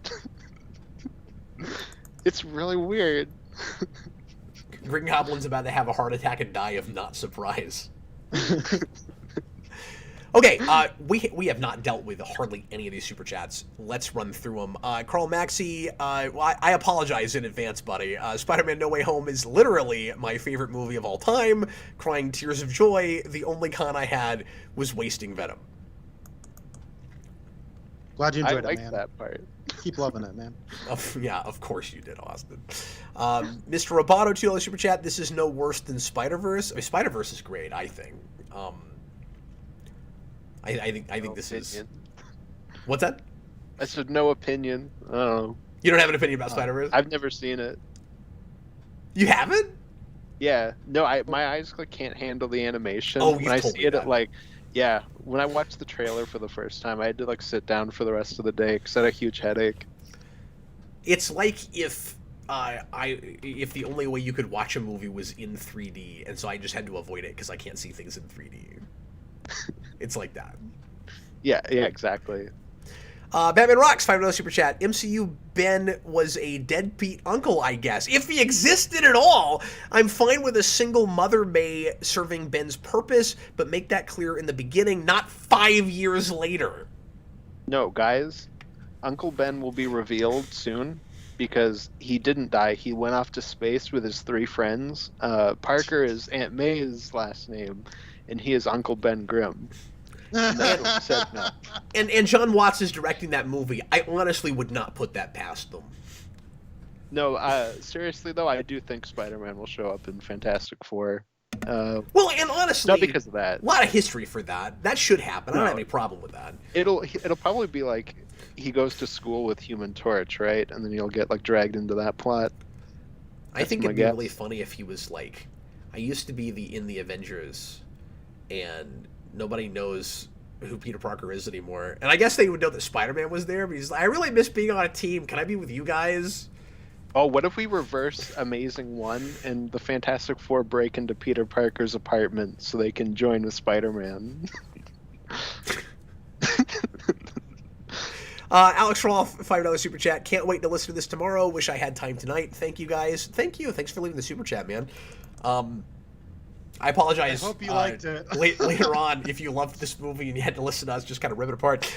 It's really weird. Green Goblin's about to have a heart attack and die of not surprise. Okay, we have not dealt with hardly any of these super chats. Let's run through them. Carl Maxey, I apologize in advance, buddy. Spider-Man No Way Home is literally my favorite movie of all time. Crying tears of joy. The only con I had was wasting Venom. Glad you enjoyed I it, man. like that part. Keep loving it, man. Yeah, of course you did, Austin. Mr. Roboto, $2 super chat. This is no worse than Spider-Verse. I mean, Spider-Verse is great, I think. I think this is. What's that? I said no opinion. I don't know. You don't have an opinion about Spider-Verse? I've never seen it. You haven't? Yeah. No, my eyes like can't handle the animation. Oh, when you I told see me it that. at like, yeah. When I watched the trailer for the first time, I had to like sit down for the rest of the day because I had a huge headache. It's like if if the only way you could watch a movie was in 3D, and so I just had to avoid it because I can't see things in 3D. It's like that. Yeah, exactly. Batman Rocks, $5 super chat. MCU Ben was a deadbeat uncle, I guess. If he existed at all, I'm fine with a single Mother May serving Ben's purpose, but make that clear in the beginning, not 5 years later. No, guys, Uncle Ben will be revealed soon, because he didn't die. He went off to space with his 3 friends. Parker is Aunt May's last name, and he is Uncle Ben Grimm. And that's what he said no. And John Watts is directing that movie. I honestly would not put that past them. No, seriously though, I do think Spider-Man will show up in Fantastic Four. Well, and honestly, not because of that. A lot of history for that. That should happen. I don't No. have any problem with that. It'll probably be like he goes to school with Human Torch, right? And then he'll get like dragged into that plot. I think my it'd be guess. really funny if he was like, I used to be in the Avengers, and nobody knows who Peter Parker is anymore. And I guess they would know that Spider-Man was there, but he's like, I really miss being on a team. Can I be with you guys? Oh, what if we reverse Amazing 1 and the Fantastic Four break into Peter Parker's apartment so they can join with Spider-Man? Alex Rolfe, $5 super chat. Can't wait to listen to this tomorrow. Wish I had time tonight. Thank you guys. Thank you. Thanks for leaving the super chat, man. I apologize. I hope you liked it. Later on, if you loved this movie and you had to listen to us just kind of rip it apart.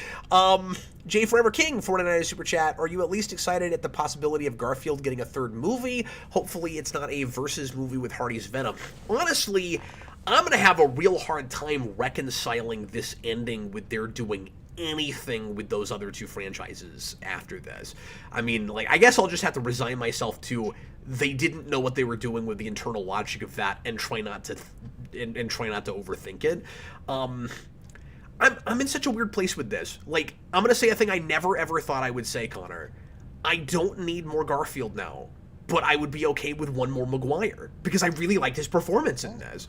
Jay Forever King, $49 super chat. Are you at least excited at the possibility of Garfield getting a third movie? Hopefully it's not a versus movie with Hardy's Venom. Honestly, I'm going to have a real hard time reconciling this ending with their doing anything with those other 2 franchises after this. I mean, like, I guess I'll just have to resign myself to they didn't know what they were doing with the internal logic of that and try not to overthink it. I'm in such a weird place with this. Like, I'm gonna say a thing I never ever thought I would say, Connor. I don't need more Garfield now, but I would be okay with one more Maguire because I really liked his performance in this.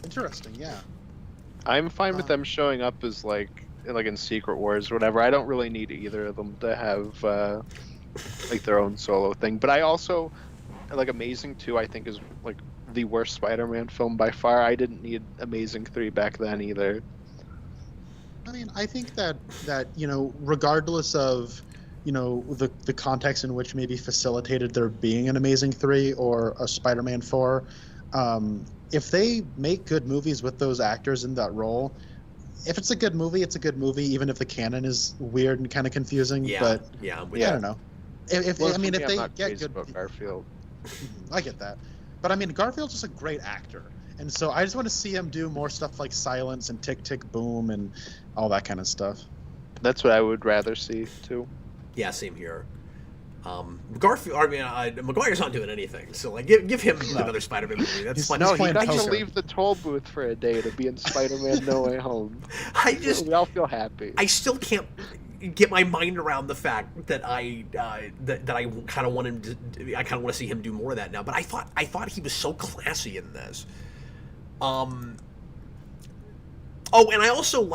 Interesting, yeah. I'm fine with them showing up as like in Secret Wars or whatever. I don't really need either of them to have like their own solo thing. But I also like Amazing 2, I think is like the worst Spider-Man film by far. I didn't need Amazing 3 back then either. I mean, I think that regardless of the context in which maybe facilitated there being an Amazing 3 or a Spider-Man 4, if they make good movies with those actors in that role, if it's a good movie, it's a good movie, even if the canon is weird and kind of confusing. Yeah, but yeah, I don't know. If Well, I mean, for if me, they I'm not get crazy good, about Garfield. I get that. But I mean, Garfield's just a great actor, and so I just want to see him do more stuff like Silence and Tick Tick Boom and all that kind of stuff. That's what I would rather see too. Yeah, same here. Garfield, I mean, Maguire's not doing anything, so like, give him another Spider-Man movie. That's He's- fine. No, Just he playing got to poker. leave the toll booth for a day to be in Spider-Man No Way Home. We all feel happy. I still can't get my mind around the fact that I kind of want him to. I kind of want to see him do more of that now. But I thought he was so classy in this. Oh, and I also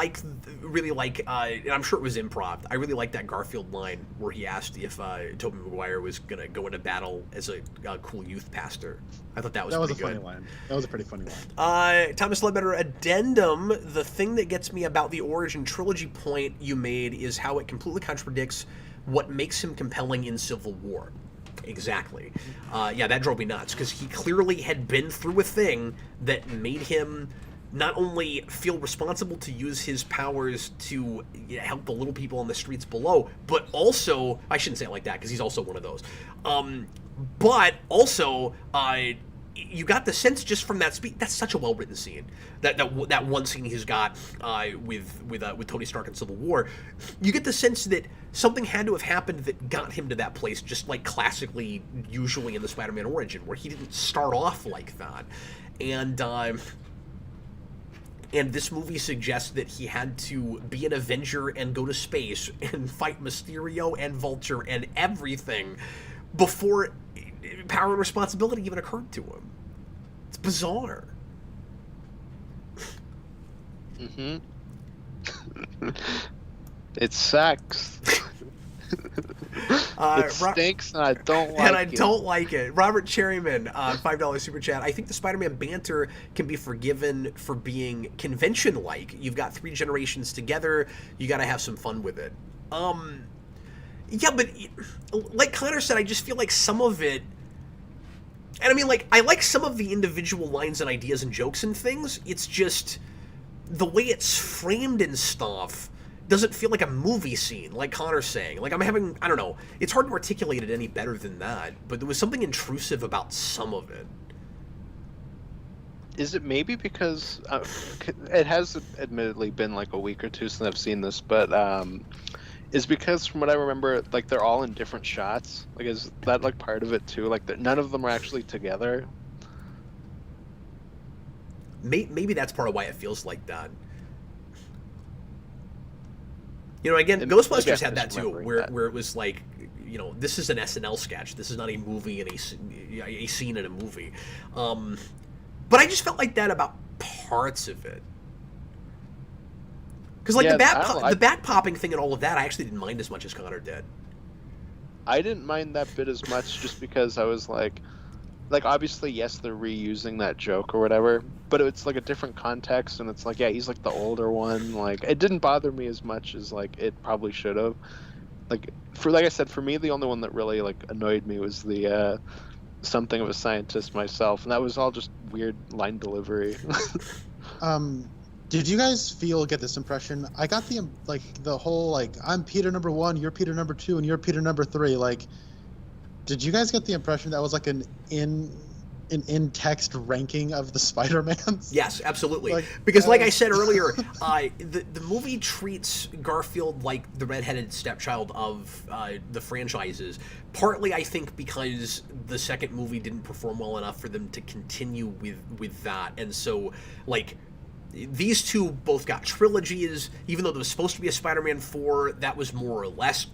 really like, and I'm sure it was improv. I really like that Garfield line where he asked if Tobey Maguire was gonna go into battle as a cool youth pastor. I thought that was That was a pretty funny good. line. That was a pretty funny line. Thomas Ledbetter addendum. The thing that gets me about the origin trilogy point you made is how it completely contradicts what makes him compelling in Civil War. Exactly. Yeah, that drove me nuts because he clearly had been through a thing that made him not only feel responsible to use his powers to help the little people on the streets below, but also, I shouldn't say it like that because he's also one of those, but also, you got the sense just from that speech. That's such a well-written scene. That one scene he's got with Tony Stark in Civil War. You get the sense that something had to have happened that got him to that place, just like classically, usually in the Spider-Man origin, where he didn't start off like that, and this movie suggests that he had to be an Avenger and go to space and fight Mysterio and Vulture and everything before power and responsibility even occurred to him. It's bizarre. Mm-hmm. It sucks. It stinks, and I don't like it. And I don't like it. Robert Cherryman, $5 super chat. I think the Spider-Man banter can be forgiven for being convention-like. You've got 3 generations together. You got to have some fun with it. Yeah, but like Connor said, I just feel like some of it. And I mean, like, I like some of the individual lines and ideas and jokes and things. It's just the way it's framed and stuff doesn't feel like a movie scene, like Connor's saying. Like, I don't know. It's hard to articulate it any better than that, but there was something intrusive about some of it. Is it maybe because it has admittedly been like a week or two since I've seen this, but is because from what I remember, like they're all in different shots. Like, is that like part of it too? Like none of them are actually together. Maybe that's part of why it feels like that. You know, again, And Ghostbusters maybe I'm had that too, misremembering where it was like, you know, this is an SNL sketch. This is not a movie and a scene in a movie. But I just felt like that about parts of it. Because like Yeah, the back popping thing and all of that, I actually didn't mind as much as Connor did. I didn't mind that bit as much just because I was like obviously yes they're reusing that joke or whatever, but it's like a different context and it's like yeah he's like the older one. Like it didn't bother me as much as like it probably should have. Like I said, for me the only one that really like annoyed me was the something of a scientist myself, and that was all just weird line delivery. Did you guys get this impression? I got the whole like I'm Peter number 1, you're Peter number 2, and you're Peter number 3. Like, did you guys get the impression that was like an in-text ranking of the Spider-Mans? Yes, absolutely. Like, because like I said earlier, the movie treats Garfield like the redheaded stepchild of the franchises. Partly, I think, because the second movie didn't perform well enough for them to continue with that. And so, like, these two both got trilogies. Even though there was supposed to be a Spider-Man 4, that was more or less...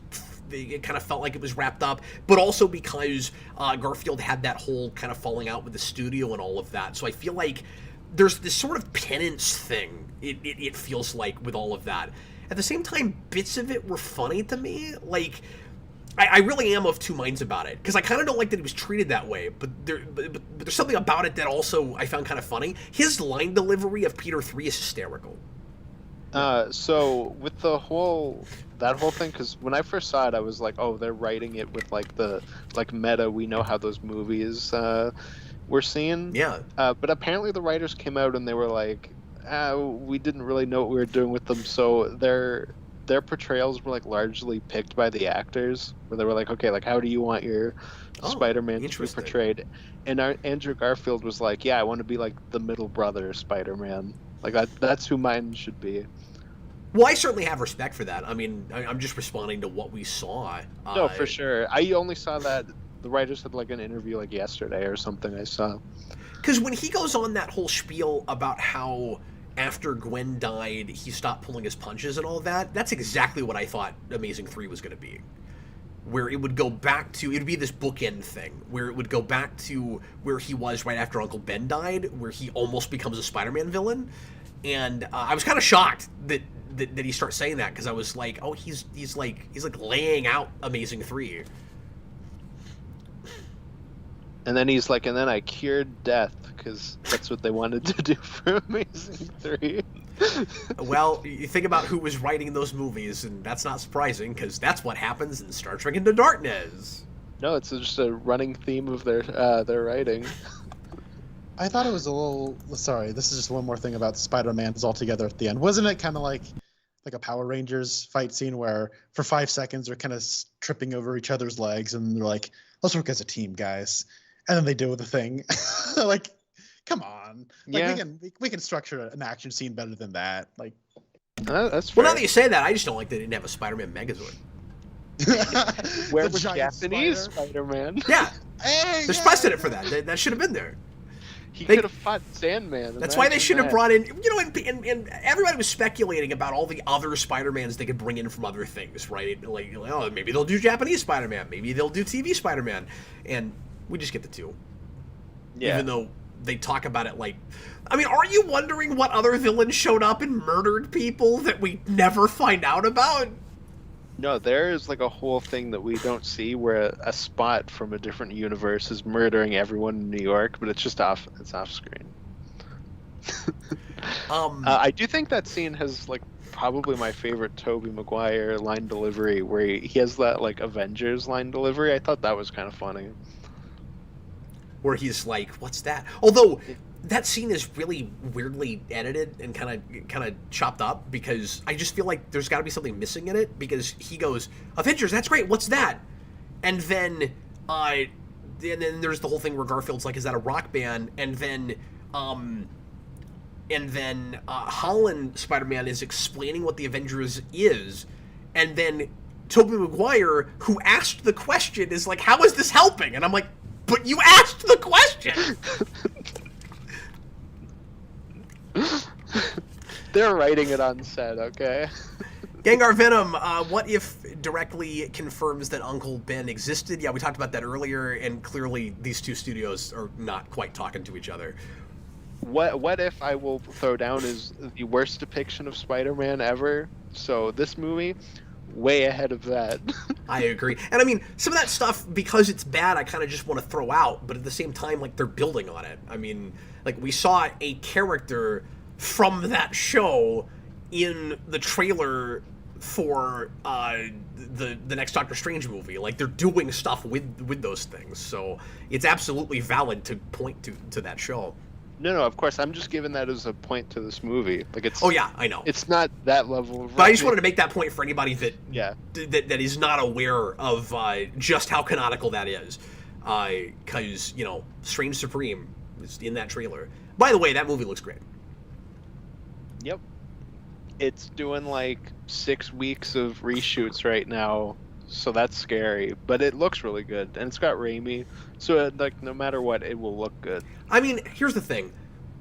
It kind of felt like it was wrapped up, but also because Garfield had that whole kind of falling out with the studio and all of that. So I feel like there's this sort of penance thing, it feels like, with all of that. At the same time, bits of it were funny to me. Like, I really am of two minds about it, because I kind of don't like that he was treated that way, but there's something about it that also I found kind of funny. His line delivery of Peter 3 is hysterical. So with that whole thing, because when I first saw it, I was like, oh, they're writing it with like the meta. We know how those movies we're seeing. Yeah. But apparently the writers came out and they were like, we didn't really know what we were doing with them. So their portrayals were like largely picked by the actors, where they were like, okay, like how do you want your Spider-Man to be portrayed? And Andrew Garfield was like, yeah, I want to be like the middle brother Spider-Man. Like that's who mine should be. Well, I certainly have respect for that. I mean, I'm just responding to what we saw. No, for sure. I only saw that the writers had like an interview like yesterday or something I saw. Because when he goes on that whole spiel about how after Gwen died, he stopped pulling his punches and all that, that's exactly what I thought Amazing 3 was going to be. Where it would go back to, it would be this bookend thing, where it would go back to where he was right after Uncle Ben died, where he almost becomes a Spider-Man villain. And I was kind of shocked that he starts saying that, because I was like, oh, he's like laying out Amazing 3. And then he's like, and then I cured death, because that's what they wanted to do for Amazing 3. Well, you think about who was writing those movies, and that's not surprising, because that's what happens in Star Trek Into Darkness. No, it's just a running theme of their writing. I thought it was a little... Sorry, this is just one more thing about Spider-Man is all together at the end. Wasn't it kind of like a Power Rangers fight scene where for 5 seconds they're kind of tripping over each other's legs and they're like, let's work as a team, guys. And then they do the thing. Like, come on. Like, yeah. we can structure an action scene better than that. Like, that's fair. Well, now that you say that, I just don't like they didn't have a Spider-Man Megazord. Where was Japanese Spider-Man? Yeah. Hey, There's precedent for that. That should have been there. He could have fought Sandman. That's why they should have brought in, you know, and everybody was speculating about all the other Spider-Mans they could bring in from other things, right? Like, oh, maybe they'll do Japanese Spider-Man, maybe they'll do TV Spider-Man, and we just get the two. Yeah. Even though they talk about it like, I mean, are you wondering what other villains showed up and murdered people that we never find out about? No, there is like a whole thing that we don't see where a spot from a different universe is murdering everyone in New York, but it's just off screen. I do think that scene has like probably my favorite Tobey Maguire line delivery, where he has that like Avengers line delivery. I thought that was kind of funny. Where he's like, what's that? Although, that scene is really weirdly edited and kind of chopped up, because I just feel like there's got to be something missing in it, because he goes, Avengers, that's great, what's that? And then there's the whole thing where Garfield's like, is that a rock band? And then Holland Spider-Man is explaining what the Avengers is, and then Tobey Maguire, who asked the question, is like, how is this helping? And I'm like, but you asked the question! They're writing it on set, okay? Gengar Venom, what if directly confirms that Uncle Ben existed? Yeah, we talked about that earlier, and clearly these two studios are not quite talking to each other. What if I will throw down is the worst depiction of Spider-Man ever? So this movie, way ahead of that. I agree. And I mean, some of that stuff, because it's bad, I kind of just want to throw out, but at the same time, like, they're building on it. I mean, like, we saw a character from that show in the trailer for the next Doctor Strange movie. Like, they're doing stuff with those things, so it's absolutely valid to point to that show. No, of course. I'm just giving that as a point to this movie. Like, it's. Oh yeah, I know. It's not that level of. But I just wanted to make that point for anybody that yeah that is not aware of just how canonical that is, because Strange Supreme is in that trailer. By the way, that movie looks great. Yep. It's doing like 6 weeks of reshoots right now, so that's scary. But it looks really good, and it's got Raimi, so like no matter what, it will look good. I mean, here's the thing.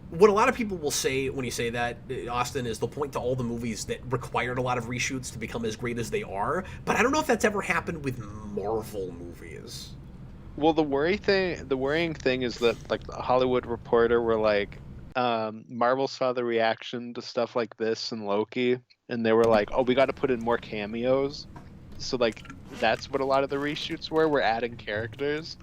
What a lot of people will say when you say that, Austin, is they'll point to all the movies that required a lot of reshoots to become as great as they are, but I don't know if that's ever happened with Marvel movies. Well, the worrying thing is that, like, the Hollywood Reporter were like, Marvel saw the reaction to stuff like this and Loki, and they were like, oh, we got to put in more cameos. So, like, that's what a lot of the reshoots were. We're adding characters.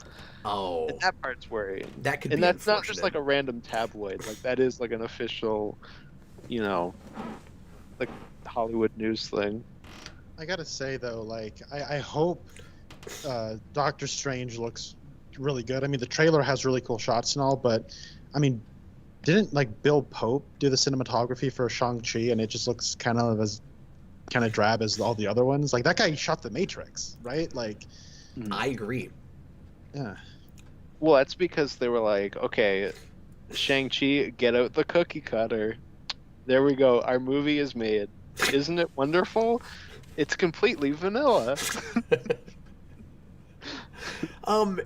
Oh. And that part's worrying. That could and be that's not just like a random tabloid. Like, that is like an official, like, Hollywood news thing. I gotta say though, like, I hope Doctor Strange looks really good. I mean, the trailer has really cool shots and all, but I mean, didn't like Bill Pope do the cinematography for Shang-Chi, and it just looks kind of drab as all the other ones? Like, that guy shot The Matrix, right? Like, I agree. Yeah. Well, that's because they were like, okay, Shang-Chi, get out the cookie cutter. There we go. Our movie is made. Isn't it wonderful? It's completely vanilla.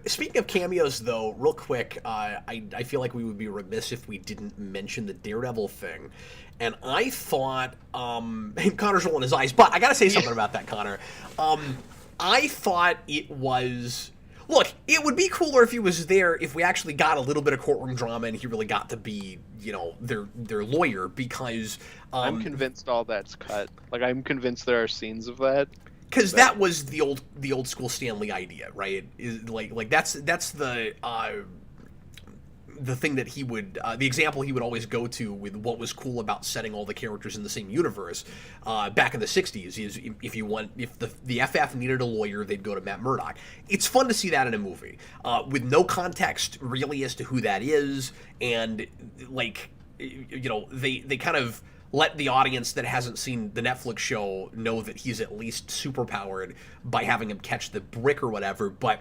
Speaking of cameos, though, real quick, I feel like we would be remiss if we didn't mention the Daredevil thing. And I thought, Connor's rolling his eyes, but I gotta say something about that, Connor. I thought it was... Look, it would be cooler if he was there, if we actually got a little bit of courtroom drama and he really got to be, their lawyer, because... I'm convinced all that's cut. Like, I'm convinced there are scenes of that. Because that was the old school Stan Lee idea, right? Is like that's the thing that he would the example he would always go to with what was cool about setting all the characters in the same universe back in the 60s is if the FF needed a lawyer, they'd go to Matt Murdock. It's fun to see that in a movie with no context really as to who that is, and like they kind of let the audience that hasn't seen the Netflix show know that he's at least superpowered by having him catch the brick or whatever, but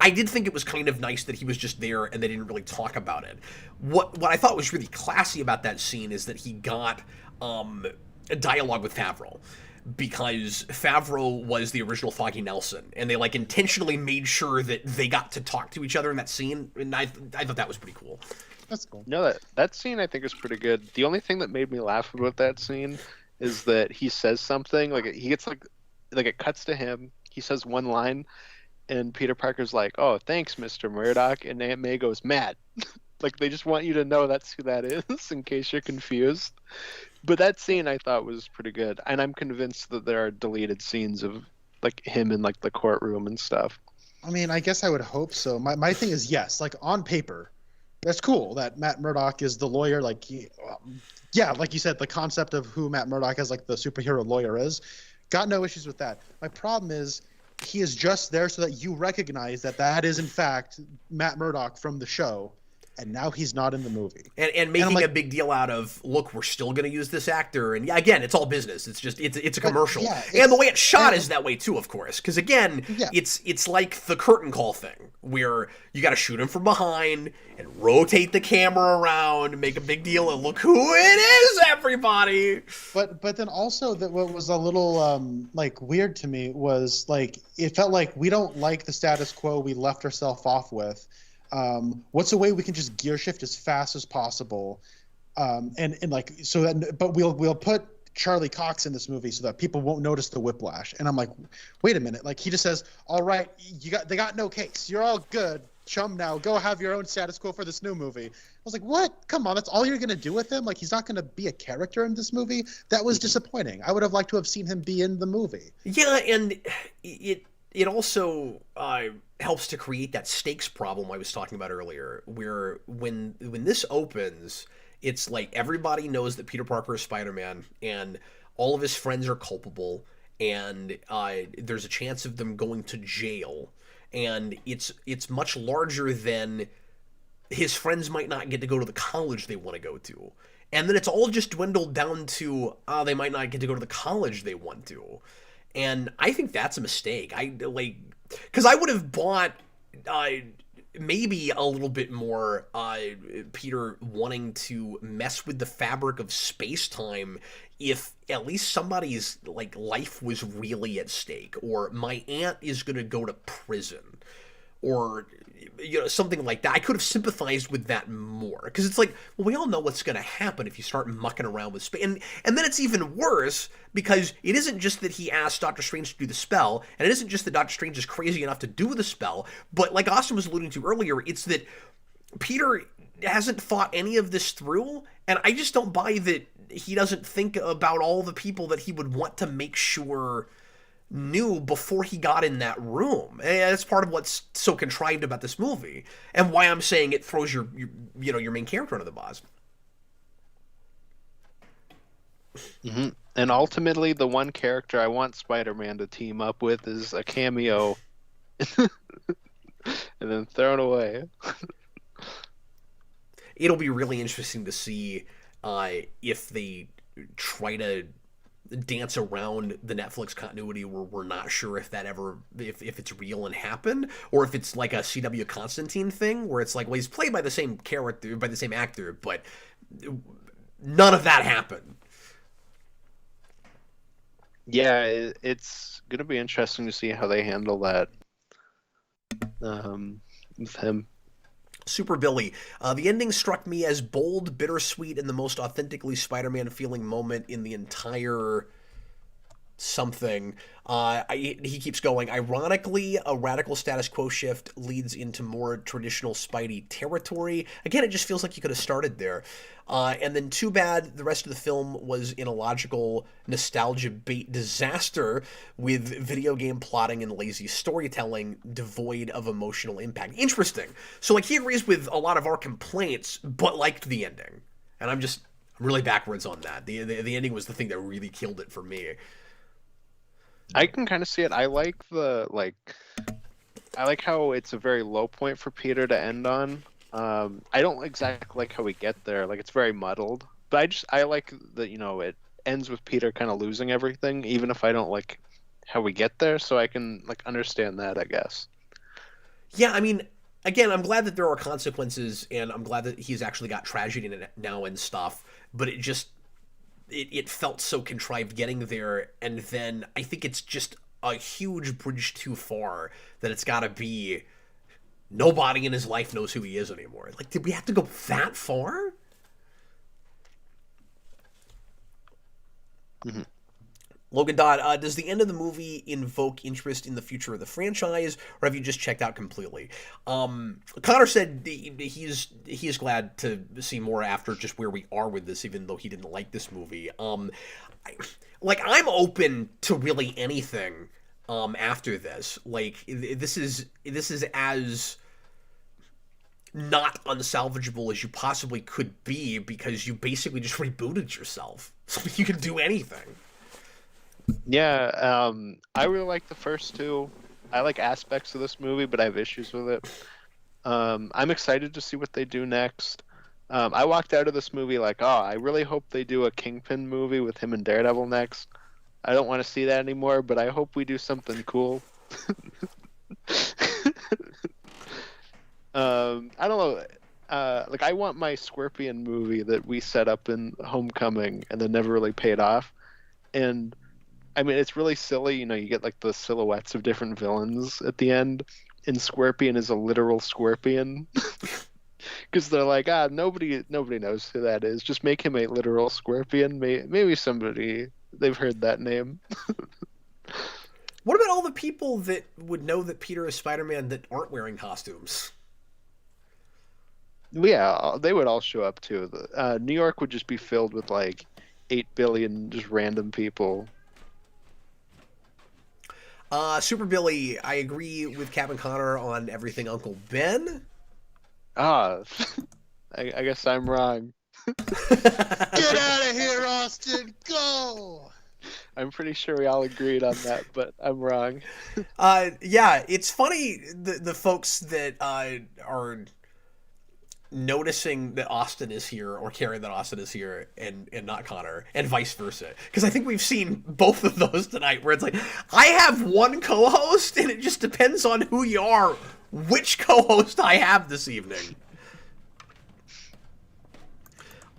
I did think it was kind of nice that he was just there and they didn't really talk about it. What I thought was really classy about that scene is that he got a dialogue with Favreau, because Favreau was the original Foggy Nelson, and they like intentionally made sure that they got to talk to each other in that scene, and I thought that was pretty cool. That's cool. No, that scene I think is pretty good. The only thing that made me laugh about that scene is that he says something, like he gets like it cuts to him, he says one line, and Peter Parker's like, "Oh, thanks, Mr. Murdoch," and Aunt May goes, "Matt." Like, they just want you to know that's who that is, in case you're confused. But that scene I thought was pretty good, and I'm convinced that there are deleted scenes of like him in like the courtroom and stuff. I mean, I guess I would hope so. My thing is, yes, like on paper, that's cool that Matt Murdock is the lawyer. Like, yeah, like you said, the concept of who Matt Murdock as like the superhero lawyer is, got no issues with that. My problem is he is just there so that you recognize that is in fact Matt Murdock from the show, and now he's not in the movie. And making a big deal out of, look, we're still going to use this actor. And yeah, again, it's all business. It's just, it's a commercial. Yeah, and the way it's shot is that way too, of course. Because again, it's like the curtain call thing, where you got to shoot him from behind and rotate the camera around, make a big deal, and look who it is, everybody. But then also that what was a little like weird to me was like, it felt like we don't like the status quo we left ourselves off with. What's a way we can just gear shift as fast as possible, and like so that, but we'll put Charlie Cox in this movie so that people won't notice the whiplash. And I'm like, wait a minute, like he just says, all right, they got no case, you're all good, chum, now go have your own status quo for this new movie. I was like, what? Come on, that's all you're gonna do with him? Like, he's not gonna be a character in this movie? That was disappointing. I would have liked to have seen him be in the movie. Yeah, and it also helps to create that stakes problem I was talking about earlier, where when this opens, it's like everybody knows that Peter Parker is Spider-Man, and all of his friends are culpable, and there's a chance of them going to jail, and it's much larger than his friends might not get to go to the college they want to go to. And then it's all just dwindled down to, they might not get to go to the college they want to. And I think that's a mistake. Because I would have bought maybe a little bit more Peter wanting to mess with the fabric of space-time if at least somebody's like life was really at stake, or my aunt is going to go to prison, or something like that. I could have sympathized with that more, because it's like, well, we all know what's going to happen if you start mucking around with space. And then it's even worse, because it isn't just that he asked Doctor Strange to do the spell, and it isn't just that Doctor Strange is crazy enough to do the spell, but like Austin was alluding to earlier, it's that Peter hasn't thought any of this through, and I just don't buy that he doesn't think about all the people that he would want to make sure knew before he got in that room. And that's part of what's so contrived about this movie, and why I'm saying it throws your main character under the bus. Mm-hmm. And ultimately, the one character I want Spider-Man to team up with is a cameo, and then thrown away. It'll be really interesting to see if they try to dance around the Netflix continuity, where we're not sure if that ever if it's real and happened, or if it's like a CW Constantine thing where it's like, well, he's played by the same character, by the same actor, but none of that happened. Yeah, it's gonna be interesting to see how they handle that with him. Super Billy. The ending struck me as bold, bittersweet, and the most authentically Spider-Man feeling moment in the entire something. He keeps going. Ironically, a radical status quo shift leads into more traditional Spidey territory. Again, it just feels like you could have started there. And then too bad the rest of the film was an illogical nostalgia bait disaster with video game plotting and lazy storytelling devoid of emotional impact. Interesting. So like, he agrees with a lot of our complaints, but liked the ending. And I'm really backwards on that. The ending was the thing that really killed it for me. I can kind of see it. I like how it's a very low point for Peter to end on. I don't exactly like how we get there. Like, it's very muddled. But I like that, it ends with Peter kind of losing everything, even if I don't like how we get there. So I can like understand that, I guess. Yeah, I mean, again, I'm glad that there are consequences, and I'm glad that he's actually got tragedy in it now and stuff. But it felt so contrived getting there, and then I think it's just a huge bridge too far that it's got to be nobody in his life knows who he is anymore. Like, did we have to go that far? Mm-hmm. Logan Dodd, does the end of the movie invoke interest in the future of the franchise, or have you just checked out completely? Connor said he is glad to see more after just where we are with this, even though he didn't like this movie. I'm open to really anything after this. Like, this is as not unsalvageable as you possibly could be, because you basically just rebooted yourself, so you can do anything. Yeah, I really like the first two. I like aspects of this movie, but I have issues with it. I'm excited to see what they do next. I walked out of this movie like, oh, I really hope they do a Kingpin movie with him and Daredevil next. I don't want to see that anymore, but I hope we do something cool. I don't know. Like I want my Scorpion movie that we set up in Homecoming and then never really paid off. And I mean, it's really silly. You know, you get like the silhouettes of different villains at the end, and Scorpion is a literal scorpion because they're like, nobody knows who that is. Just make him a literal scorpion. Maybe somebody they've heard that name. What about all the people that would know that Peter is Spider-Man that aren't wearing costumes? Yeah, they would all show up too. New York would just be filled with like 8 billion just random people. Super Billy, I agree with Captain Connor on everything Uncle Ben. Ah, I guess I'm wrong. Get out of here, Austin! Go! I'm pretty sure we all agreed on that, but I'm wrong. Yeah, it's funny the folks that are noticing that Austin is here or caring that Austin is here and not Connor and vice versa. Because I think we've seen both of those tonight where it's like, I have one co-host and it just depends on who you are, which co-host I have this evening.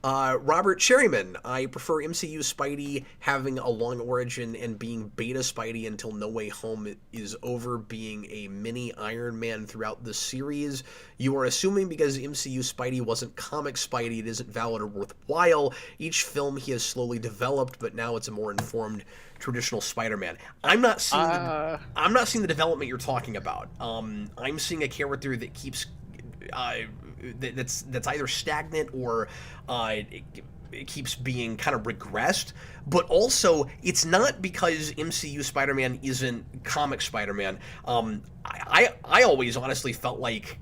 Robert Sherryman, I prefer MCU Spidey having a long origin and being beta Spidey until No Way Home is over, being a mini Iron Man throughout the series. You are assuming because MCU Spidey wasn't comic Spidey, it isn't valid or worthwhile. Each film he has slowly developed, but now it's a more informed traditional Spider-Man. I'm not seeing the development you're talking about. I'm seeing a character that keeps that's either stagnant or it keeps being kind of regressed, but also it's not because MCU Spider-Man isn't comic Spider-Man. I always honestly felt like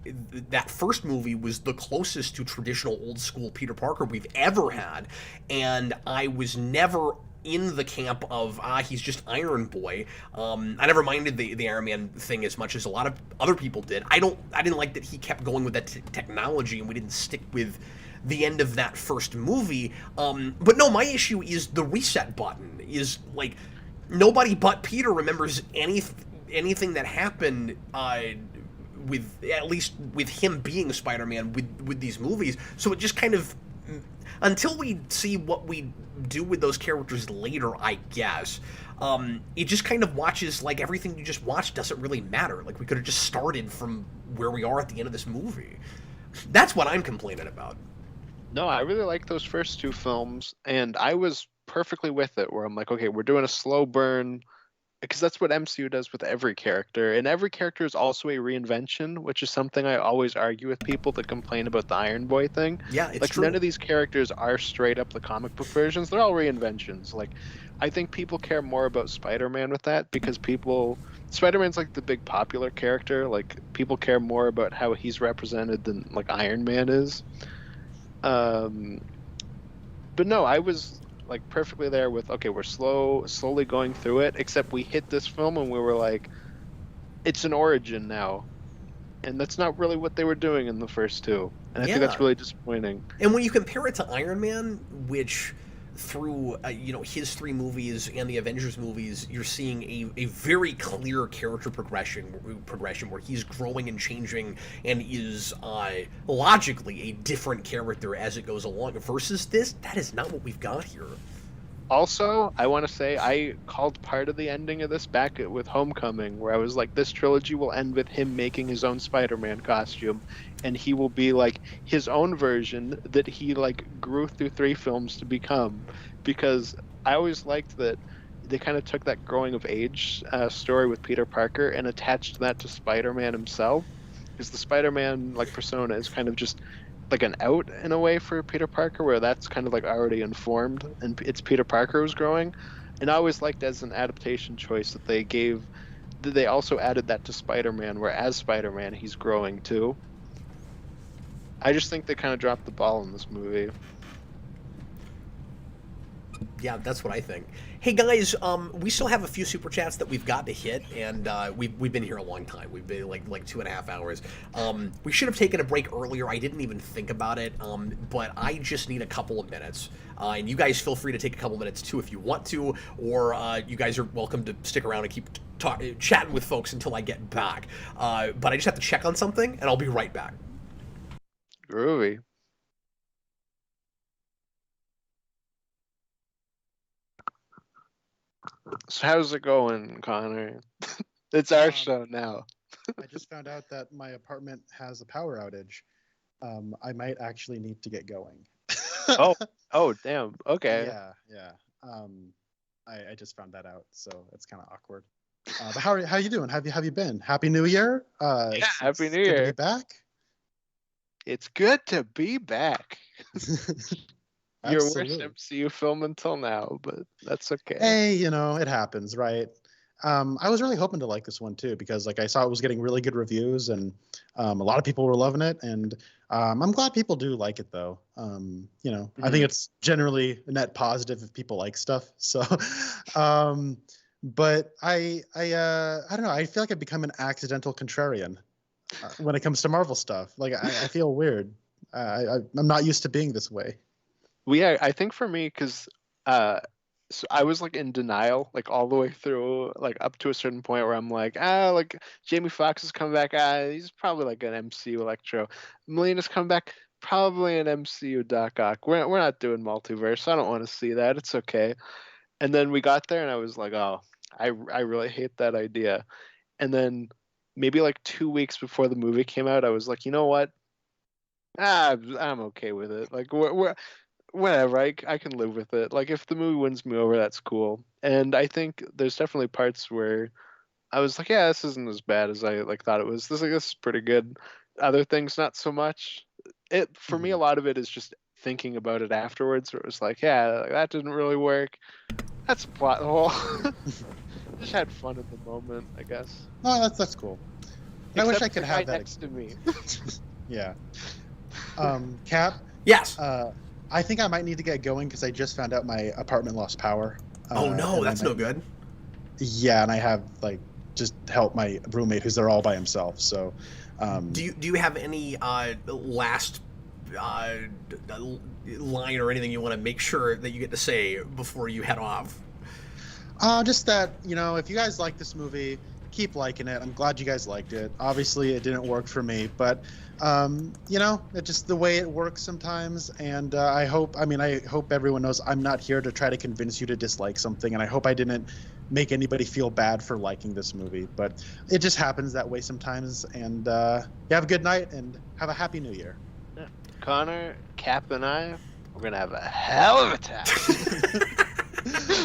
that first movie was the closest to traditional old school Peter Parker we've ever had, and I was never in the camp of he's just Iron Boy. I never minded the Iron Man thing as much as a lot of other people did. I didn't like that he kept going with that technology and we didn't stick with the end of that first movie. But no, my issue is the reset button is like nobody but Peter remembers anything that happened with at least with him being Spider-Man with these movies. So it just kind of, until we see what we do with those characters later, I guess, it just kind of watches like everything you just watched doesn't really matter. Like we could have just started from where we are at the end of this movie. That's what I'm complaining about. No, I really like those first two films, and I was perfectly with it, where I'm like, okay, we're doing a slow burn, because that's what MCU does with every character, and every character is also a reinvention, which is something I always argue with people that complain about the Iron Boy thing. Yeah, it's like true. None of these characters are straight up the comic book versions; they're all reinventions. Like, I think people care more about Spider-Man with that because Spider-Man's like the big popular character. Like, people care more about how he's represented than like Iron Man is. But no, I was like perfectly there with, okay, we're slowly going through it, except we hit this film and we were like, it's an origin now. And that's not really what they were doing in the first two. And I think that's really disappointing. And when you compare it to Iron Man, which through his 3 movies and the Avengers movies, you're seeing a very clear character progression where he's growing and changing and is logically a different character as it goes along, versus this, that is not what we've got here. Also, I want to say I called part of the ending of this back with Homecoming, where I was like, this trilogy will end with him making his own Spider-Man costume, and he will be like his own version that he like grew through 3 films to become. Because I always liked that they kind of took that growing of age story with Peter Parker and attached that to Spider-Man himself, because the Spider-Man like persona is kind of just like an out in a way for Peter Parker, where that's kind of like already informed and it's Peter Parker who's growing. And I always liked as an adaptation choice that they also added that to Spider-Man, where as Spider-Man he's growing too. I just think they kind of dropped the ball in this movie. Yeah, that's what I think. Hey guys, we still have a few super chats that we've got to hit, and we've been here a long time. We've been like 2.5 hours. We should have taken a break earlier. I didn't even think about it, but I just need a couple of minutes. And you guys feel free to take a couple minutes too if you want to, or you guys are welcome to stick around and keep chatting with folks until I get back. But I just have to check on something, and I'll be right back. Groovy. So how's it going, Connor? It's our show now. I just found out that my apartment has a power outage. I might actually need to get going. Oh, damn. Okay. Yeah. I just found that out, so it's kind of awkward. But how you doing? Have you been? Happy New Year. Yeah, Happy New Good to Year. be back. It's good to be back. Your worst Absolutely. MCU film until now, but that's okay. Hey, it happens, right? I was really hoping to like this one too, because like I saw it was getting really good reviews, and a lot of people were loving it, and I'm glad people do like it though. I think it's generally a net positive if people like stuff. So, but I don't know. I feel like I've become an accidental contrarian when it comes to Marvel stuff. Like I feel weird. I'm not used to being this way. Well, yeah, I think for me, because so I was like in denial, like all the way through, like up to a certain point where I'm like, like Jamie Foxx is coming back. He's probably like an MCU Electro. Melina's coming back, probably an MCU Doc Ock. We're not doing multiverse. I don't want to see that. It's okay. And then we got there, and I was like, oh, I really hate that idea. And then maybe like 2 weeks before the movie came out, I was like, you know what? I'm okay with it. Like whatever, I can live with it. Like if the movie wins me over, that's cool. And I think there's definitely parts where I was like, yeah, this isn't as bad as I like thought it was. This is pretty good. Other things not so much. It for me, a lot of it is just thinking about it afterwards, where it was like, yeah, that didn't really work. That's a plot hole. Just had fun at the moment, I guess. Oh, that's cool. I wish I could have that next to me. Yeah. Cap. Yes. I think I might need to get going because I just found out my apartment lost power. Oh no, that's no good. Yeah, and I have like just help my roommate who's there all by himself. So, do you have any last line or anything you want to make sure that you get to say before you head off? Just that if you guys like this movie, keep liking it. I'm glad you guys liked it. Obviously, it didn't work for me, but it's just the way it works sometimes. And I hope everyone knows I'm not here to try to convince you to dislike something, and I hope I didn't make anybody feel bad for liking this movie. But it just happens that way sometimes. And you have a good night and have a happy New Year. Yeah. Connor, Cap, and I, we're gonna have a hell of a time.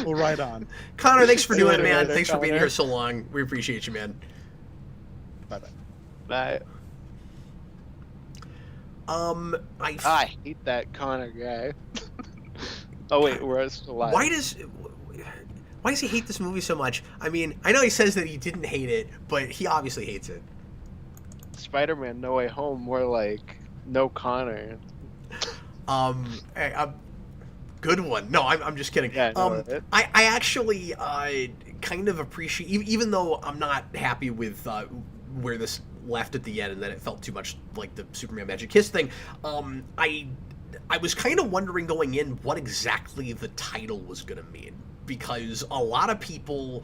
Well, right on. Connor, thanks for doing it, man. Later, Thanks for being Connor. here so long. We appreciate you, man. Bye-bye. Bye. I hate that Connor guy. Oh wait, we're still alive. Why does he hate this movie so much? I mean, I know he says that he didn't hate it, but he obviously hates it. Spider-Man No Way Home, more like No Connor. Good one. No, I'm just kidding. Yeah, I know, right? I actually kind of appreciate, even though I'm not happy with where this left at the end and that it felt too much like the Superman Magic Kiss thing. I was kind of wondering going in what exactly the title was going to mean, because a lot of people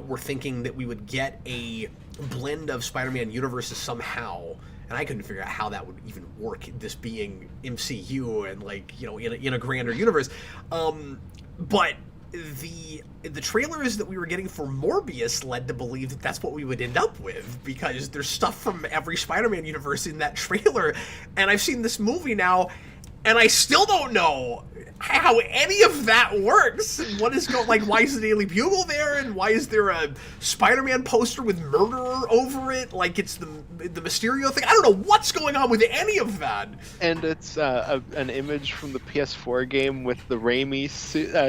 were thinking that we would get a blend of Spider-Man universes somehow, and I couldn't figure out how that would even work, this being MCU and in a grander universe. But the trailers that we were getting for Morbius led to believe that that's what we would end up with, because there's stuff from every Spider-Man universe in that trailer, and I've seen this movie now, and I still don't know how any of that works. What is why is the Daily Bugle there, and why is there a Spider-Man poster with murderer over it, like it's the Mysterio thing? I don't know what's going on with any of that. And it's an image from the PS4 game with the Raimi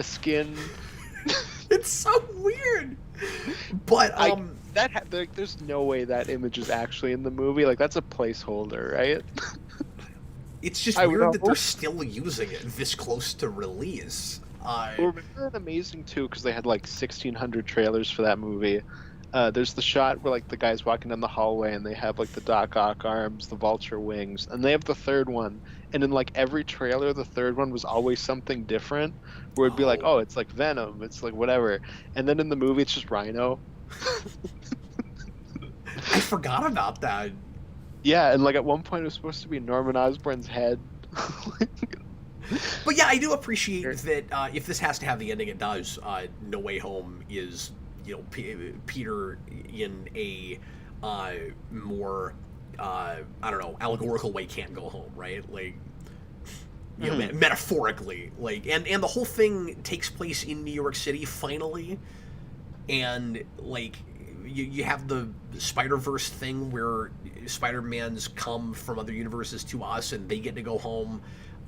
skin. It's so weird. But there's no way that image is actually in the movie. Like that's a placeholder, right? It's just I weird would that hope. they're still using it this close to release. Well, remember it amazing too because they had like 1,600 trailers for that movie. There's the shot where like the guy's walking down the hallway and they have like the Doc Ock arms, the vulture wings, and they have the third one. And in like every trailer, the third one was always something different. Where it'd be like, oh, it's like Venom, it's like whatever. And then in the movie, it's just Rhino. I forgot about that. Yeah, and like at one point it was supposed to be Norman Osborn's head. But yeah, I do appreciate that if this has to have the ending it does, No Way Home is, Peter in a more, I don't know, allegorical way can't go home, right? Like, metaphorically. Like, and the whole thing takes place in New York City, finally. And, like, you have the Spider-Verse thing where Spider-Mans come from other universes to us and they get to go home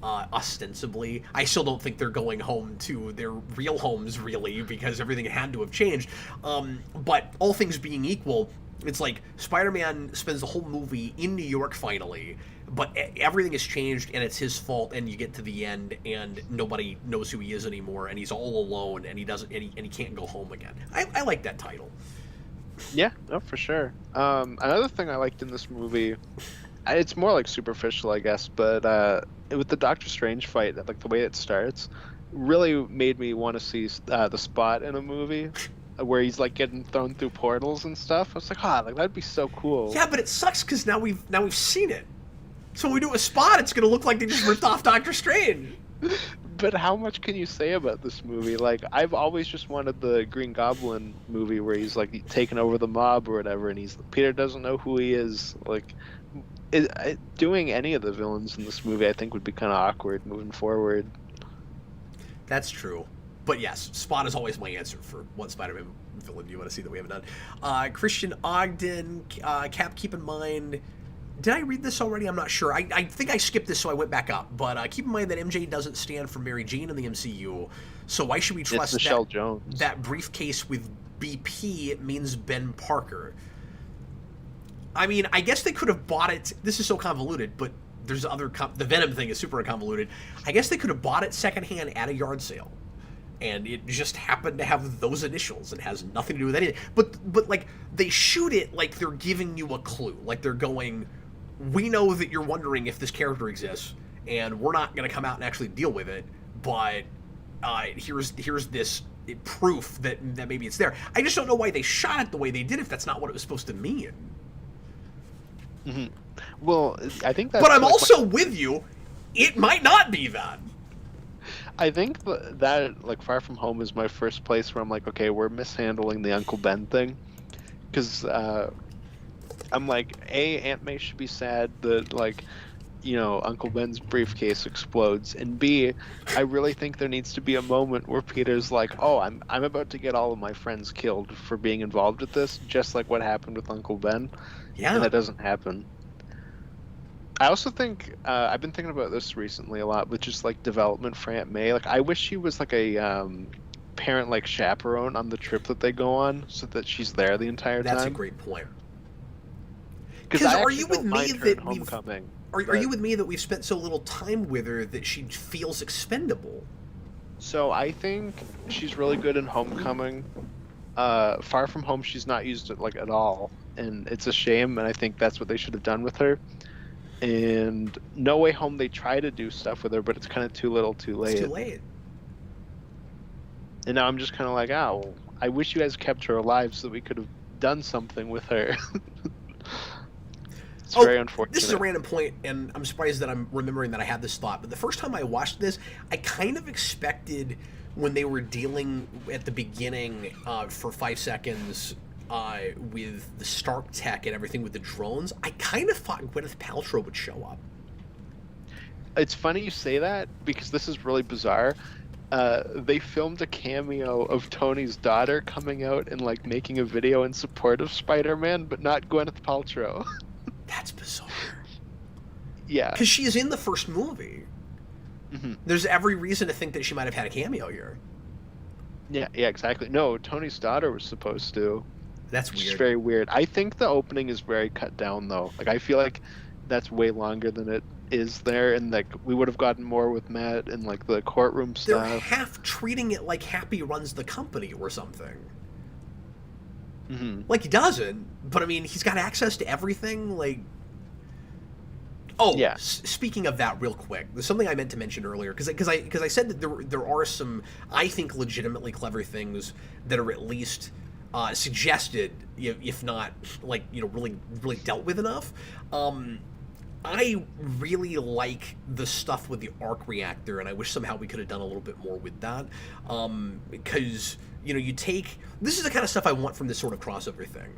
ostensibly. I still don't think they're going home to their real homes, really, because everything had to have changed. But all things being equal, it's like Spider-Man spends the whole movie in New York finally, but everything has changed and it's his fault, and you get to the end and nobody knows who he is anymore, and he's all alone, and he doesn't, and he can't go home again. I like that title. Yeah, no, for sure. Another thing I liked in this movie, it's more like superficial, I guess, but with the Doctor Strange fight, like the way it starts, really made me want to see the Spot in a movie, where he's like getting thrown through portals and stuff. I was like, like that'd be so cool. Yeah, but it sucks because now we've seen it. So when we do a Spot, it's gonna look like they just ripped off Doctor Strange. But how much can you say about this movie? Like, I've always just wanted the Green Goblin movie where he's like taking over the mob or whatever, and Peter doesn't know who he is. Like, doing any of the villains in this movie, I think, would be kind of awkward moving forward. That's true. But yes, Spot is always my answer for what Spider-Man villain you want to see that we haven't done. Christian Ogden, Cap, keep in mind... Did I read this already? I'm not sure. I think I skipped this, so I went back up. But keep in mind that MJ doesn't stand for Mary Jane in the MCU, so why should we trust that briefcase with BP means Ben Parker? I mean, I guess they could have bought it. This is so convoluted, but there's other... the Venom thing is super convoluted. I guess they could have bought it secondhand at a yard sale. And it just happened to have those initials and has nothing to do with anything. But like, they shoot it like they're giving you a clue. Like they're going, we know that you're wondering if this character exists, and we're not going to come out and actually deal with it, but here's this proof that maybe it's there. I just don't know why they shot it the way they did if that's not what it was supposed to mean. Mm-hmm. Well, I think that's... But I'm also with you. It might not be that. I think that like Far From Home is my first place where I'm like, okay, we're mishandling the Uncle Ben thing, because I'm like, Aunt May should be sad that like, Uncle Ben's briefcase explodes, and B, I really think there needs to be a moment where Peter's like, oh, I'm about to get all of my friends killed for being involved with this, just like what happened with Uncle Ben. Yeah, and that doesn't happen. I also think I've been thinking about this recently a lot, with just like development for Aunt May. Like, I wish she was like a parent, like chaperone on the trip that they go on, so that she's there the entire time. That's a great point. Because are you with me that Homecoming? Are you with me that we've spent so little time with her that she feels expendable? So I think she's really good in Homecoming. Far From Home, she's not used like at all, and it's a shame. And I think that's what they should have done with her. And No Way Home, they try to do stuff with her, but it's kind of too little, too late. It's too late. And now I'm just kind of like, I wish you guys kept her alive so that we could have done something with her. It's very unfortunate. This is a random point, and I'm surprised that I'm remembering that I had this thought. But the first time I watched this, I kind of expected when they were dealing at the beginning for 5 seconds with the Stark tech and everything with the drones, I kind of thought Gwyneth Paltrow would show up. It's funny you say that, because this is really bizarre. They filmed a cameo of Tony's daughter coming out and like making a video in support of Spider-Man, but not Gwyneth Paltrow. That's bizarre. Yeah. Because she is in the first movie. Mm-hmm. There's every reason to think that she might have had a cameo here. Yeah, exactly. No, Tony's daughter was supposed to. That's weird. It's very weird. I think the opening is very cut down, though. Like, I feel like that's way longer than it is there, and like we would have gotten more with Matt and like the courtroom They're stuff. half treating it like Happy runs the company or something. Hmm. Like he doesn't, but I mean, he's got access to everything. Like, oh, Yeah. speaking of that, real quick, there's something I meant to mention earlier because I said that there are some I think legitimately clever things that are at least suggested, if not like really dealt with enough. I really like the stuff with the arc reactor, and I wish somehow we could have done a little bit more with that. Because you take this is the kind of stuff I want from this sort of crossover thing.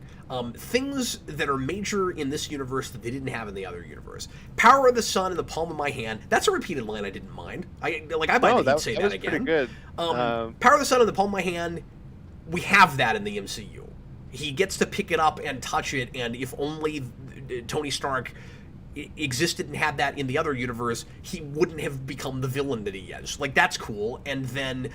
Things that are major in this universe that they didn't have in the other universe. Power of the sun in the palm of my hand. That's a repeated line I didn't mind. I might Oh, he'd say that was again. pretty good. Power of the sun in the palm of my hand. We have that in the MCU. He gets to pick it up and touch it, and if only Tony Stark existed and had that in the other universe, he wouldn't have become the villain that he is. Like, that's cool. And then,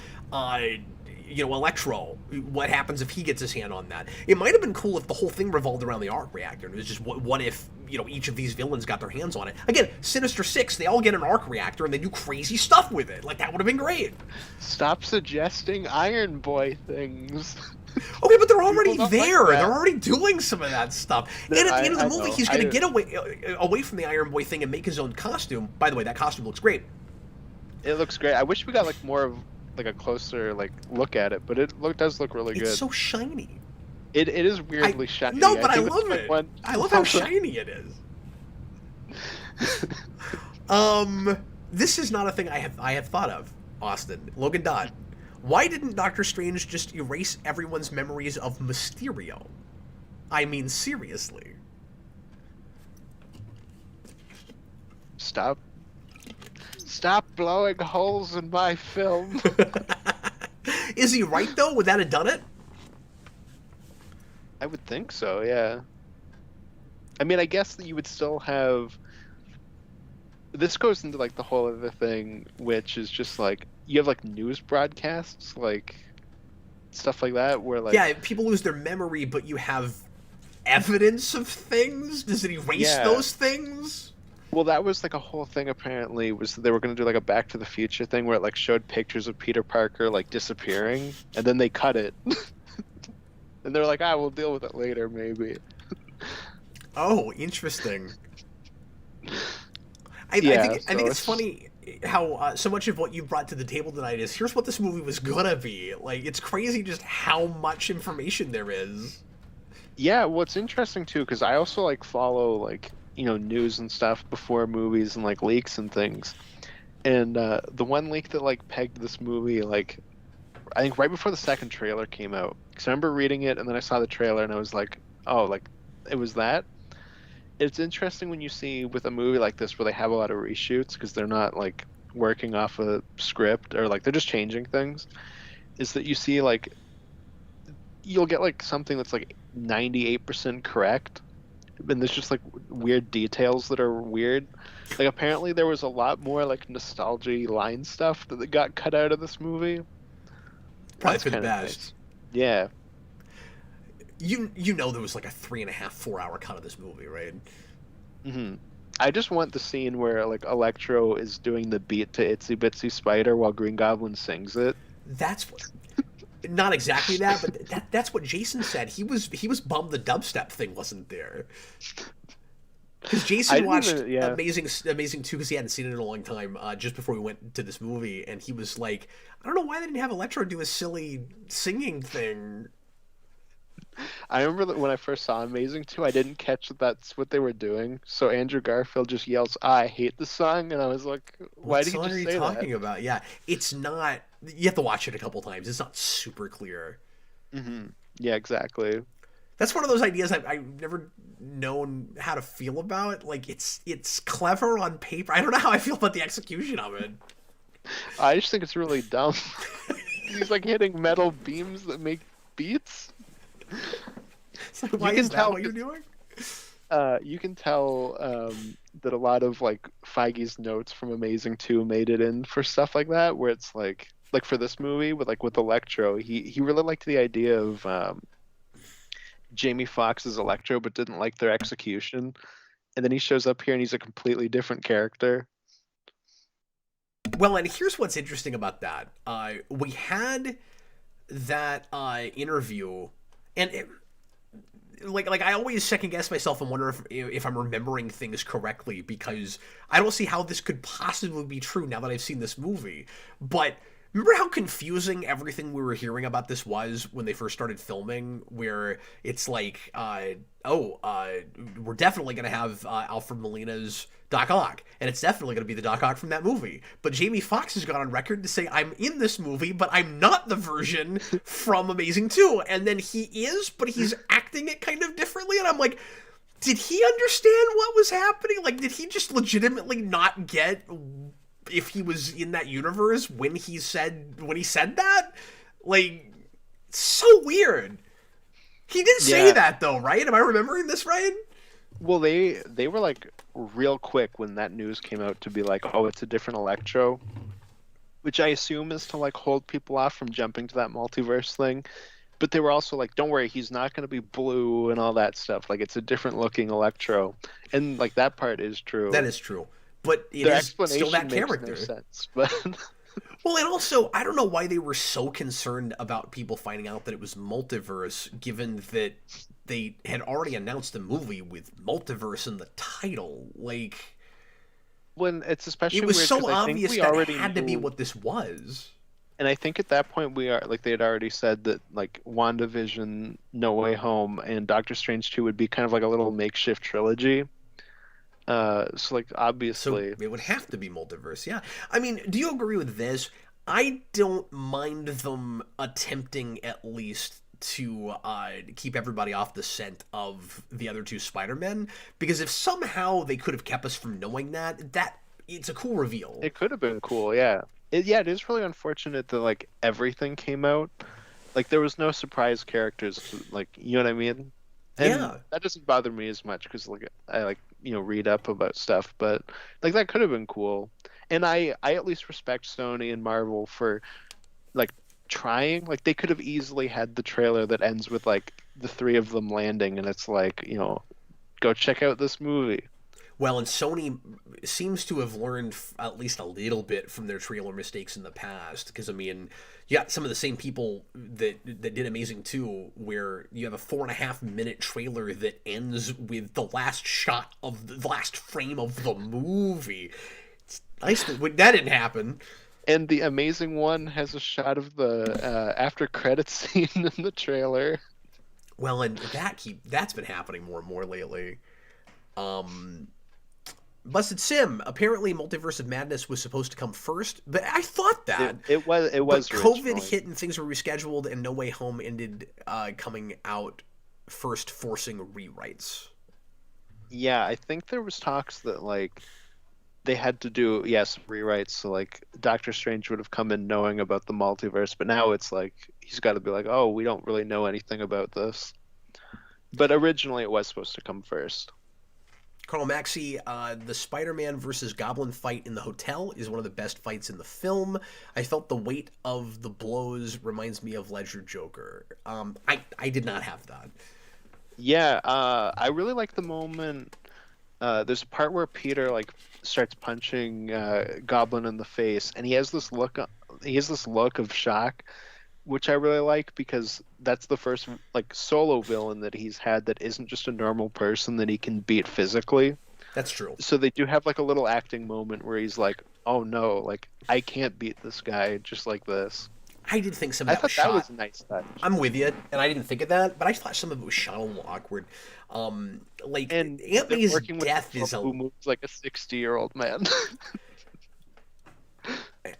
Electro, what happens if he gets his hand on that? It might have been cool if the whole thing revolved around the arc reactor. It was just, what if, each of these villains got their hands on it? Again, Sinister Six, they all get an arc reactor and they do crazy stuff with it. Like, that would have been great. Stop suggesting Iron Boy things. Okay, but they're already People don't there. like that. They're already doing some of that stuff. And at the end of the movie, know. he's going to get away from the Iron Boy thing and make his own costume. By the way, that costume looks great. It looks great. I wish we got like more of like a closer like look at it, but does look really good. It's so shiny. It is weirdly shiny. No, but I think it's love like it. one- I love how shiny it is. This is not a thing I have thought of, Austin. Logan Dodd. Why didn't Doctor Strange just erase everyone's memories of Mysterio? I mean, seriously. Stop blowing holes in my film. Is he right, though? Would that have done it? I would think so, yeah. I mean, I guess that you would still have. This goes into like the whole other thing, which is just like you have like news broadcasts, like stuff like that, where like Yeah, people lose their memory, but you have evidence of things? Does it erase those things? Well, that was like a whole thing apparently, was they were going to do like a Back to the Future thing where it like showed pictures of Peter Parker like disappearing, and then they cut it. And they're like, we'll deal with it later, maybe. Oh, interesting. I think it's funny how so much of what you brought to the table tonight is here's what this movie was gonna be. Like, it's crazy just how much information there is. Yeah, well, it's interesting too because I also like follow like news and stuff before movies and like leaks and things. And the one leak that like pegged this movie, like I think right before the second trailer came out, because I remember reading it and then I saw the trailer and I was like, oh, like it was that. It's interesting when you see with a movie like this where they have a lot of reshoots because they're not like working off a script or like they're just changing things, is that you see like you'll get like something that's like 98% correct, and there's just like weird details that are weird. Like apparently there was a lot more like nostalgia line stuff that got cut out of this movie. Probably That's for the kinda best. nice. Yeah. You know there was like a 3.5, 4 hour cut of this movie, right? Hmm. I just want the scene where like Electro is doing the beat to Itsy Bitsy Spider while Green Goblin sings it. That's what. Not exactly that, but that's what Jason said. He was bummed the dubstep thing wasn't there. Because Jason watched Amazing 2 because he hadn't seen it in a long time, just before we went to this movie, and he was like, I don't know why they didn't have Electro do a silly singing thing. I remember that when I first saw Amazing 2, I didn't catch that that's what they were doing. So Andrew Garfield just yells, I hate the song, and I was like, why did he just say that? What song are you talking about? Yeah, it's not. You have to watch it a couple times. It's not super clear. Mm-hmm. Yeah, exactly. That's one of those ideas I've never known how to feel about. Like, it's clever on paper. I don't know how I feel about the execution of it. I just think it's really dumb. He's like hitting metal beams that make beats. So why is that what you're doing? You can tell that a lot of like Feige's notes from Amazing 2 made it in for stuff like that, where it's like for this movie with Electro, he really liked the idea of Jamie Foxx's Electro, but didn't like their execution. and then he shows up here and he's a completely different character. Well, and here's what's interesting about that. We had that interview, and like I always second guess myself and wonder if I'm remembering things correctly, because I don't see how this could possibly be true now that I've seen this movie. But remember how confusing everything we were hearing about this was when they first started filming, where it's like, we're definitely going to have Alfred Molina's Doc Ock, and it's definitely going to be the Doc Ock from that movie. But Jamie Foxx has gone on record to say, I'm in this movie, but I'm not the version from Amazing 2. And then he is, but he's acting it kind of differently, and I'm like, did he understand what was happening? Like, did he just legitimately not get if he was in that universe when he said that? Like, so weird. He did say that though, right? Am I remembering this right? Well, they were like real quick when that news came out to be like, oh, it's a different Electro, which I assume is to like hold people off from jumping to that multiverse thing. But they were also like, don't worry, he's not going to be blue and all that stuff. Like, it's a different looking Electro, and like that part is true. That is true. But it Their is still that character. No sense, but well, and also, I don't know why they were so concerned about people finding out that it was multiverse, given that they had already announced a movie with multiverse in the title. Like, when it's especially it was weird, so I obvious think that already it had to be knew, what this was. and I think at that point they had already said that like WandaVision, No Way Home, and Doctor Strange 2 would be kind of like a little makeshift trilogy. So like obviously, so it would have to be multiverse. Yeah, I mean, do you agree with this? I don't mind them attempting at least to keep everybody off the scent of the other two Spider-Men, because if somehow they could have kept us from knowing that it's a cool reveal. it could have been cool. Yeah, it is really unfortunate that like everything came out. Like there was no surprise characters. Like, you know what I mean? And Yeah. that doesn't bother me as much because like I like read up about stuff, but like that could have been cool. And I at least respect Sony and Marvel for like trying. Like they could have easily had the trailer that ends with like the three of them landing, and it's like, go check out this movie. Well, and Sony seems to have learned at least a little bit from their trailer mistakes in the past. Because, I mean, you got some of the same people that did Amazing 2, where you have a 4.5-minute trailer that ends with the last shot of the last frame of the movie. It's nice that didn't happen. And the Amazing one has a shot of the after credits scene in the trailer. Well, and that's been happening more and more lately. Busted Sim. Apparently, Multiverse of Madness was supposed to come first, but I thought that it was. But COVID originally. hit and things were rescheduled, and No Way Home ended coming out first, forcing rewrites. Yeah, I think there was talks that like they had to do some rewrites. So like Doctor Strange would have come in knowing about the multiverse, but now it's like he's got to be like, oh, we don't really know anything about this. But originally, it was supposed to come first. Carl Maxey, the Spider-Man versus Goblin fight in the hotel is one of the best fights in the film. I felt the weight of the blows reminds me of Ledger Joker. I did not have that. Yeah, I really like the moment. There's a part where Peter like starts punching Goblin in the face, and he has this look. He has this look of shock, which I really like because that's the first like solo villain that he's had that isn't just a normal person that he can beat physically. That's true. So they do have like a little acting moment where he's like, "Oh no, like I can't beat this guy just like this." I did think some of that was thought shot. that was a nice touch. I'm with you, and I didn't think of that, but I thought some of it was shot a little awkward. Like And Aunt May's working with death is who moves like a 60-year-old man.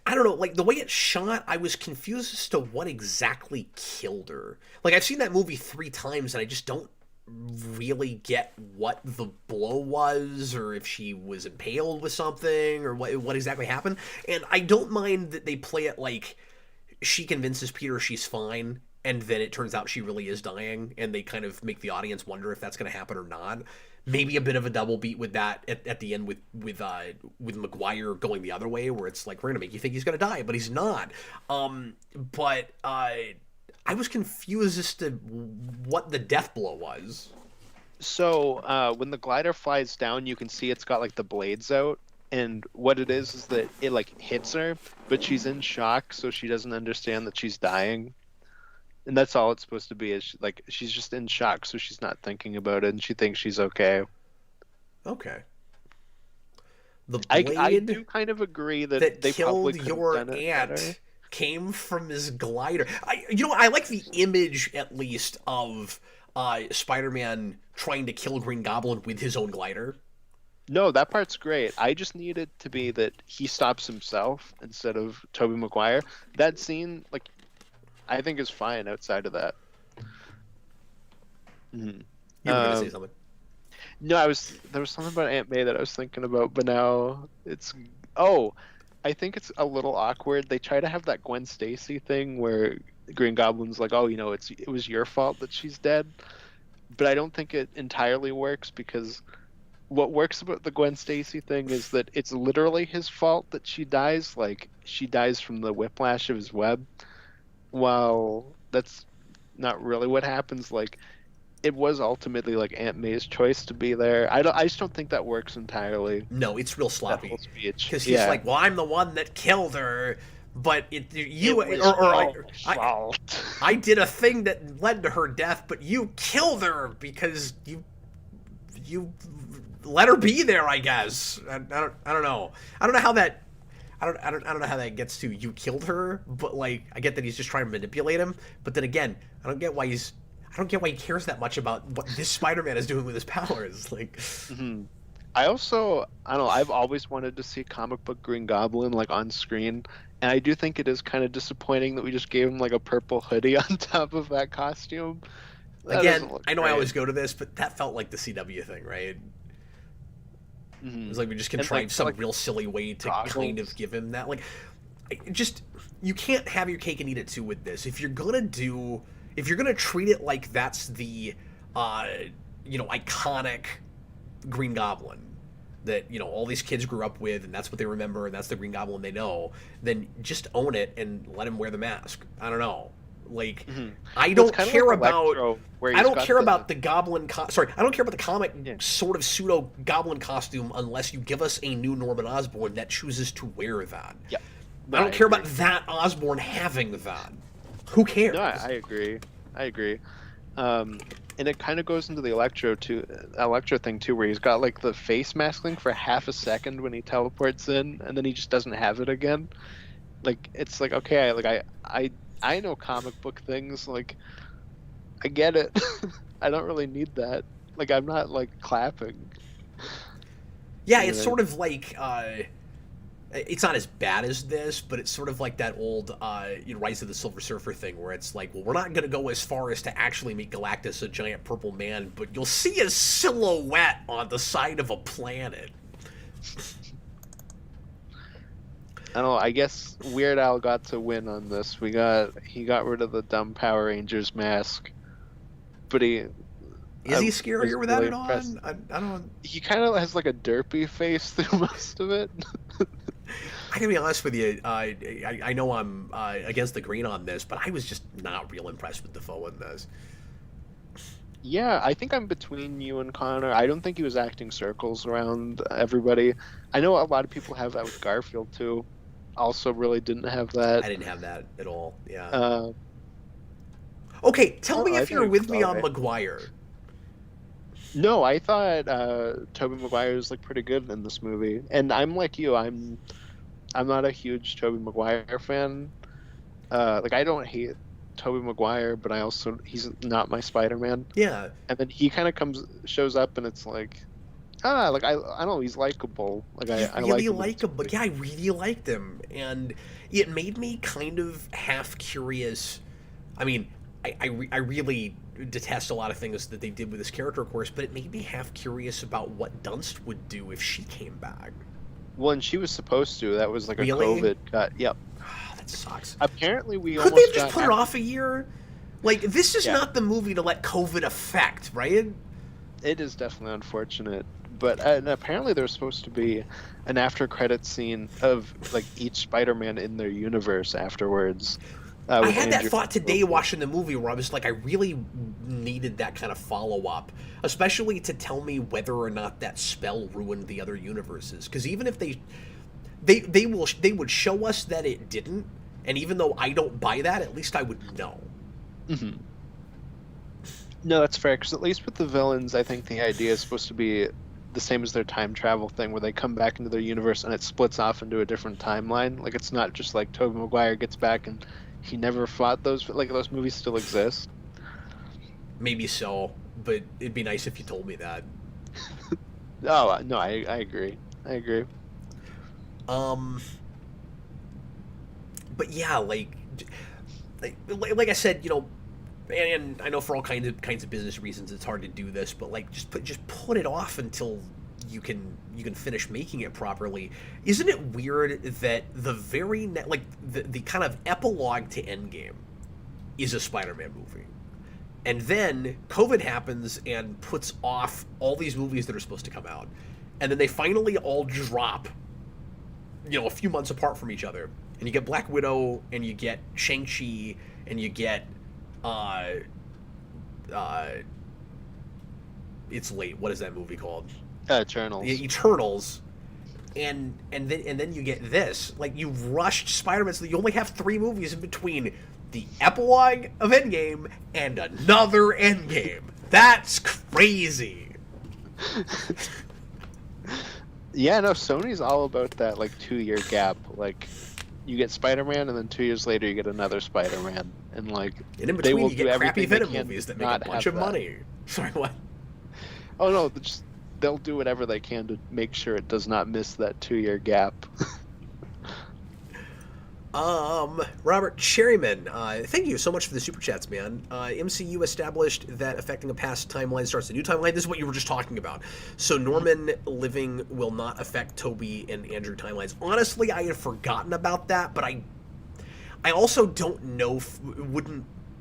I don't know, like the way it's shot, I was confused as to what exactly killed her. Like I've seen that movie 3 times and I just don't really get what the blow was, or if she was impaled with something, or what exactly happened. And I don't mind that they play it like she convinces Peter she's fine, and then it turns out she really is dying, and they kind of make the audience wonder if that's going to happen or not. Maybe a bit of a double beat with that at the end with Maguire going the other way, where it's like, we're going to make you think he's going to die, but he's not. But I was confused as to what the death blow was. So when the glider flies down, you can see it's got like the blades out, and what it is that it like hits her, but she's in shock, so she doesn't understand that she's dying, and that's all it's supposed to be. Is like she's just in shock, so she's not thinking about it, and she thinks she's okay. Okay. The I blade do kind of agree that that they probably killed could your have done it better. aunt came from his glider. I like the image at least of Spider-Man trying to kill Green Goblin with his own glider. No, that part's great. I just need it to be that he stops himself instead of Tobey Maguire. That scene, like, I think is fine outside of that. Mhm. You were gonna say Um, something. no, there was something about Aunt May that I was thinking about, but now I think it's a little awkward. They try to have that Gwen Stacy thing where Green Goblin's like, "Oh, it was your fault that she's dead," but I don't think it entirely works because what works about the Gwen Stacy thing is that it's literally his fault that she dies. Like she dies from the whiplash of his web. While that's not really what happens. Like it was ultimately like Aunt May's choice to be there. I just don't think that works entirely. No, it's real That sloppy. whole speech. Because he's Yeah. like, "Well, I'm the one that killed her, but you It was or your fault. I did a thing that led to her death, but you killed her because you let her be there. I guess I don't know. I don't know how that. I don't know how that gets to you killed her, but like I get that he's just trying to manipulate him. But then again, I don't get why he cares that much about what this Spider-Man is doing with his powers. Like, Mhm. I don't know. I've always wanted to see comic book Green Goblin like on screen, and I do think it is kind of disappointing that we just gave him like a purple hoodie on top of that costume. That again, doesn't look I know I great. always go to this, but that felt like the CW thing, right? It Mhm. was like we just And, contrived like, some like real silly way to kind goggles. of give him that. Like, just you can't have your cake and eat it too with this. If you're gonna treat it like that's the, iconic Green Goblin that all these kids grew up with, and that's what they remember, and that's the Green Goblin they know, then just own it and let him wear the mask. I don't know. Like, Mhm. I Well, don't it's kind of care like about. Electro, where I he's don't got care the about the goblin. Sorry, I don't care about the comic yeah. sort of pseudo goblin costume unless you give us a new Norman Osborn that chooses to wear that. Yeah. I don't care about that Osborn having that. Who cares? No, I agree. I agree. And it kind of goes into the Electro thing too, where he's got like the face mask thing for half a second when he teleports in, and then he just doesn't have it again. Like it's like okay, I know comic book things. Like I get it. I don't really need that. Like I'm not like clapping. Yeah, You it's know? sort of like it's not as bad as this, but it's sort of like that old Rise of the Silver Surfer thing, where it's like, well, we're not going to go as far as to actually make Galactus a giant purple man, but you'll see his silhouette on the side of a planet. I don't know. I guess Weird Al got to win on this. He got rid of the dumb Power Rangers mask, but Is he was scarier with that really at impressed. on? I don't. He kind of has like a derpy face through most of it. I can be honest with you. I know I'm against the green on this, but I was just not real impressed with Defoe in this. Yeah, I think I'm between you and Connor. I don't think he was acting circles around everybody. I know a lot of people have that with Garfield too. Also, really didn't have that. I didn't have that at all. Yeah. Uh, Okay, tell me I if think you're it with was me on alright. Maguire. no, I thought Tobey Maguire was like pretty good in this movie, and I'm like you. I'm not a huge Tobey Maguire fan. Like I don't hate Tobey Maguire, but he's not my Spider-Man. Yeah. And then he kind of shows up, and it's like, like I don't know, he's likable. Like I Really like him. like him, but yeah, I really liked him, and it made me kind of half curious. I mean, I really detest a lot of things that they did with this character, of course, but it made me half curious about what Dunst would do if she came back. Well, and she was supposed to. That was like a Really? COVID cut. Yep. That sucks. Apparently, we Could they almost have just got put it off a year? Like, this is Yeah. not the movie to let COVID affect, right? It is definitely unfortunate, but and apparently there's supposed to be an after credit scene of like each Spider-Man in their universe afterwards. I with had that Andrew thought today Garfield. watching the movie where I was like, I really needed that kind of follow-up, especially to tell me whether or not that spell ruined the other universes. Because even if they would show us that it didn't, and even though I don't buy that, at least I would know. Mm-hmm. No, that's fair, because at least with the villains, I think the idea is supposed to be the same as their time travel thing, where they come back into their universe and it splits off into a different timeline. Like, it's not just like Tobey Maguire gets back and he never fought those. Like, those movies still exist. Maybe so, but it'd be nice if you told me that. Oh, no, I agree. I agree. But yeah, like I said, and I know for all kinds of business reasons it's hard to do this, but like just put it off until you can finish making it properly. Isn't it weird that the very the kind of epilogue to Endgame is a Spider-Man movie, and then COVID happens and puts off all these movies that are supposed to come out, and then they finally all drop, a few months apart from each other, and you get Black Widow, and you get Shang-Chi, and you get it's late. What is that movie called? Eternals. Eternals. And then you get this. Like, you rushed Spider-Man so that you only have 3 movies in between the epilogue of Endgame and another Endgame. That's crazy. Yeah, no, Sony's all about that, like, 2-year gap. Like, you get Spider-Man, and then 2 years later you get another Spider-Man. And, like, And in they between will you do get crappy everything they Venom can movies to that make a not bunch have of that. money. Sorry, what? Oh, no, they'll do whatever they can to make sure it does not miss that 2-year gap. Robert Cherryman, thank you so much for the super chats, man. MCU established that affecting a past timeline starts a new timeline. This is what you were just talking about. So Norman living will not affect Toby and Andrew timelines. Honestly, I had forgotten about that, but I also don't know.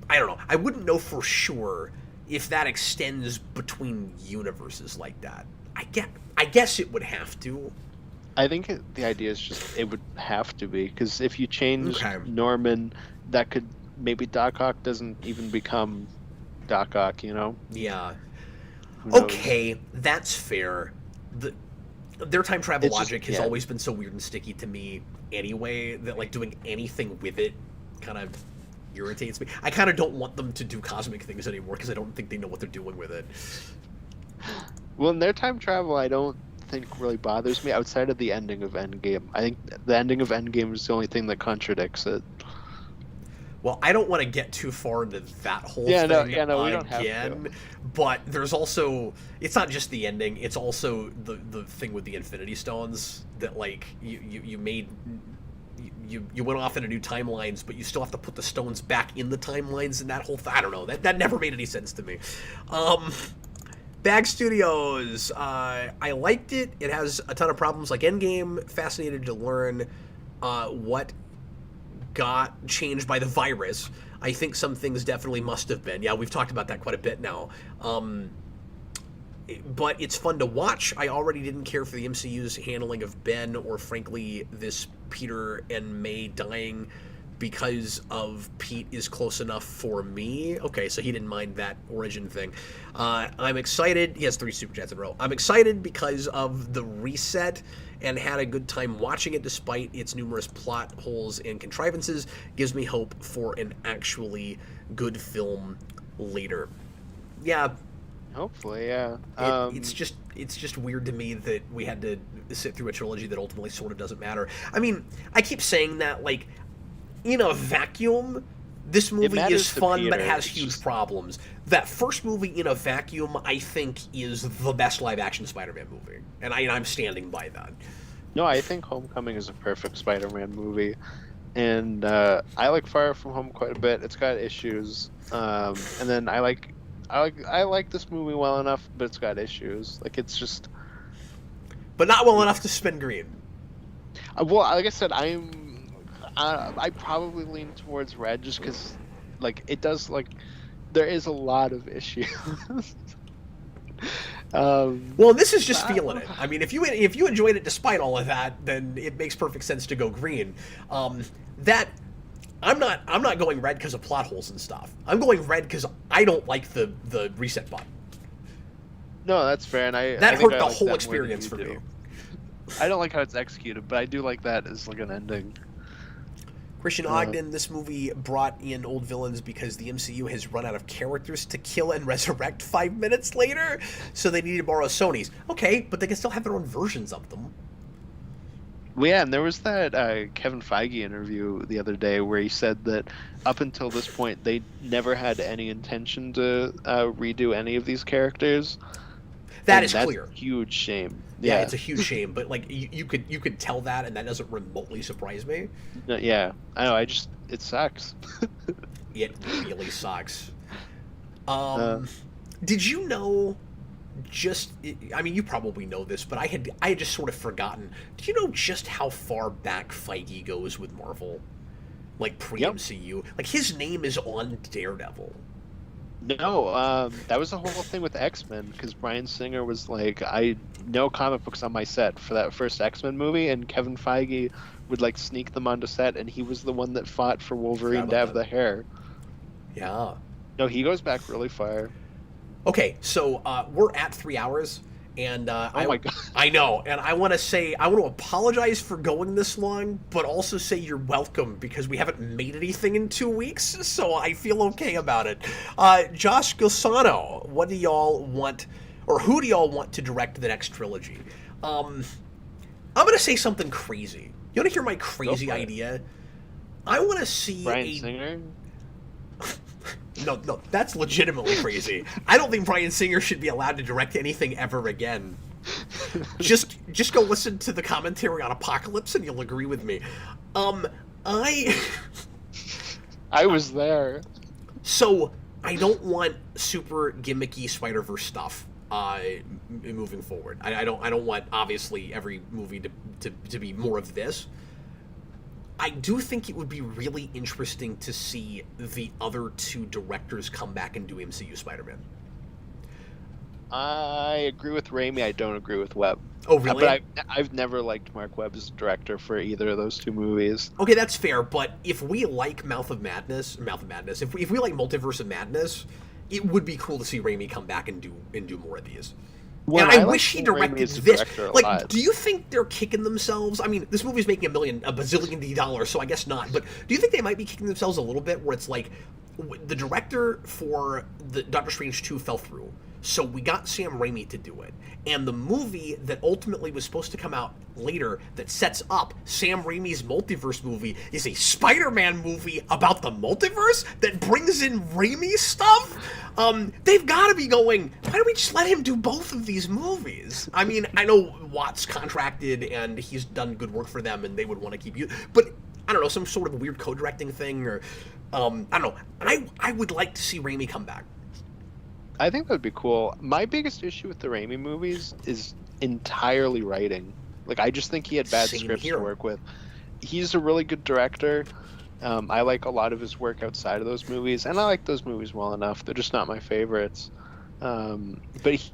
I don't know. I wouldn't know for sure if that extends between universes like that. I guess it would have to. I think the idea is just it would have to be, because if you change Norman, that could maybe Doc Ock doesn't even become Doc Ock, Yeah. Who knows? Okay, that's fair. Their time travel It's logic just- has yeah. always been so weird and sticky to me anyway that like doing anything with it kind of irritates me. I kind of don't want them to do cosmic things anymore because I don't think they know what they're doing with it. Well, in their time travel, I don't think really bothers me outside of the ending of Endgame. I think the ending of Endgame is the only thing that contradicts it. Well, I don't want to get too far into that whole Yeah, no, thing yeah, no, we don't have again, to. but there's also, it's not just the ending, it's also the thing with the Infinity Stones that like you made. You went off into new timelines, but you still have to put the stones back in the timelines, and that whole I don't know. That never made any sense to me. Bag Studios, I liked it. It has a ton of problems like Endgame. Fascinated to learn what got changed by the virus. I think some things definitely must have been. Yeah, we've talked about that quite a bit now. But it's fun to watch. I already didn't care for the MCU's handling of Ben or, frankly, this Peter and May dying because of Pete is close enough for me. Okay, so he didn't mind that origin thing. I'm excited. He has 3 super chats in a row. I'm excited because of the reset and had a good time watching it despite its numerous plot holes and contrivances. Gives me hope for an actually good film later. Yeah. Hopefully, yeah. It's just weird to me that we had to sit through a trilogy that ultimately sort of doesn't matter. I mean, I keep saying that, like, in a vacuum, this movie is fun but has huge problems. That first movie in a vacuum, I think, is the best live-action Spider-Man movie, and I'm standing by that. No, I think Homecoming is a perfect Spider-Man movie, and I like Far From Home quite a bit. It's got issues, and then I like this movie well enough, but it's got issues. Like, it's just, but not well enough to spin green. Well, like I said, I probably lean towards red just because, like, it does, like, there is a lot of issues. Well, this is just feeling it. I mean, if you enjoyed it despite all of that, then it makes perfect sense to go green. That I'm not going red because of plot holes and stuff. I'm going red because I don't like the reset button. No, that's fair, and I That think hurt I the like whole that more than experience you for do. me. I don't like how it's executed, but I do like that as like an ending. Christian Ogden, this movie brought in old villains because the MCU has run out of characters to kill and resurrect 5 minutes later, so they needed to borrow Sony's. Okay, but they can still have their own versions of them. Well, yeah, and there was that Kevin Feige interview the other day where he said that up until this point they never had any intention to redo any of these characters. That is that's clear. A huge shame. Yeah, it's a huge shame, but like you could tell that, and that doesn't remotely surprise me. No, yeah, I know. It sucks. It really sucks. Did you know? I mean, you probably know this, but I had just sort of forgotten. Do you know just how far back Feige goes with Marvel, like pre-MCU? Like his name is on Daredevil. No, that was the whole thing with X-Men, because Bryan Singer was like, I know comic books on my set for that first X-Men movie, and Kevin Feige would like sneak them onto set, and he was the one that fought for Wolverine to have the hair. Yeah. No, he goes back really far. Okay, so we're at 3 hours, and oh my God. I know, and I want to apologize for going this long, but also say you're welcome because we haven't made anything in 2 weeks, so I feel okay about it. Josh Gosano, what do y'all want, or who do y'all want to direct the next trilogy? I'm gonna say something crazy. You want to hear my crazy idea? I want to see Bryan Singer. No, that's legitimately crazy. I don't think Bryan Singer should be allowed to direct anything ever again. Just go listen to the commentary on Apocalypse and you'll agree with me. I was there. So, I don't want super gimmicky Spider-Verse stuff moving forward. I don't want, obviously, every movie to be more of this. I do think it would be really interesting to see the other two directors come back and do MCU Spider-Man. I agree with Raimi. I don't agree with Webb. Oh, really? But I've never liked Mark Webb as director for either of those two movies. Okay, that's fair. But if we like Mouth of Madness, if we like Multiverse of Madness, it would be cool to see Raimi come back and do more of these. Well, and I wish he directed this. Like, do you think they're kicking themselves? I mean, this movie's making a bazillion dollars, so I guess not. But do you think they might be kicking themselves a little bit, where it's like the director for the Doctor Strange 2 fell through, so we got Sam Raimi to do it, and the movie that ultimately was supposed to come out later that sets up Sam Raimi's multiverse movie is a Spider-Man movie about the multiverse that brings in Raimi stuff? They've got to be going, why don't we just let him do both of these movies? I mean, I know Watt's contracted and he's done good work for them and they would want to keep you, but I don't know, some sort of weird co-directing thing, or I don't know. I would like to see Raimi come back. I think that would be cool. My biggest issue with the Raimi movies is entirely writing. Like, I just think he had bad scripts to work with. He's a really good director. I like a lot of his work outside of those movies, and I like those movies well enough. They're just not my favorites. But he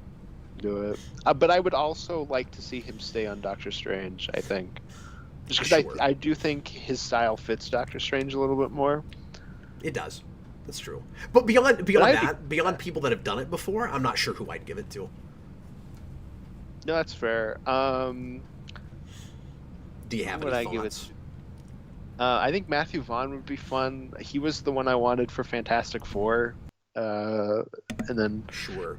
do it. But I would also like to see him stay on Doctor Strange, I think. Just because I do think his style fits Doctor Strange a little bit more. It does. That's true. But beyond people that have done it before, I'm not sure who I'd give it to. No, that's fair. Do you have any thoughts? Give it to? I think Matthew Vaughn would be fun. He was the one I wanted for Fantastic Four. And then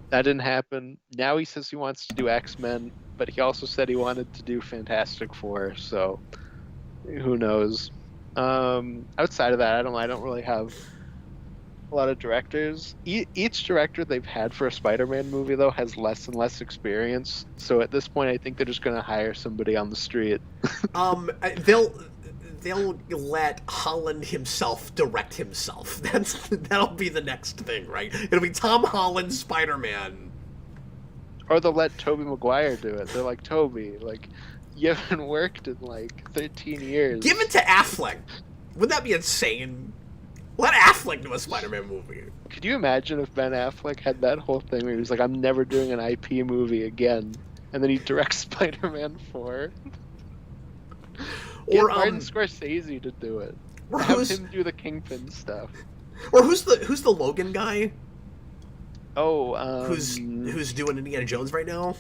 that didn't happen. Now he says he wants to do X-Men, but he also said he wanted to do Fantastic Four, so who knows. Outside of that, I don't really have a lot of directors. Each director they've had for a Spider-Man movie, though, has less and less experience. So at this point, I think they're just going to hire somebody on the street. They'll let Holland himself direct himself. That'll be the next thing, right? It'll be Tom Holland Spider-Man. Or they'll let Tobey Maguire do it. They're like, Tobey, like, you haven't worked in like 13 years. Give it to Affleck. Wouldn't that be insane? Let Affleck do a Spider-Man movie. Could you imagine if Ben Affleck had that whole thing where he was like, I'm never doing an IP movie again, and then he directs Spider-Man 4? Or Martin Scorsese to do it. Or Have who's him do the Kingpin stuff. who's the Logan guy Oh, who's doing Indiana Jones right now?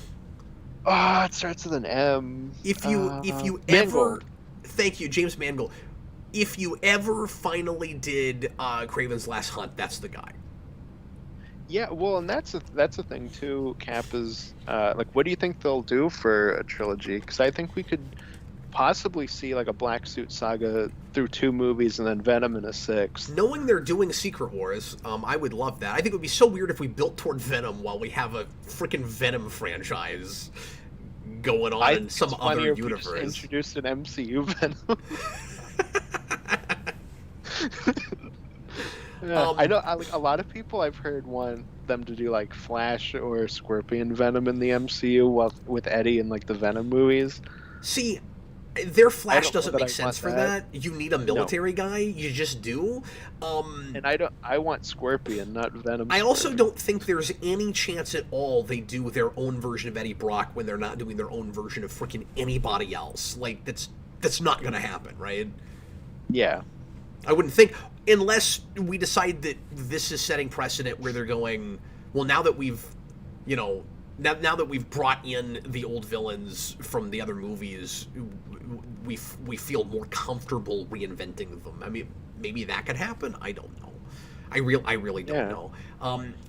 Oh, it starts with an M. If you ever, Mangold. thank you, James Mangold. If you ever finally did Craven's Last Hunt, that's the guy. Yeah, well, and that's a thing too. Cap is like, what do you think they'll do for a trilogy? Because I think we could possibly see like a Black Suit Saga through 2 movies and then Venom in a 6th. Knowing they're doing Secret Wars, I would love that. I think it would be so weird if we built toward Venom while we have a freaking Venom franchise going on in some other universe. Just introduced an MCU Venom. Yeah, I know. Like, a lot of people I've heard want them to do like Flash or Scorpion Venom in the MCU with Eddie in like the Venom movies. See, their Flash doesn't that make I sense want for that. that. You need a military guy. You just do. And I want Scorpion, not Venom. I also Scorpion. don't think there's any chance at all they do their own version of Eddie Brock when they're not doing their own version of freaking anybody else. Like, that's not going to happen, right? Yeah. I wouldn't think, unless we decide that this is setting precedent where they're going, well, now that we've, now that we've brought in the old villains from the other movies, we feel more comfortable reinventing them. I mean, maybe that could happen. I don't know. I really don't know.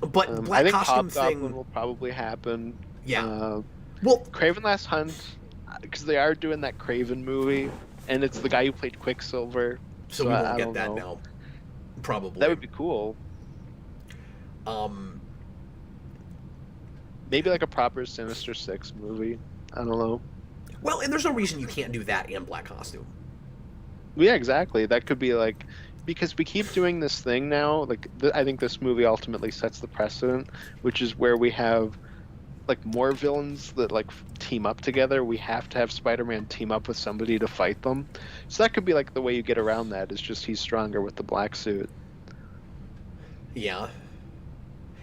But I Black think Costume Hobgoblin thing will probably happen. Yeah. Well, Kraven Last Hunt, because they are doing that Kraven movie, and it's the guy who played Quicksilver. So we won't get that now. Probably. That would be cool. Maybe like a proper Sinister Six movie. I don't know. Well, and there's no reason you can't do that in Black Costume. Yeah, exactly. That could be like, because we keep doing this thing now. Like, I think this movie ultimately sets the precedent, which is where we have like more villains that like team up together. We have to have Spider-Man team up with somebody to fight them. So that could be like the way you get around that, is just he's stronger with the black suit. Yeah.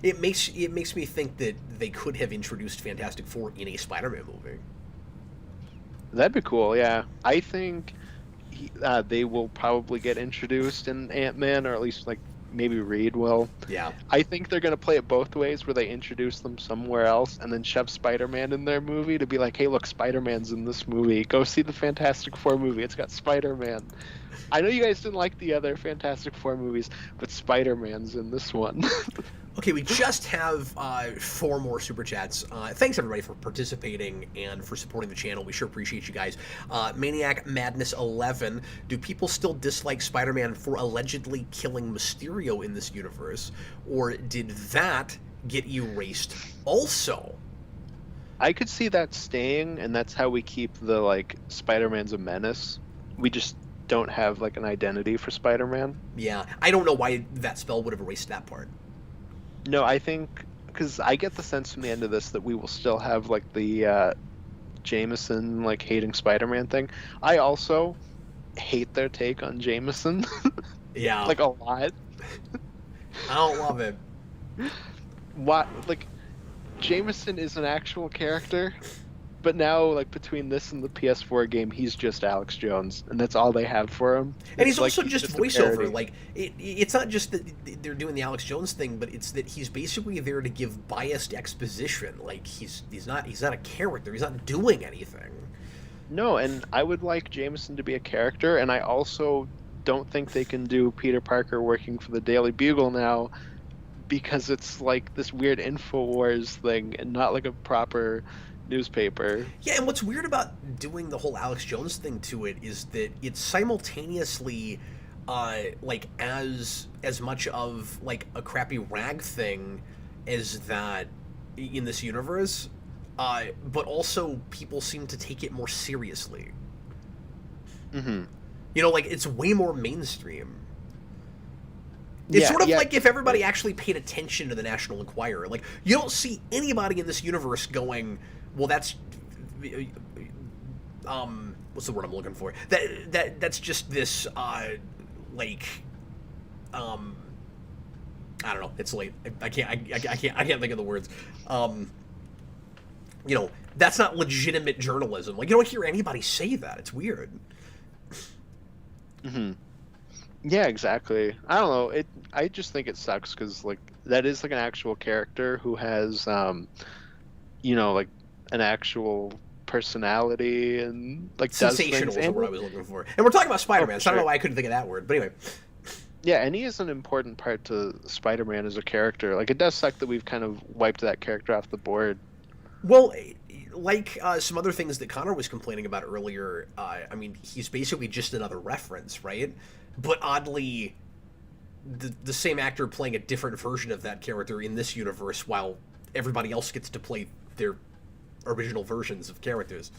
It makes me think that they could have introduced Fantastic Four in a Spider-Man movie. That'd be cool, yeah. I think they will probably get introduced in Ant-Man, or at least like maybe Reed will. Yeah. I think they're going to play it both ways, where they introduce them somewhere else and then shove Spider-Man in their movie to be like, hey, look, Spider-Man's in this movie. Go see the Fantastic Four movie. It's got Spider-Man. I know you guys didn't like the other Fantastic Four movies, but Spider-Man's in this one. Okay, we just have 4 more Super Chats. Thanks, everybody, for participating and for supporting the channel. We sure appreciate you guys. Maniac Madness 11. Do people still dislike Spider-Man for allegedly killing Mysterio in this universe? Or did that get erased also? I could see that staying, and that's how we keep the, like, Spider-Man's a menace. We just don't have, like, an identity for Spider-Man. Yeah, I don't know why that spell would have erased that part. No, I think, because I get the sense from the end of this that we will still have, like, the Jameson, like, hating Spider-Man thing. I also hate their take on Jameson. Yeah. Like, a lot. I don't love it. What, like, Jameson is an actual character, but now, like, between this and the PS4 game, he's just Alex Jones, and that's all they have for him. And he's like, also just a voiceover. parody. Like, it's not just that they're doing the Alex Jones thing, but it's that he's basically there to give biased exposition. Like, he's not a character. He's not doing anything. No, and I would like Jameson to be a character, and I also don't think they can do Peter Parker working for the Daily Bugle now, because it's like this weird InfoWars thing and not like a proper newspaper. Yeah, and what's weird about doing the whole Alex Jones thing to it is that it's simultaneously like as much of like a crappy rag thing as that in this universe, but also people seem to take it more seriously. Mm-hmm. You know, like, it's way more mainstream. It's sort of like if everybody actually paid attention to the National Enquirer. Like, you don't see anybody in this universe going, well, that's what's the word I'm looking for? That's just this like I don't know. It's late. I can't think of the words. You know, that's not legitimate journalism. Like, you don't hear anybody say that. It's weird. Mm-hmm. Yeah, exactly. I don't know. I just think it sucks because like that is like an actual character who has like an actual personality and like does things Sensational is the and word I was looking for. And we're talking about oh Spider-Man, for so I don't know sure. why I couldn't think of that word. But anyway, Yeah, and he is an important part to Spider-Man as a character. Like it does suck that we've kind of wiped that character off the board. well, like some other things that Connor was complaining about earlier, I mean, he's basically just another reference, right? But oddly, the same actor playing a different version of that character in this universe, while everybody else gets to play their original versions of characters.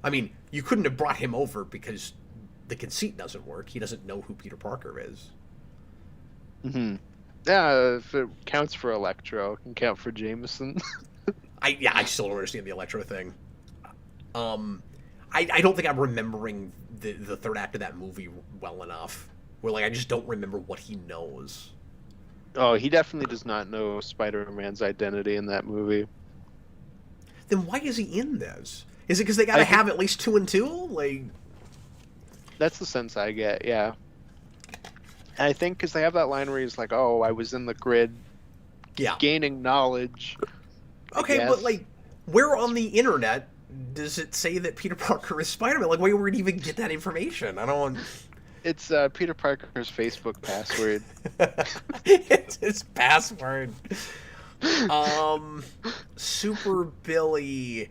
I mean, you couldn't have brought him over because the conceit doesn't work. He doesn't know who Peter Parker is. Hmm. Yeah, if it counts for Electro, it can count for Jameson. I still don't understand the Electro thing. Um, I don't think I'm remembering the third act of that movie well enough. Where like I just don't remember what he knows. Oh, he definitely does not know Spider-Man's identity in that movie. Then why is he in this? Is it because they got to I think have at least 2 and 2? Like, that's the sense I get, yeah. And I think because they have that line where he's like, "Oh, I was in the grid yeah, gaining knowledge." I okay, but guess. like, where on the internet does it say that Peter Parker is Spider-Man? Like, where would he even get that information? I don't. It's Peter Parker's Facebook password. It's his password. Super Billy.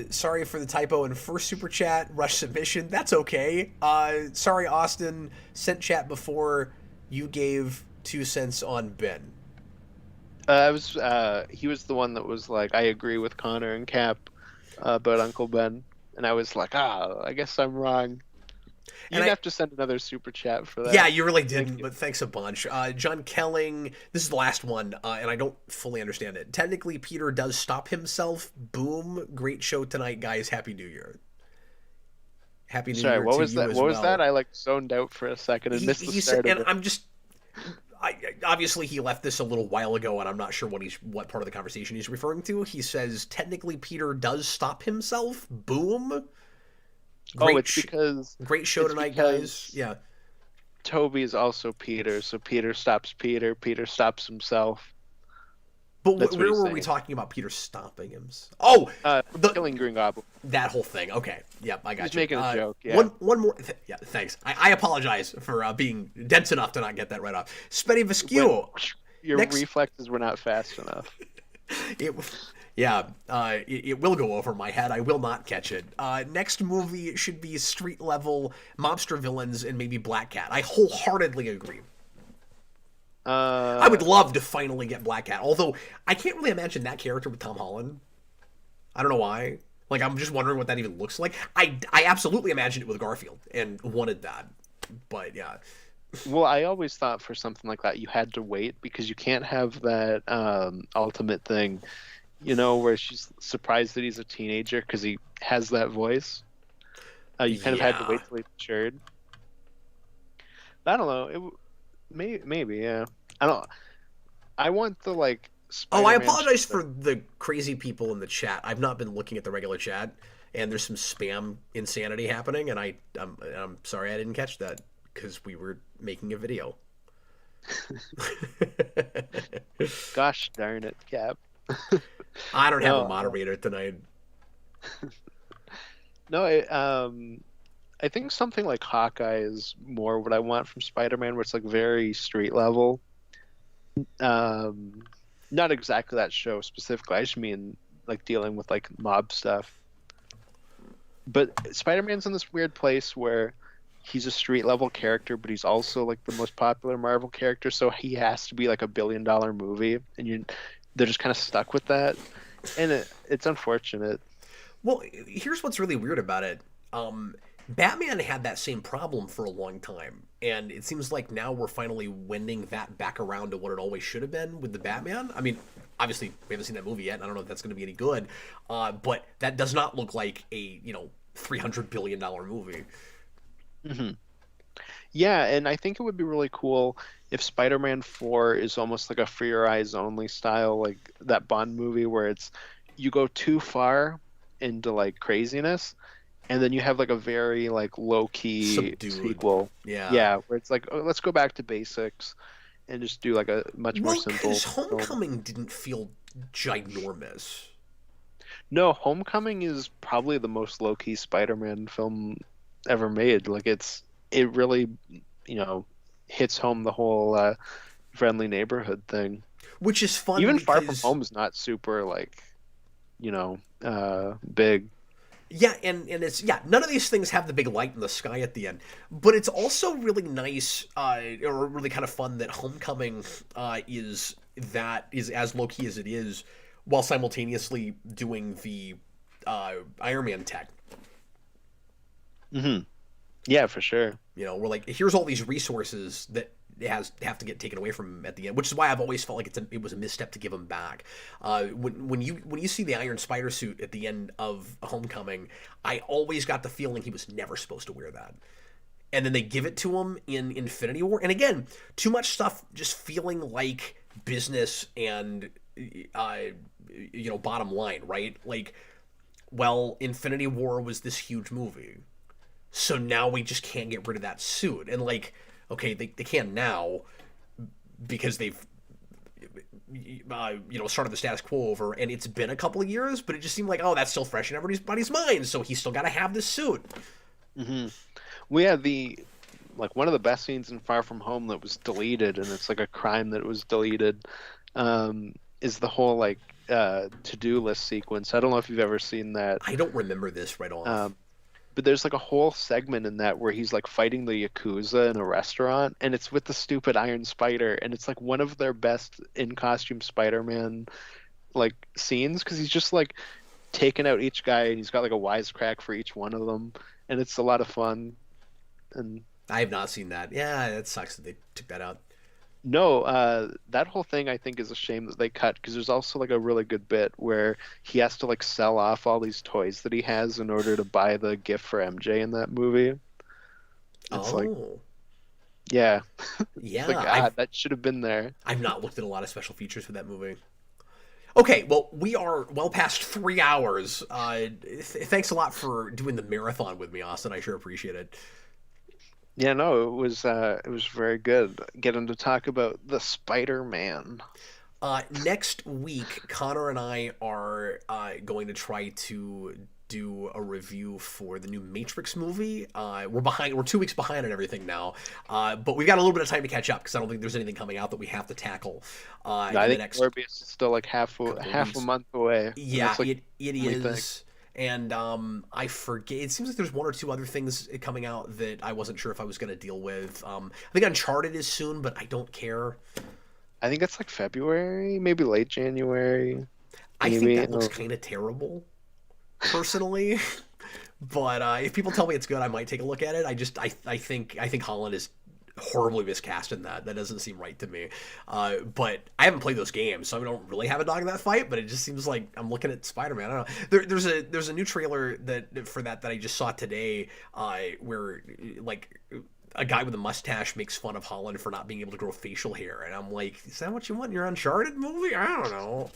Sorry for the typo in first super chat. Rush submission. That's okay. Sorry, Austin. Sent chat before you gave 2 cents on Ben. He was the one that was like, "I agree with Connor and Cap about Uncle Ben," and I was like, I guess I'm wrong. And You'd have to send another super chat for that. yeah, you really Thank didn't, you. but thanks a bunch. John Kelling, this is the last one, and I don't fully understand it. Technically, Peter does stop himself. Boom. Great show tonight, guys. Happy New Year. Happy New Sorry, Year what to was you that? as What was that? well. I like zoned out for a second and missed the He said, start of and it. I'm just. Obviously he left this a little while ago, and I'm not sure what part of the conversation he's referring to. He says technically Peter does stop himself. Boom. Oh, Great, great show it's tonight, guys. because Yeah, Toby is also Peter, so Peter stops Peter. Peter stops himself. but That's what where he's were we saying. talking about Peter stopping him? Oh, the Killing Green Goblin. that whole thing. Okay, yep, I got He's you. making a joke. Yeah. One more. Yeah, thanks. I apologize for being dense enough to not get that right off. Spenny When Vescu. your Next, reflexes were not fast enough. it, yeah, it will go over my head. I will not catch it. Next movie should be street level mobster villains and maybe Black Cat. I wholeheartedly agree. I would love to finally get Black Cat, although I can't really imagine that character with Tom Holland. I don't know why. Like, I'm just wondering what that even looks like. I absolutely imagined it with Garfield and wanted that, but yeah. Well, I always thought for something like that you had to wait because you can't have that ultimate thing, where she's surprised that he's a teenager because he has that voice. You kind of had to Yeah. wait till he matured. I don't know. Maybe, yeah. I don't. I want the like. Oh, I Spider-Man apologize shit for the crazy people in the chat. I've not been looking at the regular chat, and there's some spam insanity happening, and I'm sorry I didn't catch that because we were making a video. Gosh darn it, Cap. I don't have a No, moderator tonight. no. I think something like Hawkeye is more what I want from Spider-Man, where it's like very street level. Not exactly that show specifically. I just mean like dealing with like mob stuff. But Spider-Man's in this weird place where he's a street level character, but he's also like the most popular Marvel character, so he has to be like $1 billion movie, and they're just kind of stuck with that, and it's unfortunate. Well, here's what's really weird about it. Batman had that same problem for a long time, and it seems like now we're finally wending that back around to what it always should have been with the Batman. I mean, obviously we haven't seen that movie yet, and I don't know if that's going to be any good, but that does not look like a $300 billion movie. Hmm. Yeah, and I think it would be really cool if Spider-Man 4 is almost like a For Your Eyes Only style, like that Bond movie where it's you go too far into like craziness, and then you have like a very like low key Subdued. sequel. Yeah. Yeah, where it's like, oh, let's go back to basics and just do like a much more Well, simple because film. Homecoming didn't feel ginormous. No, Homecoming is probably the most low key Spider-Man film ever made. Like it really, you know, hits home the whole friendly neighborhood thing. Which is fun Even Far From because Home is not super like, big. yeah, and it's yeah, none of these things have the big light in the sky at the end, but it's also really nice or really kind of fun that Homecoming is as low key as it is, while simultaneously doing the Iron Man tech. Hmm. Yeah, for sure. You know, we're like, here's all these resources that have to get taken away from him at the end, which is why I've always felt like it was a misstep to give him back. When you see the Iron Spider suit at the end of Homecoming, I always got the feeling he was never supposed to wear that. And then they give it to him in Infinity War, and again, too much stuff just feeling like business and uh, bottom line, right? Like, well, Infinity War was this huge movie, so now we just can't get rid of that suit. And like, okay, they can now because they've started the status quo over, and it's been a couple of years, but it just seemed like, oh, that's still fresh in everybody's mind, so he's still got to have this suit. Hmm. We had the like one of the best scenes in Far From Home that was deleted, and it's like a crime that it was deleted. Is the whole like to-do list sequence. I don't know if you've ever seen that. I don't remember this right off. But there's like a whole segment in that where he's like fighting the Yakuza in a restaurant, and it's with the stupid Iron Spider, and it's like one of their best in costume Spider-Man like scenes because he's just like taking out each guy, and he's got like a wisecrack for each one of them, and it's a lot of fun. And I have not seen that. Yeah, that sucks that they took that out. no, that whole thing I think is a shame that they cut because there's also like a really good bit where he has to like sell off all these toys that he has in order to buy the gift for MJ in that movie. It's like, Oh, yeah, yeah. it's like God, that should have been there. I've not looked at a lot of special features for that movie. Okay, well, we are well past 3 hours. Thanks a lot for doing the marathon with me, Austin. I sure appreciate it. Yeah, no, it was very good getting to talk about the Spider-Man. Next week, Connor and I are going to try to do a review for the new Matrix movie. We're behind. We're 2 weeks behind on everything now, but we've got a little bit of time to catch up because I don't think there's anything coming out that we have to tackle in I the think next Morbius is still like half couple of a weeks. month away. And Yeah, that's like it the only thing. is. And I forget. It seems like there's one or two other things coming out that I wasn't sure if I was going to deal with. I think Uncharted is soon, but I don't care. I think it's like February, maybe late January, I think maybe. that looks kind of terrible, personally. But if people tell me it's good, I might take a look at it. I think Holland is horribly miscast in that. That doesn't seem right to me. But I haven't played those games, so I don't really have a dog in that fight. But it just seems like I'm looking at Spider-Man. I don't know. There's a new trailer that I just saw today, where like a guy with a mustache makes fun of Holland for not being able to grow facial hair, and I'm like, is that what you want in your Uncharted movie? I don't know.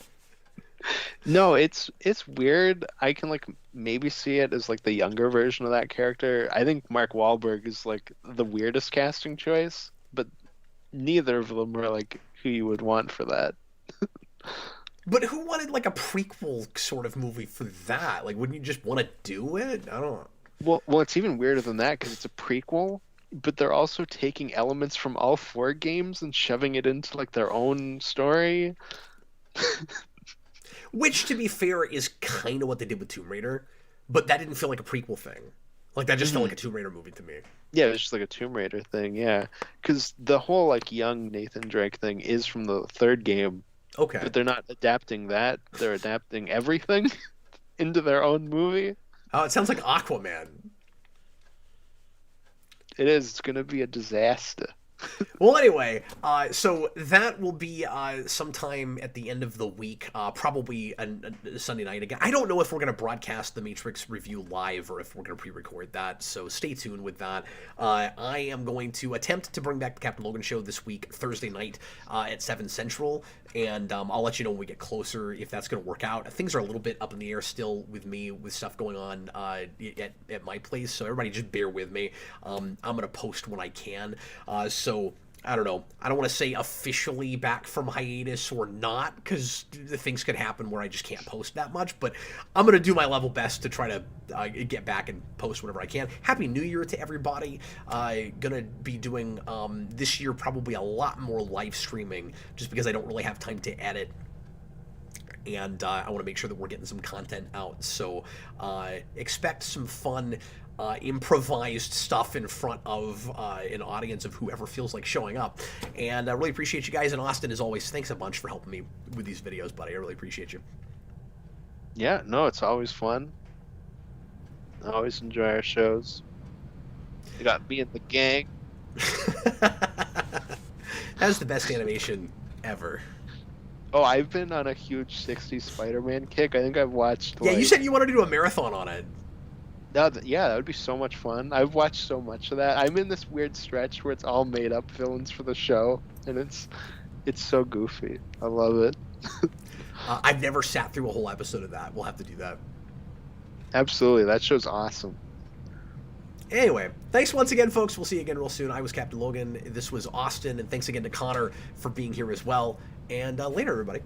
No, it's weird. I can like maybe see it as like the younger version of that character. I think Mark Wahlberg is like the weirdest casting choice, but neither of them are like who you would want for that. But who wanted like a prequel sort of movie for that? Like, wouldn't you just want to do it? I don't. Well, it's even weirder than that because it's a prequel, but they're also taking elements from all four games and shoving it into like their own story. Which, to be fair, is kind of what they did with Tomb Raider, but that didn't feel like a prequel thing. Like that just felt like a Tomb Raider movie to me. Yeah, it's just like a Tomb Raider thing, yeah. Because the whole like young Nathan Drake thing is from the third game, Okay. but they're not adapting that. They're adapting everything into their own movie. Oh, it sounds like Aquaman. It is. It's gonna be a disaster. Well, anyway, so that will be sometime at the end of the week, probably a Sunday night again. I don't know if we're going to broadcast the Matrix review live or if we're going to pre-record that, so stay tuned with that. I am going to attempt to bring back the Captain Logan show this week, Thursday night at 7 Central, and I'll let you know when we get closer if that's going to work out. Things are a little bit up in the air still with me, with stuff going on at my place, so everybody just bear with me. I'm going to post when I can, so... I don't know. I don't want to say officially back from hiatus or not, because the things could happen where I just can't post that much, but I'm going to do my level best to try to get back and post whenever I can. Happy New Year to everybody. Going to be doing this year probably a lot more live streaming, just because I don't really have time to edit. And I want to make sure that we're getting some content out. So expect some fun improvised stuff in front of an audience of whoever feels like showing up. And I really appreciate you guys. And Austin, as always, thanks a bunch for helping me with these videos, buddy. I really appreciate you. Yeah, no, it's always fun. I always enjoy our shows. You got me and the gang. That was the best animation ever. Oh, I've been on a huge 60s Spider-Man kick. I think I've watched. Yeah, you said you wanted to do a marathon on it. Yeah, that would be so much fun. I've watched so much of that. I'm in this weird stretch where it's all made up villains for the show, and it's so goofy. I love it. I've never sat through a whole episode of that. We'll have to do that. Absolutely, that show's awesome. Anyway, thanks once again, folks. We'll see you again real soon. I was Captain Logan. This was Austin, and thanks again to Connor for being here as well. And later, everybody.